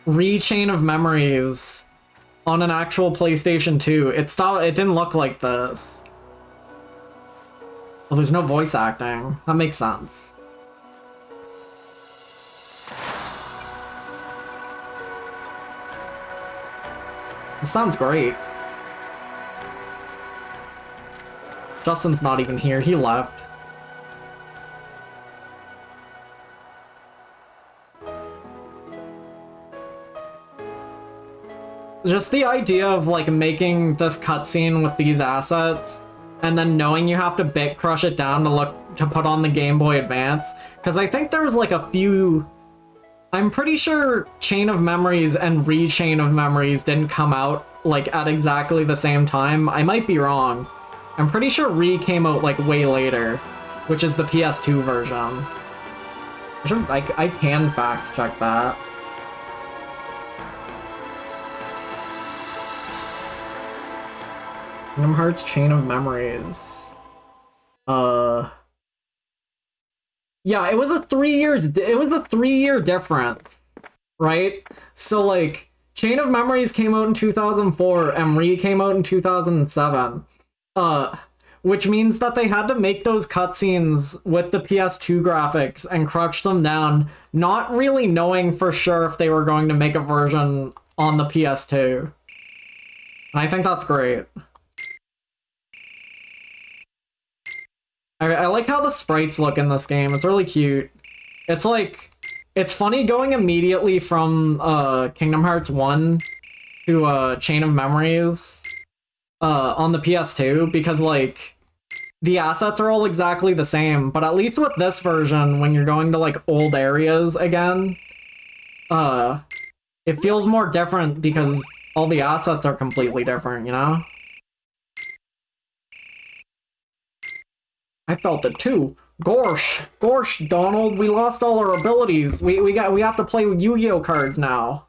[SPEAKER 1] Re-Chain of Memories on an actual PlayStation 2, it didn't look like this. Well, there's no voice acting. That makes sense. This sounds great. Justin's not even here, he left. Just the idea of like making this cutscene with these assets and then knowing you have to bit crush it down to put on the Game Boy Advance. Because I think there was like a few... I'm pretty sure Chain of Memories and Re-Chain of Memories didn't come out like at exactly the same time. I might be wrong. I'm pretty sure Re came out like way later, which is the PS2 version. I can fact check that. Kingdom Hearts Chain of Memories. Yeah, it was a 3-year difference, right? So like Chain of Memories came out in 2004 and Re came out in 2007. Which means that they had to make those cutscenes with the PS2 graphics and crunch them down, not really knowing for sure if they were going to make a version on the PS2. And I think that's great. I like how the sprites look in this game. It's really cute. It's like, it's funny going immediately from Kingdom Hearts 1 to Chain of Memories on the PS2, because like the assets are all exactly the same, but at least with this version, when you're going to like old areas again, it feels more different because all the assets are completely different, you know? I felt it too. Gorsh, Donald, we lost all our abilities. We have to play with Yu-Gi-Oh cards now.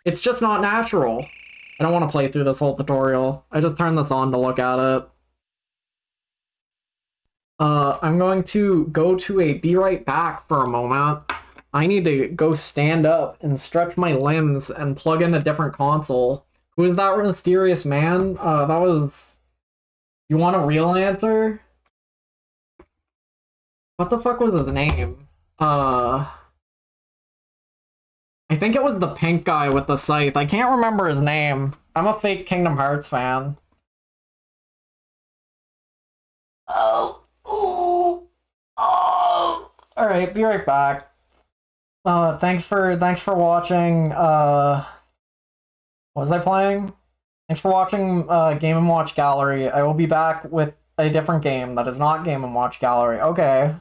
[SPEAKER 1] It's just not natural. I don't want to play through this whole tutorial. I just turned this on to look at it. I'm going to go to a be right back for a moment. I need to go stand up and stretch my limbs and plug in a different console. Who is that mysterious man? That was... You want a real answer? What the fuck was his name? I think it was the pink guy with the scythe. I can't remember his name. I'm a fake Kingdom Hearts fan. Oh. Alright, be right back. Thanks for watching, what was I playing? Thanks for watching, Game & Watch Gallery. I will be back with a different game that is not Game & Watch Gallery. Okay.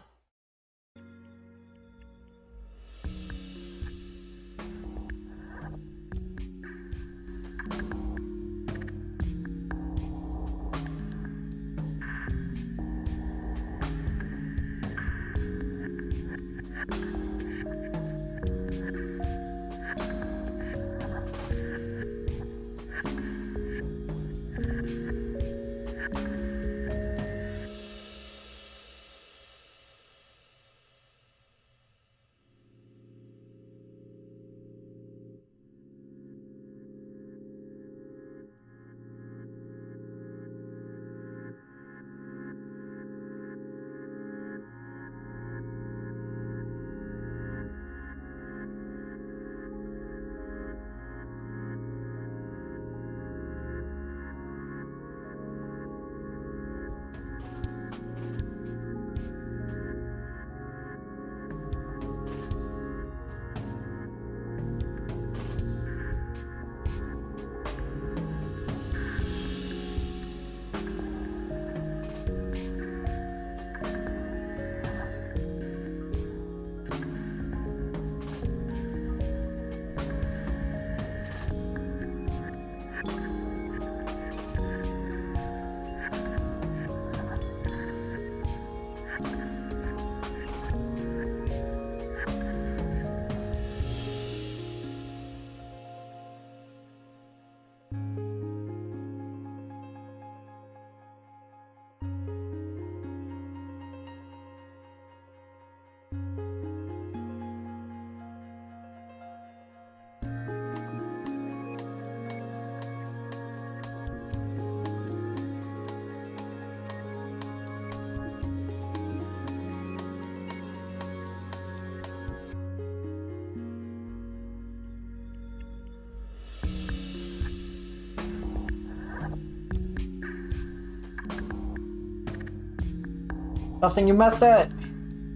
[SPEAKER 1] Dustin, you missed it!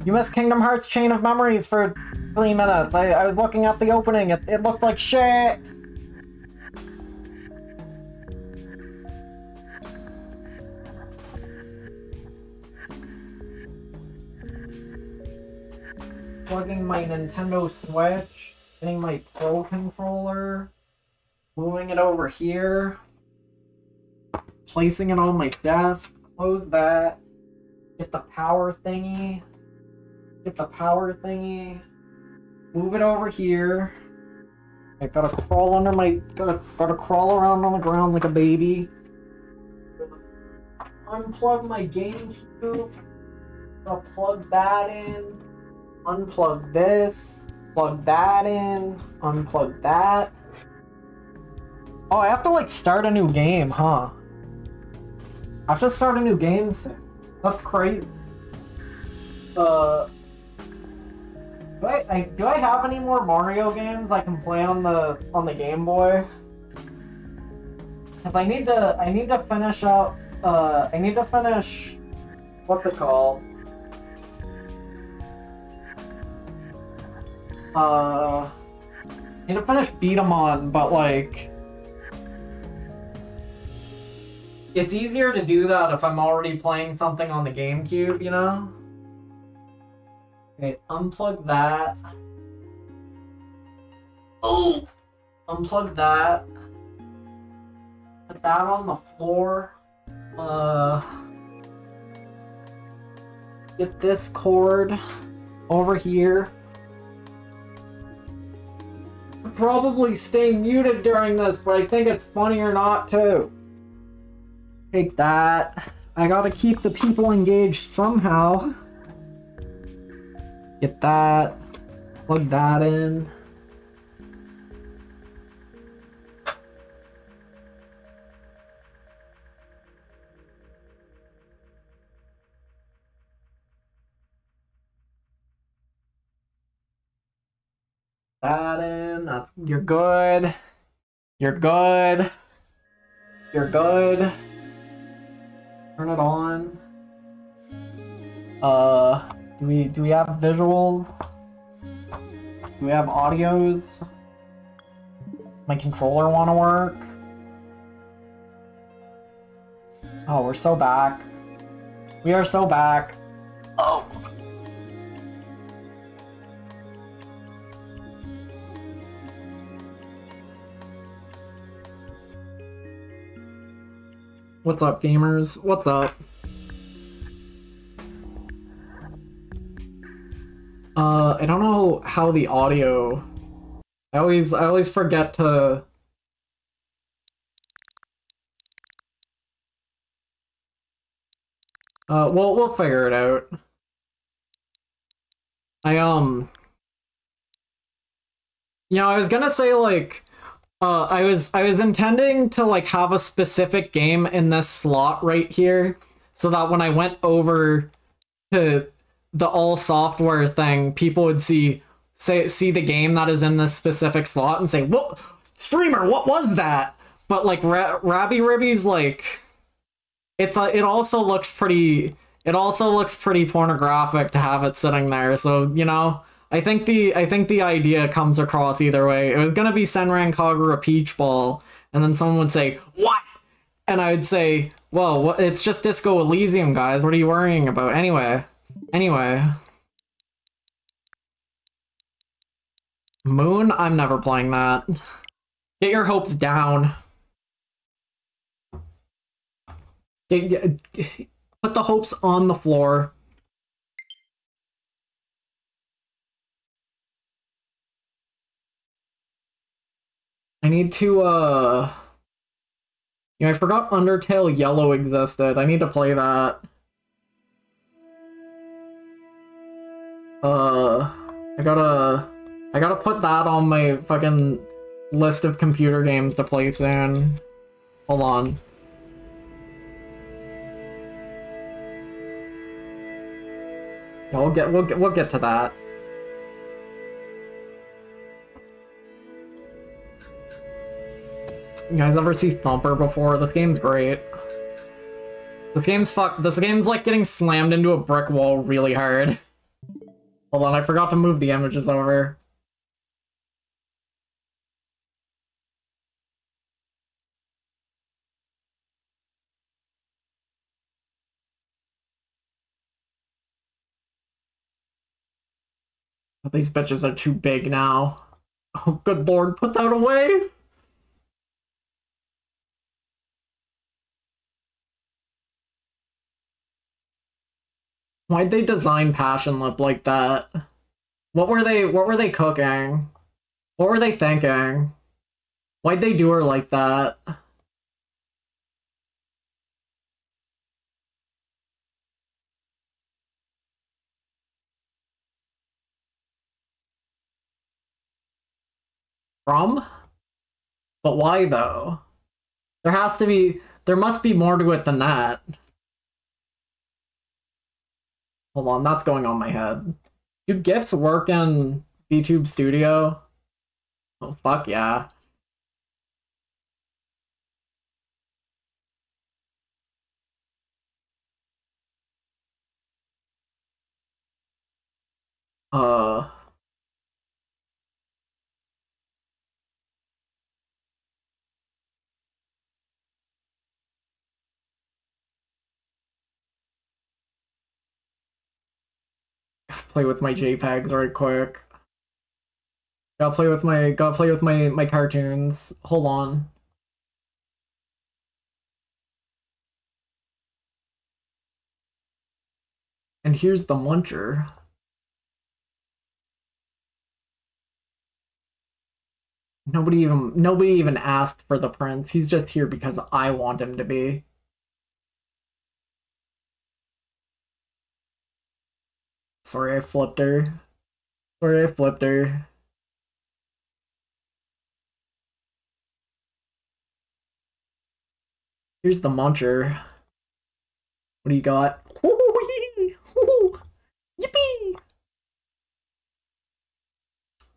[SPEAKER 1] You missed Kingdom Hearts Chain of Memories for 3 minutes. I was looking at the opening. It looked like shit! Plugging my Nintendo Switch, getting my Pro Controller, moving it over here, placing it on my desk, close that. Get the power thingy. Get the power thingy. Move it over here. I gotta crawl under my... Gotta crawl around on the ground like a baby. Unplug my GameCube. Gotta plug that in. Unplug this. Plug that in. Unplug that. Oh, I have to like start a new game, huh? I have to start a new game soon. That's crazy. Do I have any more Mario games I can play on the Game Boy? Cause I need to finish up. I need to finish. What's it called? I need to finish Beat 'em On, but like. It's easier to do that if I'm already playing something on the GameCube, you know? Okay, unplug that. Oh! Unplug that. Put that on the floor. Get this cord over here. I'll probably stay muted during this, but I think it's funnier not to. Take that. I gotta keep the people engaged somehow. Get that. Plug that in. That in. That's you're good. You're good. You're good. Turn it on. Do we have visuals? Do we have audios? My controller want to work? Oh, we're so back. We are so back. Oh. What's up, gamers? What's up? I don't know how the audio... I always forget to... we'll figure it out. You know, I was gonna say, like... I was intending to like have a specific game in this slot right here, so that when I went over to the all software thing, people would see the game that is in this specific slot and say, "What streamer? What was that?" But like Rabby Ribby's like, it also looks pretty pornographic to have it sitting there. So you know. I think the idea comes across either way. It was gonna be Senran Kagura Peach Ball, and then someone would say, "What?" And I would say, "Well, it's just Disco Elysium, guys. What are you worrying about?" Anyway. Moon? I'm never playing that. Get your hopes down. Put the hopes on the floor. I need to, you know, I forgot Undertale Yellow existed. I need to play that. I gotta put that on my fucking list of computer games to play soon. Hold on. Yeah, we'll get to that. You guys ever see Thumper before? This game's great. This game's like getting slammed into a brick wall really hard. Hold on, I forgot to move the images over. These bitches are too big now. Oh, good lord, put that away! Why'd they design Passion Lip like that? What were they cooking? What were they thinking? Why'd they do her like that? From? But why though? There must be more to it than that. Hold on, that's going on my head. Do GIFs work in VTube Studio? Oh, fuck yeah. Play with my JPEGs right quick. Gotta play with my cartoons. Hold on. And here's the muncher. Nobody even asked for the prince. He's just here because I want him to be. Sorry, I flipped her. Sorry, I flipped her. Here's the muncher. What do you got? Yippee!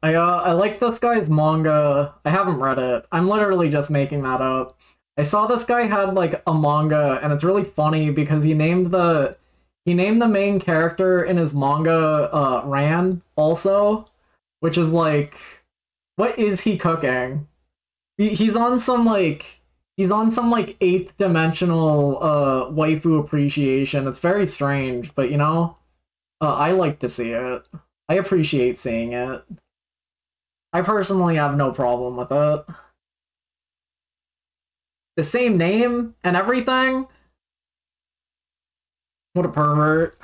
[SPEAKER 1] I like this guy's manga. I haven't read it. I'm literally just making that up. I saw this guy had like a manga, and it's really funny because he named the main character in his manga Ran also, which is like, what is he cooking? He's on some like eighth dimensional waifu appreciation. It's very strange, but you know, I like to see it. I appreciate seeing it. I personally have no problem with it. The same name and everything? What a pervert.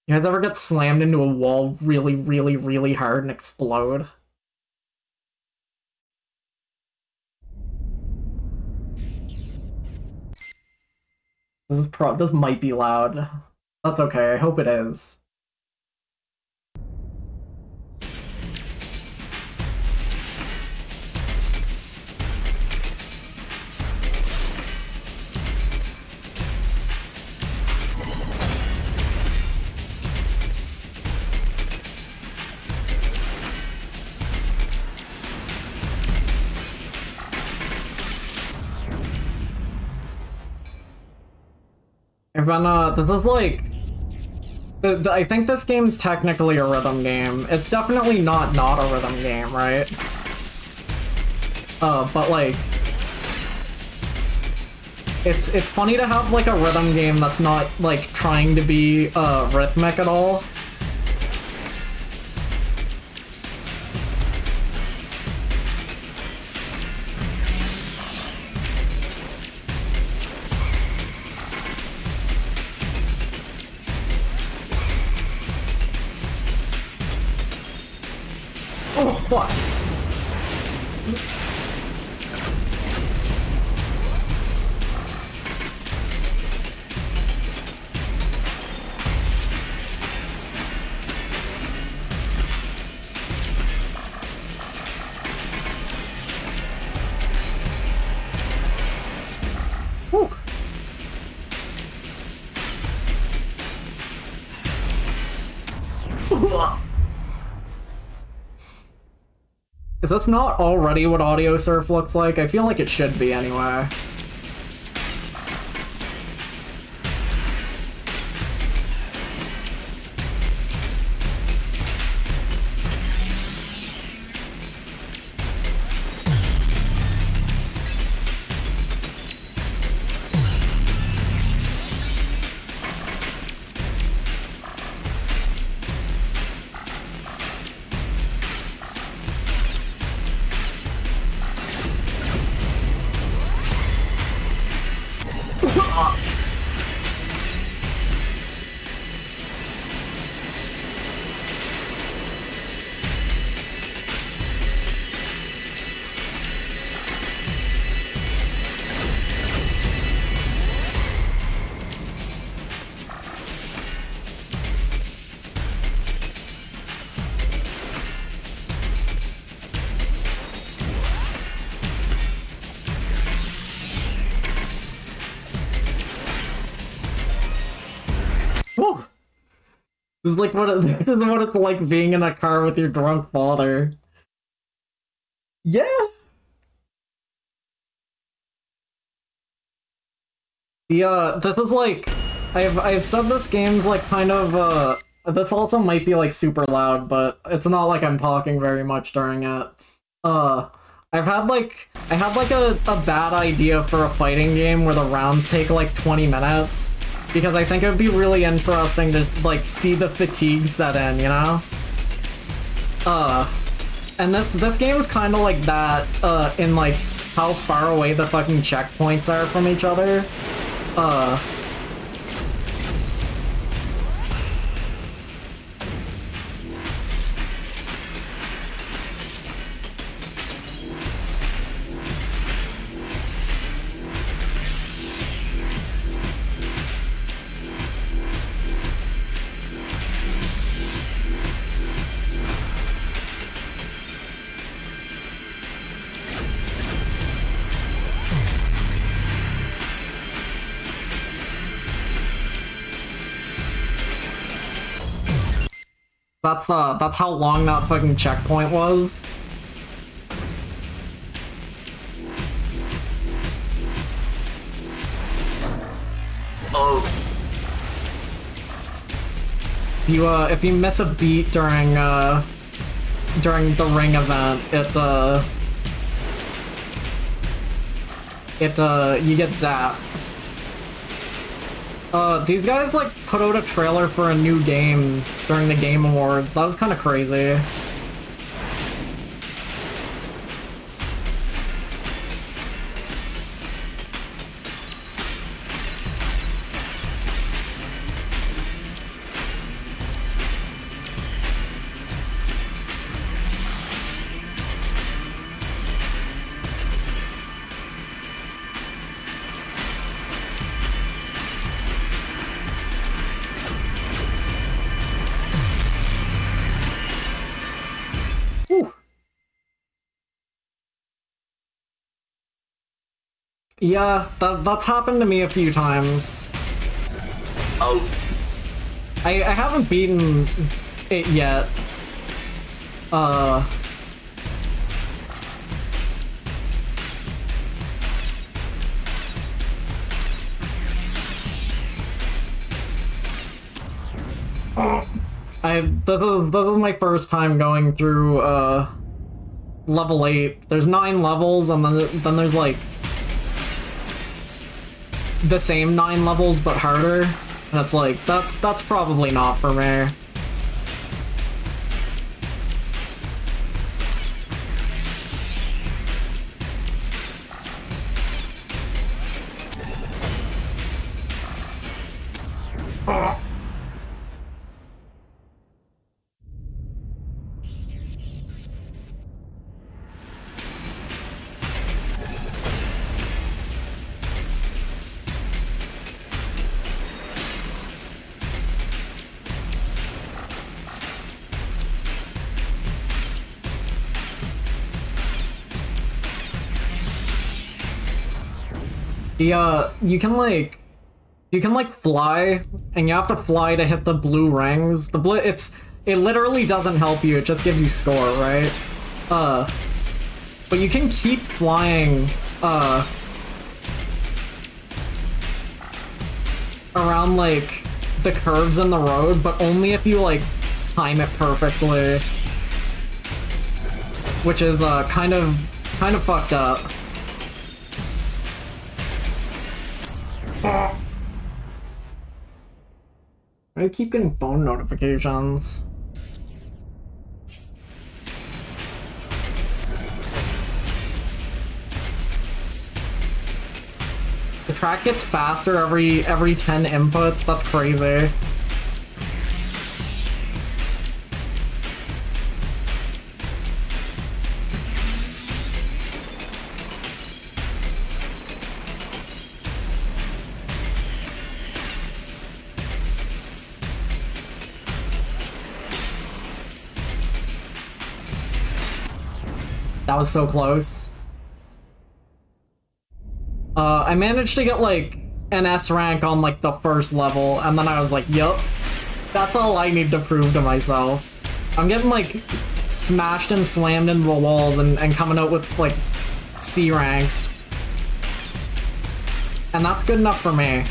[SPEAKER 1] You guys ever get slammed into a wall really, really, really hard and explode? This might be loud. That's okay, I hope it is. This is like... I think this game's technically a rhythm game. It's definitely not a rhythm game, right? But like... It's funny to have like a rhythm game that's not like trying to be rhythmic at all. Oh, fuck. Is this not already what audio surf looks like? I feel like it should be anyway. This is like this is what it's like being in a car with your drunk father. Yeah. This is like I've said this game's like kind of this also might be like super loud, but it's not like I'm talking very much during it. I had like a bad idea for a fighting game where the rounds take like 20 minutes. Because I think it would be really interesting to, like, see the fatigue set in, you know? And this game is kind of like that, in, like, how far away the fucking checkpoints are from each other. That's how long that fucking checkpoint was. Oh. If you miss a beat during the ring event, you get zapped. These guys, like, put out a trailer for a new game during the Game Awards. That was kind of crazy. Yeah, that's happened to me a few times. Oh. I haven't beaten it yet. This is my first time going through level 8. There's 9 levels, and then there's like the same 9 levels but harder. And it's like that's probably not for me. You can like fly, and you have to fly to hit the blue rings. It literally doesn't help you, it just gives you score, right? But you can keep flying, around, like, the curves in the road, but only if you, like, time it perfectly. Which is, kind of fucked up. I keep getting phone notifications. The track gets faster every 10 inputs. That's crazy. That was so close. I managed to get, like, an S rank on, like, the first level, and then I was like, yup, that's all I need to prove to myself. I'm getting, like, smashed and slammed into the walls and coming out with, like, C ranks. And that's good enough for me.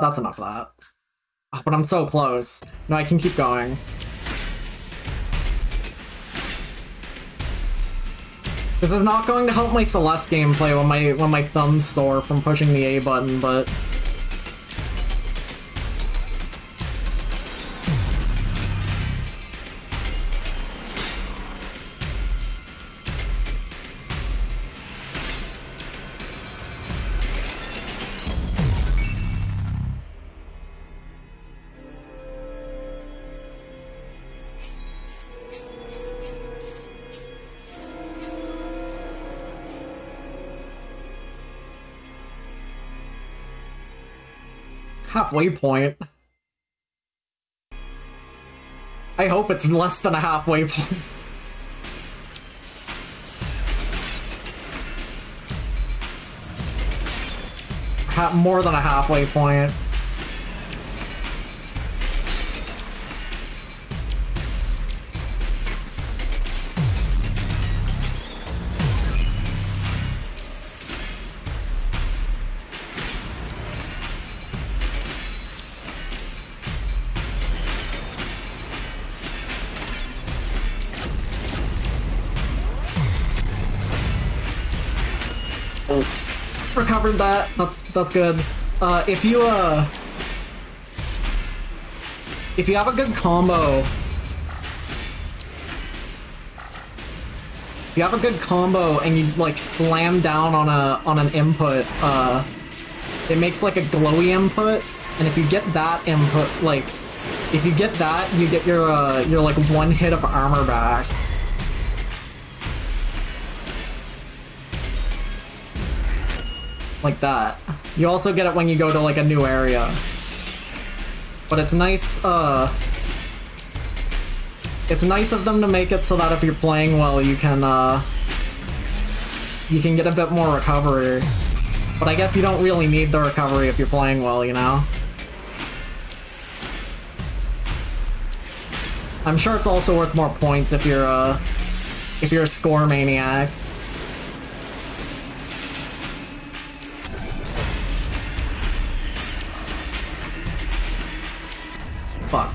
[SPEAKER 1] That's enough of that. Oh, but I'm so close. No, I can keep going. This is not going to help my Celeste gameplay when my thumb's sore from pushing the A button, but... halfway point. I hope it's less than a halfway point. More than a halfway point. Recovered that. That's good. If you have a good combo, and you like slam down on an input, it makes like a glowy input, and if you get that input, like if you get that, you get your like one hit of armor back. Like that. You also get it when you go to like a new area. But it's nice of them to make it so that if you're playing well, you can get a bit more recovery. But I guess you don't really need the recovery if you're playing well, you know? I'm sure it's also worth more points if you're a score maniac. Fuck.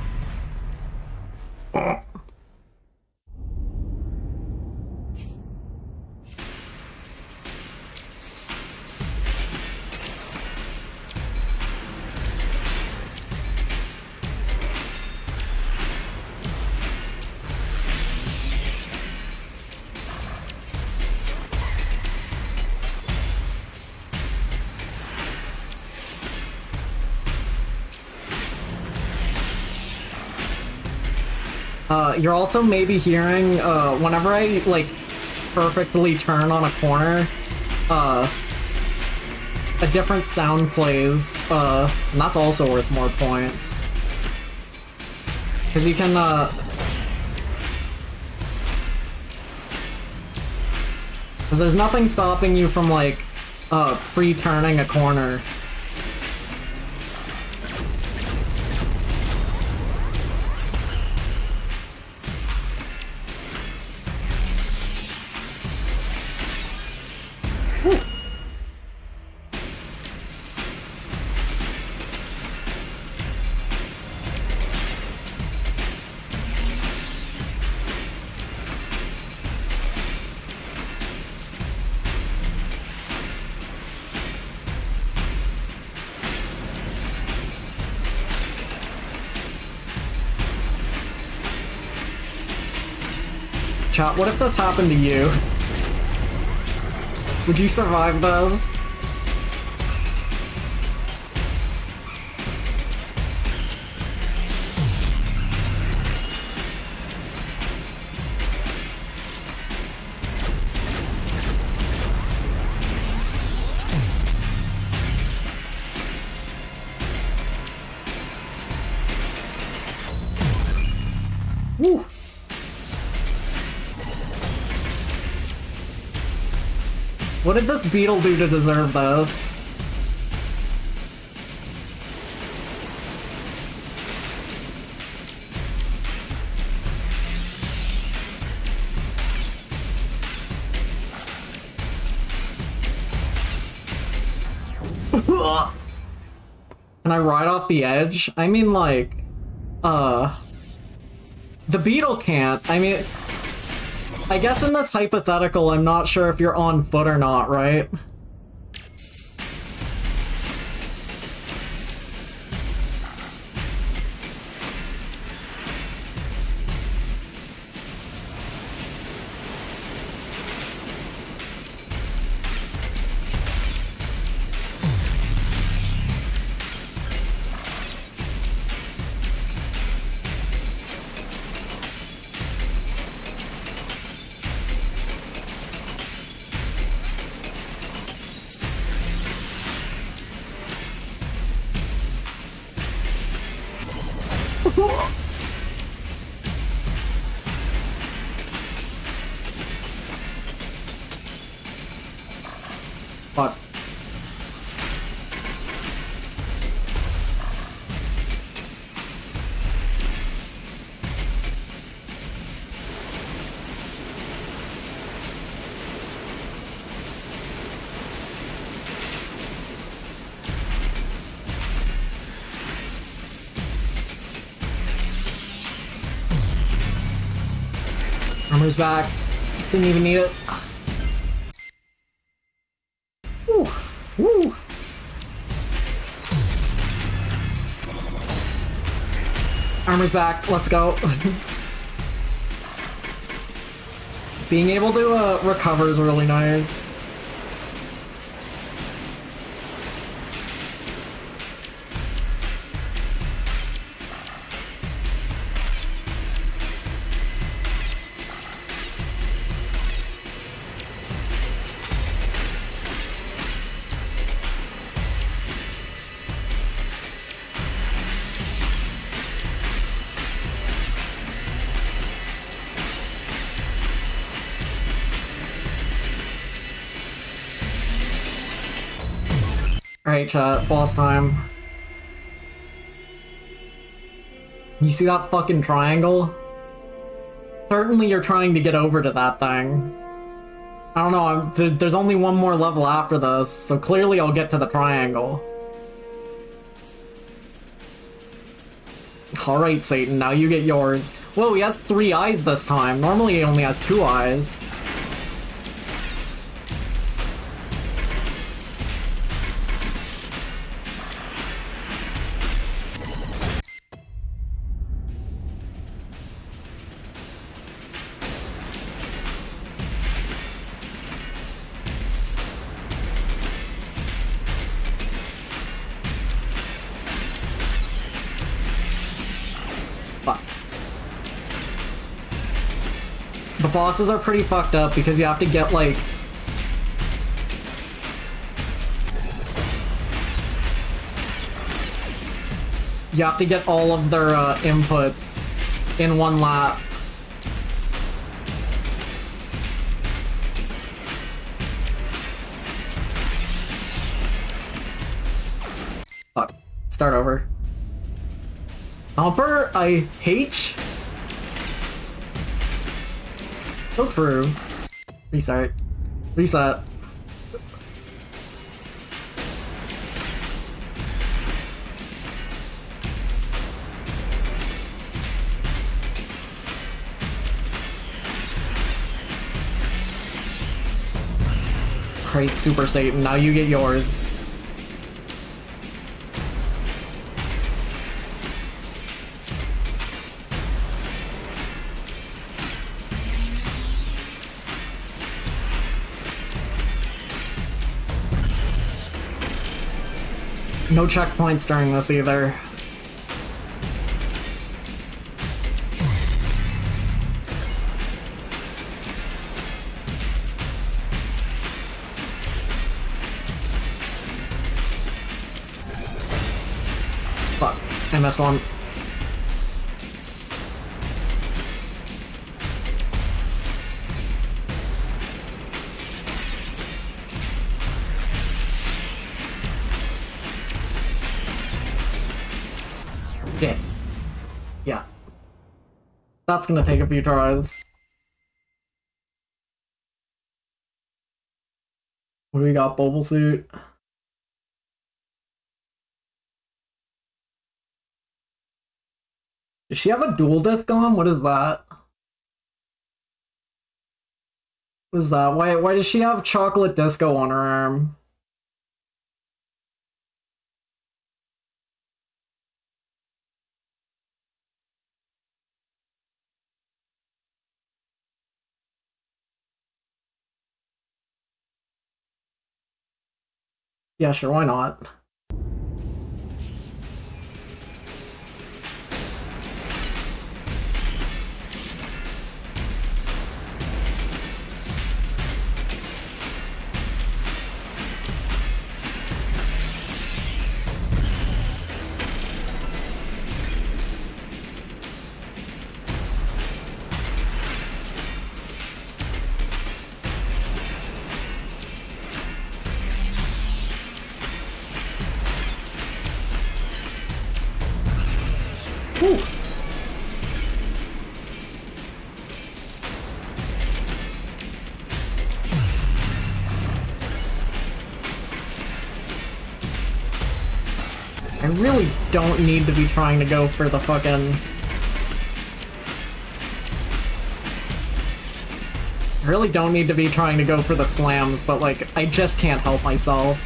[SPEAKER 1] You're also maybe hearing, whenever I, like, perfectly turn on a corner, a different sound plays, and that's also worth more points. Because you can, because there's nothing stopping you from, like, pre-turning a corner. Chat, what if this happened to you? Would you survive those? Woo! What did this beetle do to deserve this? Can I ride off the edge? I mean, like, the beetle can't. I mean, I guess in this hypothetical, I'm not sure if you're on foot or not, right? Fuck. Armor's back. Didn't even need it. Woo! Woo! Armor's back. Let's go. Being able to recover is really nice. Alright, chat, boss time. You see that fucking triangle? Certainly you're trying to get over to that thing. I don't know, there's only one more level after this, so clearly I'll get to the triangle. Alright, Satan, now you get yours. Whoa, he has 3 eyes this time. Normally he only has 2 eyes. Fuck. The bosses are pretty fucked up because you have to get, like... You have to get all of their inputs in one lap. Fuck. Start over. Thumper, I hate. So true. Restart. Reset. Great, Super Satan. Now you get yours. No checkpoints during this either. Fuck, I missed one. Shit. Yeah. That's gonna take a few tries. What do we got? Bubble suit. Does she have a dual disc on? What is that? What is that? Why does she have chocolate disco on her arm? Yeah, sure, why not? Whew. I really don't need to be trying to go for the fucking... I really don't need to be trying to go for the slams, but like, I just can't help myself.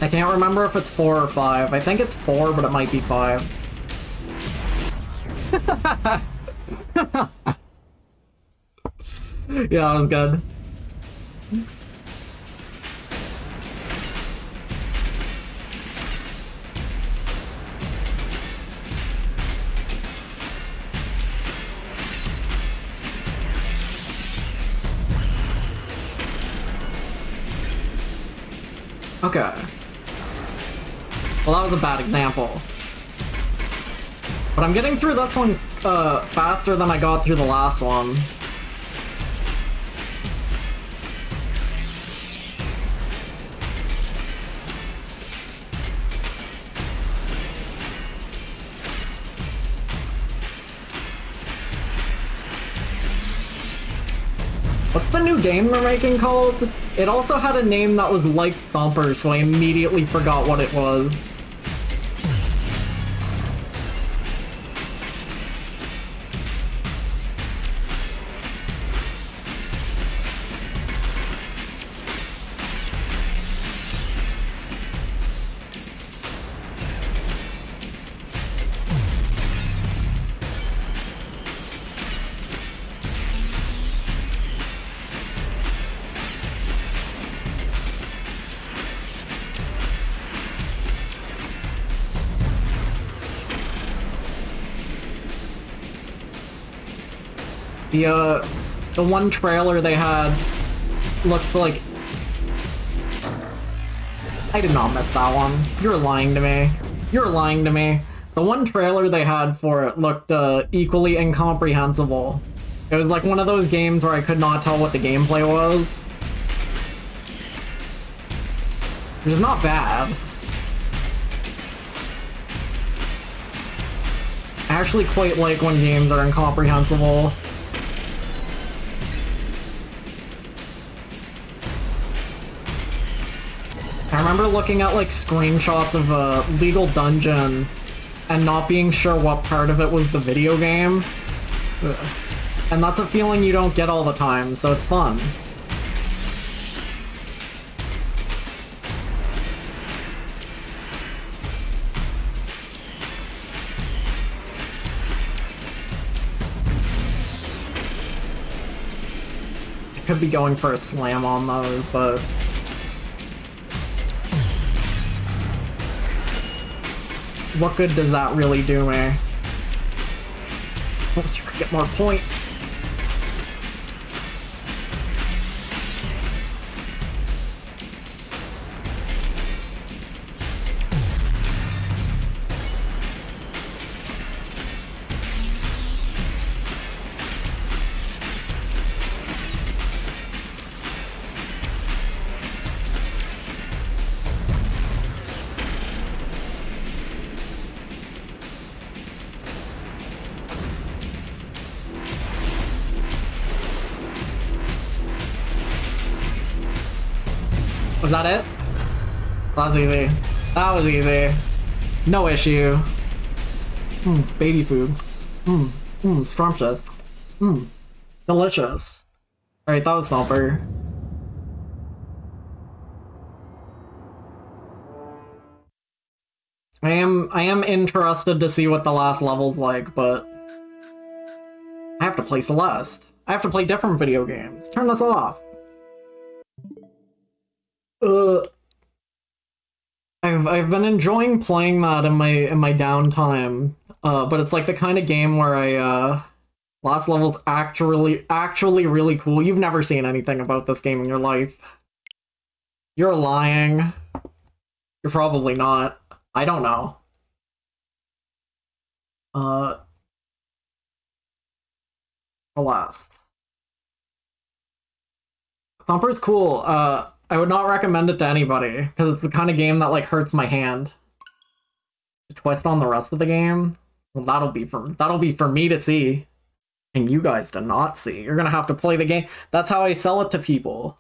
[SPEAKER 1] I can't remember if it's 4 or 5. I think it's 4, but it might be 5. Yeah, that was good. Okay. Well, that was a bad example. But I'm getting through this one faster than I got through the last one. What's the new game they're making called? It also had a name that was like Thumper, so I immediately forgot what it was. The one trailer they had looked like... I did not miss that one. You're lying to me. You're lying to me. The one trailer they had for it looked equally incomprehensible. It was like one of those games where I could not tell what the gameplay was. Which is not bad. I actually quite like when games are incomprehensible. I remember looking at like screenshots of a legal dungeon and not being sure what part of it was the video game. And that's a feeling you don't get all the time, so it's fun. I could be going for a slam on those, but... what good does that really do me? Oh, you could get more points. Was that it? That was easy. That was easy. No issue. Baby food. Scrumptious. Delicious. Alright, that was Thumper. I am interested to see what the last level's like, but I have to play Celeste. I have to play different video games. Turn this off. I've been enjoying playing that in my downtime, but it's like the kind of game where last level's actually really cool. You've never seen anything about this game in your life. You're lying. You're probably not. I don't know. Alas. Thumper's cool. I would not recommend it to anybody, because it's the kind of game that, like, hurts my hand. To twist on the rest of the game? Well, that'll be for me to see. And you guys to not see. You're gonna have to play the game. That's how I sell it to people.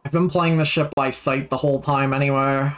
[SPEAKER 1] I've been playing this shit by sight the whole time anyway.